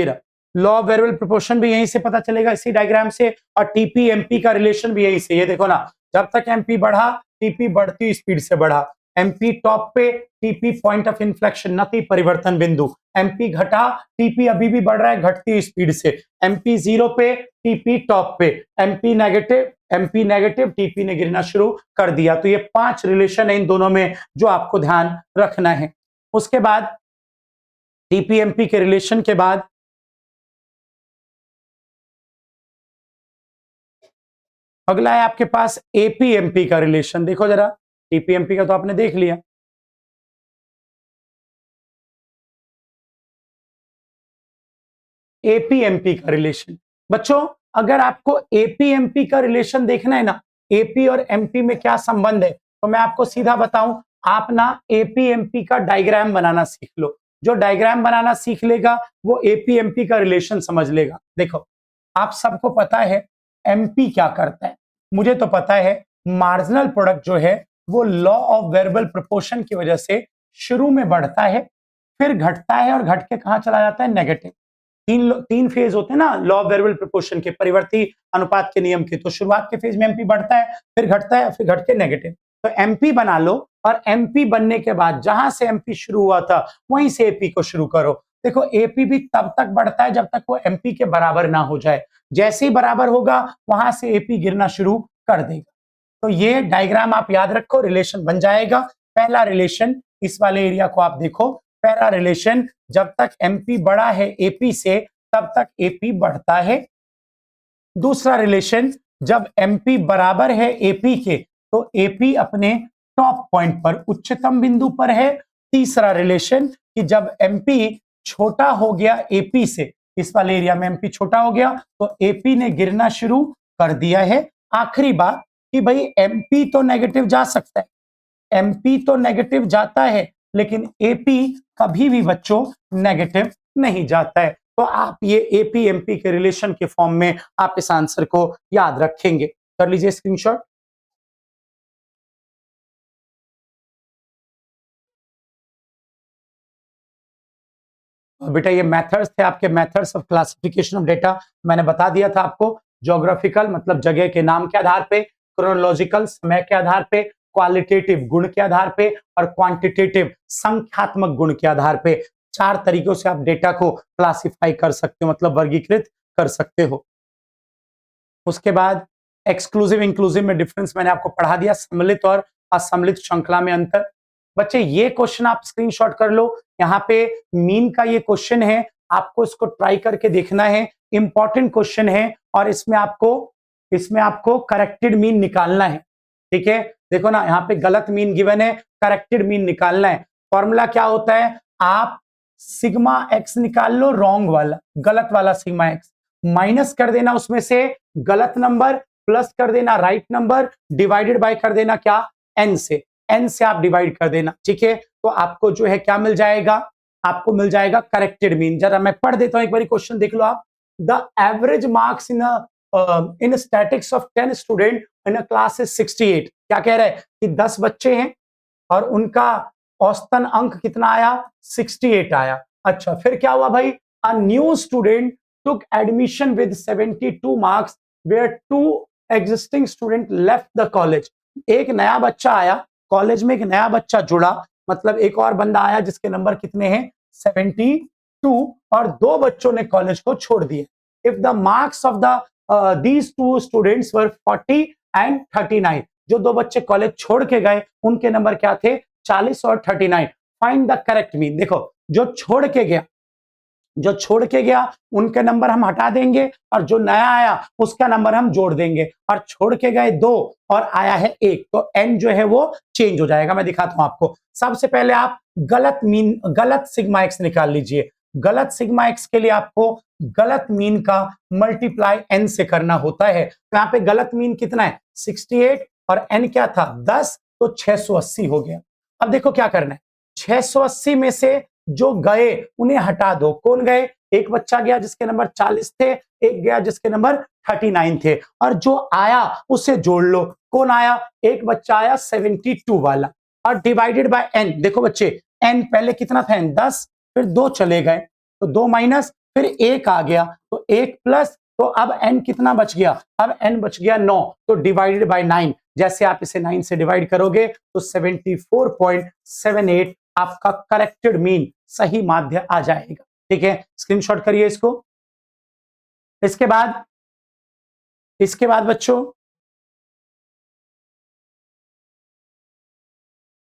रहा लॉ ऑफ वेरिएबल प्रोपोर्शन भी यहीं से पता चलेगा, इसी डायग्राम से, और टीपी एमपी का रिलेशन भी यहीं से। ये देखो ना, जब तक एमपी बढ़ा टीपी बढ़ती स्पीड से बढ़ा, एमपी टॉप पे, टीपी पॉइंट ऑफ इन्फ्लेक्शन, नति परिवर्तन बिंदु, एमपी घटा, टीपी अभी भी बढ़ रहा है घटती स्पीड से, एमपी जीरो पे, टीपी टॉप पे, एमपी नेगेटिव, टीपी ने गिरना शुरू कर दिया। तो ये 5 रिलेशन है इन दोनों में जो आपको ध्यान रखना है। उसके बाद टीपी एमपी के रिलेशन के बाद अगला है आपके पास एपीएमपी का रिलेशन। देखो जरा, टीपीएमपी का तो आपने देख लिया, एपीएमपी का रिलेशन। बच्चों अगर आपको एपीएमपी का रिलेशन देखना है ना, एपी और एमपी में क्या संबंध है, तो मैं आपको सीधा बताऊं, आप ना एपीएमपी का डायग्राम बनाना सीख लो। जो डायग्राम बनाना सीख लेगा वो एपीएमपी का रिलेशन समझ लेगा। देखो आप सबको पता है एमपी क्या करता है, मुझे तो पता है मार्जिनल प्रोडक्ट जो है वो लॉ ऑफ वेरिएबल प्रोपोर्शन की वजह से शुरू में बढ़ता है, फिर घटता है और घट के कहां चला जाता है, नेगेटिव। तीन फेज होते हैं ना लॉ ऑफ वेरिएबल प्रोपोर्शन के, परिवर्ती अनुपात के नियम के। तो शुरुआत के फेज में एमपी बढ़ता है, फिर घटता है, फिर घट के नेगेटिव। तो एमपी बना लो और एमपी बनने के बाद जहां से एमपी शुरू हुआ था वहीं से एपी को शुरू करो। देखो एपी भी तब तक बढ़ता है जब तक वो एमपी के बराबर ना हो जाए, जैसे ही बराबर होगा वहां से एपी गिरना शुरू कर देगा। तो ये डायग्राम आप याद रखो, रिलेशन बन जाएगा। पहला रिलेशन, इस वाले एरिया को आप देखो, पहला रिलेशन जब तक एमपी बड़ा है एपी से तब तक एपी बढ़ता है। दूसरा रिलेशन, जब एमपी बराबर है एपी के तो एपी अपने टॉप पॉइंट पर, उच्चतम बिंदु पर है। तीसरा रिलेशन कि जब एमपी छोटा हो गया एपी से, इस वाले एरिया में एमपी छोटा हो गया तो एपी ने गिरना शुरू कर दिया है। आखिरी बात कि भाई एमपी तो नेगेटिव जा सकता है, एमपी तो नेगेटिव जाता है, लेकिन एपी कभी भी बच्चों नेगेटिव नहीं जाता है। तो आप ये एपी एमपी के रिलेशन के फॉर्म में आप इस आंसर को याद रखेंगे। कर लीजिए स्क्रीनशॉट। बेटा ये मेथड्स थे आपके, methods of classification of data. मैंने बता दिया था आपको, ज्योग्राफिकल मतलब जगह के नाम के आधार पे, क्रोनोलॉजिकल समय के आधार पे, क्वालिटेटिव गुण के आधार पे और क्वांटिटेटिव संख्यात्मक गुण के आधार पे। 4 तरीकों से आप डेटा को क्लासिफाई कर सकते हो, मतलब वर्गीकृत कर सकते हो। उसके बाद एक्सक्लूसिव इंक्लूसिव में डिफरेंस मैंने आपको पढ़ा दिया, सम्मिलित और असम्मिलित श्रृंखला में अंतर। बच्चे ये क्वेश्चन आप स्क्रीनशॉट कर लो, यहाँ पे मीन का ये क्वेश्चन है, आपको इसको ट्राई करके देखना है, इंपॉर्टेंट क्वेश्चन है और इसमें आपको करेक्टेड मीन निकालना है। ठीक है, देखो ना यहाँ पे गलत मीन गिवन है, करेक्टेड मीन निकालना है। फॉर्मूला क्या होता है, आप सिग्मा एक्स निकाल लो, रॉन्ग वाला, गलत वाला सिग्मा एक्स, माइनस कर देना उसमें से गलत नंबर, प्लस कर देना राइट नंबर, डिवाइडेड बाय कर देना क्या, एन से, एन से आप डिवाइड कर देना। ठीक है, तो आपको जो है क्या मिल जाएगा, आपको मिल जाएगा करेक्टेड मीन। जरा मैं पढ़ देता हूं एक बार क्वेश्चन देख लो आप। The average marks in statics of 10 student in a class is 68। क्या कह रहा है कि 10 बच्चे हैं और उनका औसतन अंक कितना आया, 68 आया। अच्छा फिर क्या हुआ भाई, a new student took admission with 72 marks where 2 existing student left the college। एक नया बच्चा आया कॉलेज में, एक नया बच्चा जुड़ा, मतलब एक और बंदा आया जिसके नंबर कितने हैं, 72, और 2 बच्चों ने कॉलेज को छोड़ दिए। If the marks of the these 2 students were 40 and 39, जो 2 बच्चे कॉलेज छोड़ के गए उनके नंबर क्या थे, 40 और 39। Find the correct mean. देखो जो छोड़ के गया उनके नंबर हम हटा देंगे और जो नया आया उसका नंबर हम जोड़ देंगे, और छोड़ के गए 2 और आया है 1, तो n जो है वो चेंज हो जाएगा। मैं दिखाता हूं आपको। सबसे पहले आप गलत सिग्मा एक्स निकाल लीजिए। गलत सिग्मा एक्स के लिए आपको गलत मीन का मल्टीप्लाई n से करना होता है। तो यहाँ पे गलत मीन कितना है, 68, और n क्या था, 10, तो 680 हो गया। अब देखो क्या करना है, 680 में से जो गए उन्हें हटा दो। कौन गए, एक बच्चा गया जिसके नंबर 40 थे, एक गया जिसके नंबर 39 थे, और जो आया उसे जोड़ लो। कौन आया, एक बच्चा आया 72 वाला, और डिवाइडेड बाय n। देखो बच्चे n पहले कितना था, n 10, फिर 2 चले गए तो 2 माइनस, फिर 1 आ गया तो 1 प्लस, तो अब n कितना बच गया, अब n बच गया 9, तो डिवाइडेड बाय 9। जैसे आप इसे 9 से डिवाइड करोगे तो 74.78 आपका करेक्टेड मीन सही माध्य आ जाएगा। ठीक है, स्क्रीनशॉट करिए इसको। इसके बाद बच्चों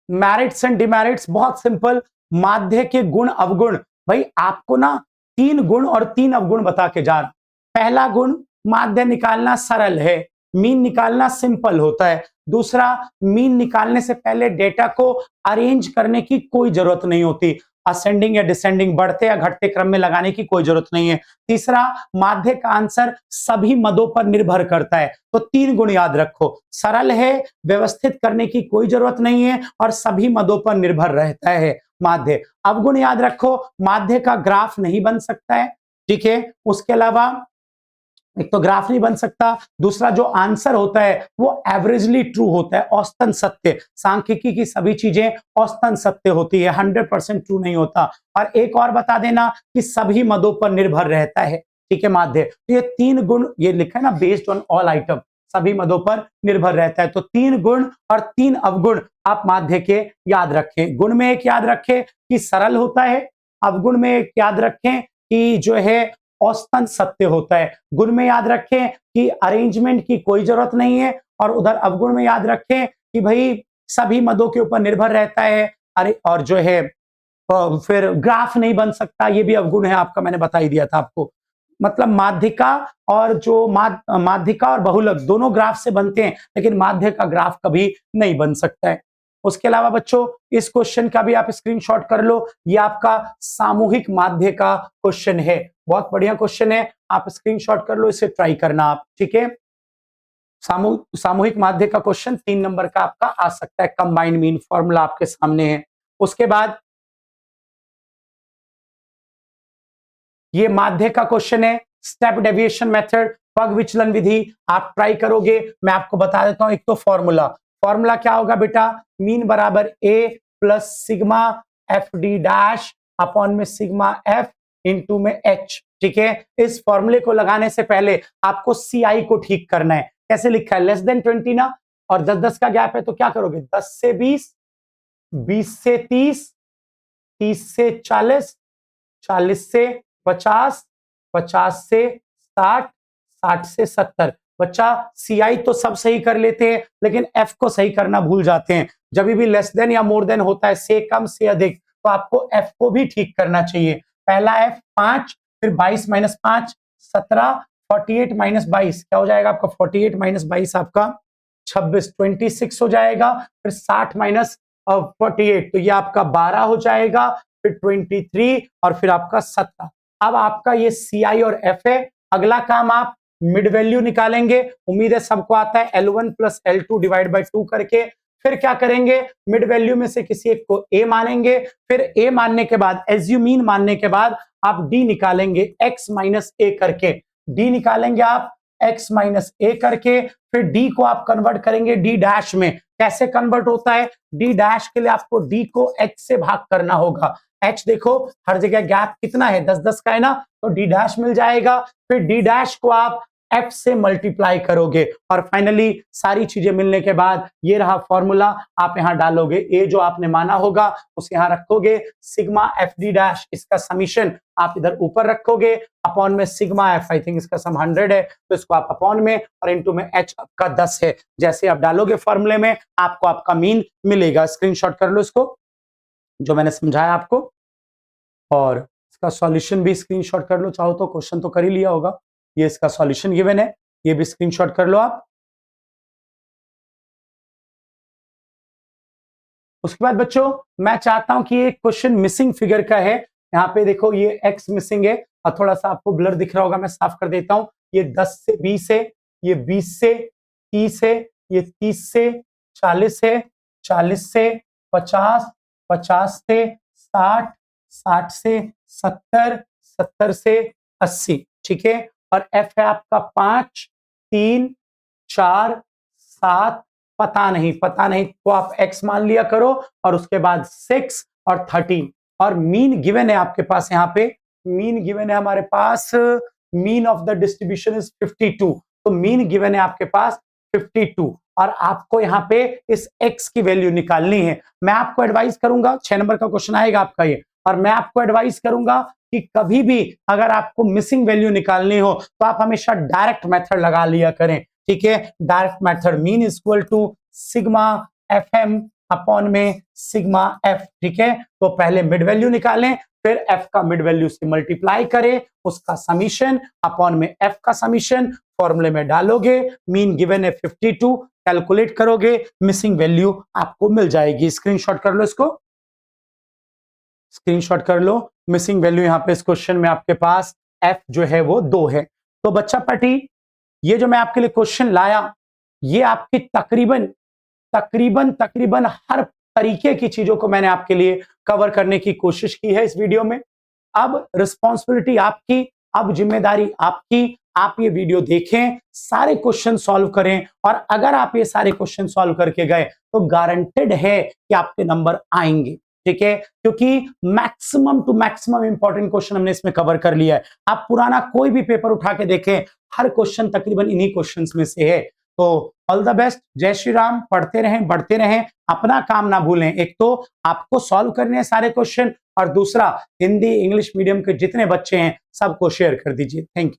मेरिट्स एंड डिमेरिट्स, बहुत सिंपल। माध्य के गुण अवगुण, भाई आपको ना 3 गुण और 3 अवगुण बता के जा रहा। पहला गुण, माध्य निकालना सरल है, मीन निकालना सिंपल होता है। दूसरा, मीन निकालने से पहले डेटा को अरेंज करने की कोई जरूरत नहीं होती, असेंडिंग या डिसेंडिंग, बढ़ते या घटते क्रम में लगाने की कोई जरूरत नहीं है। तीसरा, माध्य का आंसर सभी मदों पर निर्भर करता है। तो 3 गुण याद रखो, सरल है, व्यवस्थित करने की कोई जरूरत नहीं है और सभी मदों पर निर्भर रहता है माध्य। अवगुण याद रखो, माध्य का ग्राफ नहीं बन सकता है। ठीक है, उसके अलावा एक तो ग्राफ नहीं बन सकता, दूसरा जो आंसर होता है वो एवरेजली ट्रू होता है, औसतन सत्य। सांख्यिकी की सभी चीजें औसतन सत्य होती है, 100% ट्रू नहीं होता। और एक और बता देना कि सभी मदों पर निर्भर रहता है। ठीक है, माध्य। तो ये 3 गुण, ये लिखा है ना, बेस्ड ऑन ऑल आइटम, सभी मदों पर निर्भर रहता है। तो 3 गुण और 3 अवगुण आप माध्य के याद रखें। गुण में एक याद रखें कि सरल होता है, अवगुण में एक याद रखें कि जो है औसतन सत्य होता है। गुण में याद रखें कि अरेंजमेंट की कोई जरूरत नहीं है, और उधर अवगुण में याद रखें कि भाई सभी मदों के ऊपर निर्भर रहता है। अरे और जो है फिर ग्राफ नहीं बन सकता, ये भी अवगुण है आपका, मैंने बता ही दिया था आपको। मतलब माध्यिका और जो माध्यिका और बहुलक दोनों ग्राफ से बनते हैं, लेकिन माध्य का ग्राफ कभी नहीं बन सकता है। उसके अलावा बच्चों इस क्वेश्चन का भी आप स्क्रीनशॉट कर लो, ये आपका सामूहिक माध्य का क्वेश्चन है, बहुत बढ़िया क्वेश्चन है, आप स्क्रीनशॉट कर लो, इसे ट्राई करना आप। ठीक है, सामूहिक माध्य का क्वेश्चन 3 नंबर का आपका आ सकता है, कंबाइंड मीन फॉर्मूला आपके सामने है। उसके बाद ये माध्य का क्वेश्चन है, स्टेप डेविएशन मेथड, पग विचलन विधि, आप ट्राई करोगे। मैं आपको बता देता हूं, एक तो फॉर्मूला क्या होगा बेटा, मीन बराबर A plus sigma F D dash upon में सिग्मा एफ इंटू में एच। ठीक है, इस फॉर्मूले को लगाने से पहले आपको सीआई को ठीक करना है। कैसे लिखा है, लेस देन 20 ना, और 10-10 का गैप है, तो क्या करोगे, 10 से 20, 20 से 30, 30 से 40, 40 से 50, 50 से 60, 60 से 70। बच्चा सीआई तो सब सही कर लेते हैं, लेकिन एफ को सही करना भूल जाते हैं। जब भी लेस देन या मोर देन होता है, से कम से अधिक, तो आपको एफ को भी ठीक करना चाहिए। पहला एफ 5, फिर 22 माइनस 5 17, 48 माइनस 22 क्या हो जाएगा आपका, 48 माइनस 22 आपका 26, 26 हो जाएगा। फिर 60 माइनस 48, तो ये आपका 12 हो जाएगा। फिर 23 और फिर आपका 17। अब आपका ये सी आई और एफ है। अगला काम आप मिड वैल्यू निकालेंगे, उम्मीद है सबको आता है, L1 plus L2 divide by 2 करके। फिर क्या करेंगे, मिड वैल्यू में से किसी एक को ए मानेंगे, फिर ए मानने के बाद एज्यूमीन मानने के बाद आप डी निकालेंगे x माइनस ए करके। डी निकालेंगे आप x माइनस ए करके, फिर डी को आप कन्वर्ट करेंगे डी डैश में। कैसे कन्वर्ट होता है, डी डैश के लिए आपको डी को h से भाग करना होगा। h देखो हर जगह गैप कितना है, 10-10 का है ना, तो डी डैश मिल जाएगा। फिर डी डैश को आप f से मल्टीप्लाई करोगे, और फाइनली सारी चीजें मिलने के बाद ये रहा फॉर्मूला, आप यहां डालोगे। ए जो आपने माना होगा उसे यहां रखोगे, सिग्मा एफ डी डैश, इसका समीशन आप इधर ऊपर रखोगे, अपॉन में सिग्मा एफ, आई थिंक इसका सम 100 है, तो इसको आप अपॉन में, और इनटू में एच आपका 10 है। जैसे आप डालोगे फॉर्मूले में, आपको आपका मीन मिलेगा। स्क्रीनशॉट कर लो इसको, जो मैंने समझाया आपको, और इसका सॉल्यूशन भी स्क्रीनशॉट कर लो, चाहो तो क्वेश्चन तो कर ही लिया होगा। ये इसका सॉल्यूशन गिवन है, ये भी स्क्रीनशॉट कर लो आप। उसके बाद बच्चों मैं चाहता हूं कि ये क्वेश्चन मिसिंग फिगर का है। यहाँ पे देखो ये x मिसिंग है, और थोड़ा सा आपको ब्लर दिख रहा होगा, मैं साफ कर देता हूं। ये 10 से 20 है, ये 20 से 30 है, ये 30 से 40 है, 40 से 50, 50 से 60, 60 से 70, 70 से 80। ठीक है, और f है आपका 5, 3, 4, 7, पता नहीं तो आप x मान लिया करो, और उसके बाद 6 और 13, और मीन गिवन है आपके पास। यहाँ पे मीन गिवन है हमारे पास, mean of the distribution is 52, तो मीन गिवन है आपके पास 52, और आपको यहाँ पे इस x की वैल्यू निकालनी है। मैं आपको एडवाइस करूंगा, 6 नंबर का क्वेश्चन आएगा आपका ये, और मैं आपको एडवाइस करूंगा कि कभी भी अगर आपको मिसिंग वैल्यू निकालनी हो तो आप हमेशा डायरेक्ट मेथड लगा लिया करें, ठीक है। Direct method mean equal to sigma fm upon में सिग्मा f, ठीक है। तो पहले मिड वैल्यू निकालें, फिर f का मिड वैल्यू से मल्टीप्लाई करें, उसका समीशन अपॉन में f का समीशन, फॉर्मूले में डालोगे, मीन गिवन है 52, कैलकुलेट करोगे, मिसिंग वैल्यू आपको मिल जाएगी। स्क्रीनशॉट कर लो इसको, स्क्रीनशॉट कर लो। मिसिंग वैल्यू यहां पे इस क्वेश्चन में आपके पास f जो है वो 2 है। तो बच्चा पार्टी ये जो मैं आपके लिए क्वेश्चन लाया, ये आपकी तकरीबन तकरीबन तकरीबन हर तरीके की चीजों को मैंने आपके लिए कवर करने की कोशिश की है इस वीडियो में। अब रिस्पॉन्सिबिलिटी आपकी, अब जिम्मेदारी आपकी, आप ये वीडियो देखें, सारे क्वेश्चन सॉल्व करें, और अगर आप ये सारे क्वेश्चन सॉल्व करके गए तो गारंटेड है कि आपके नंबर आएंगे, ठीक है। क्योंकि maximum to maximum important question हमने इसमें कवर कर लिया है। आप पुराना कोई भी पेपर उठा के देखें, हर क्वेश्चन तकरीबन इन्हीं क्वेश्चंस में से है। तो ऑल द बेस्ट, जय श्री राम, पढ़ते रहें, बढ़ते रहें, अपना काम ना भूलें। एक तो आपको सॉल्व करने हैं सारे क्वेश्चन, और दूसरा हिंदी इंग्लिश मीडियम के जितने बच्चे हैं सबको शेयर कर दीजिए। Thank you.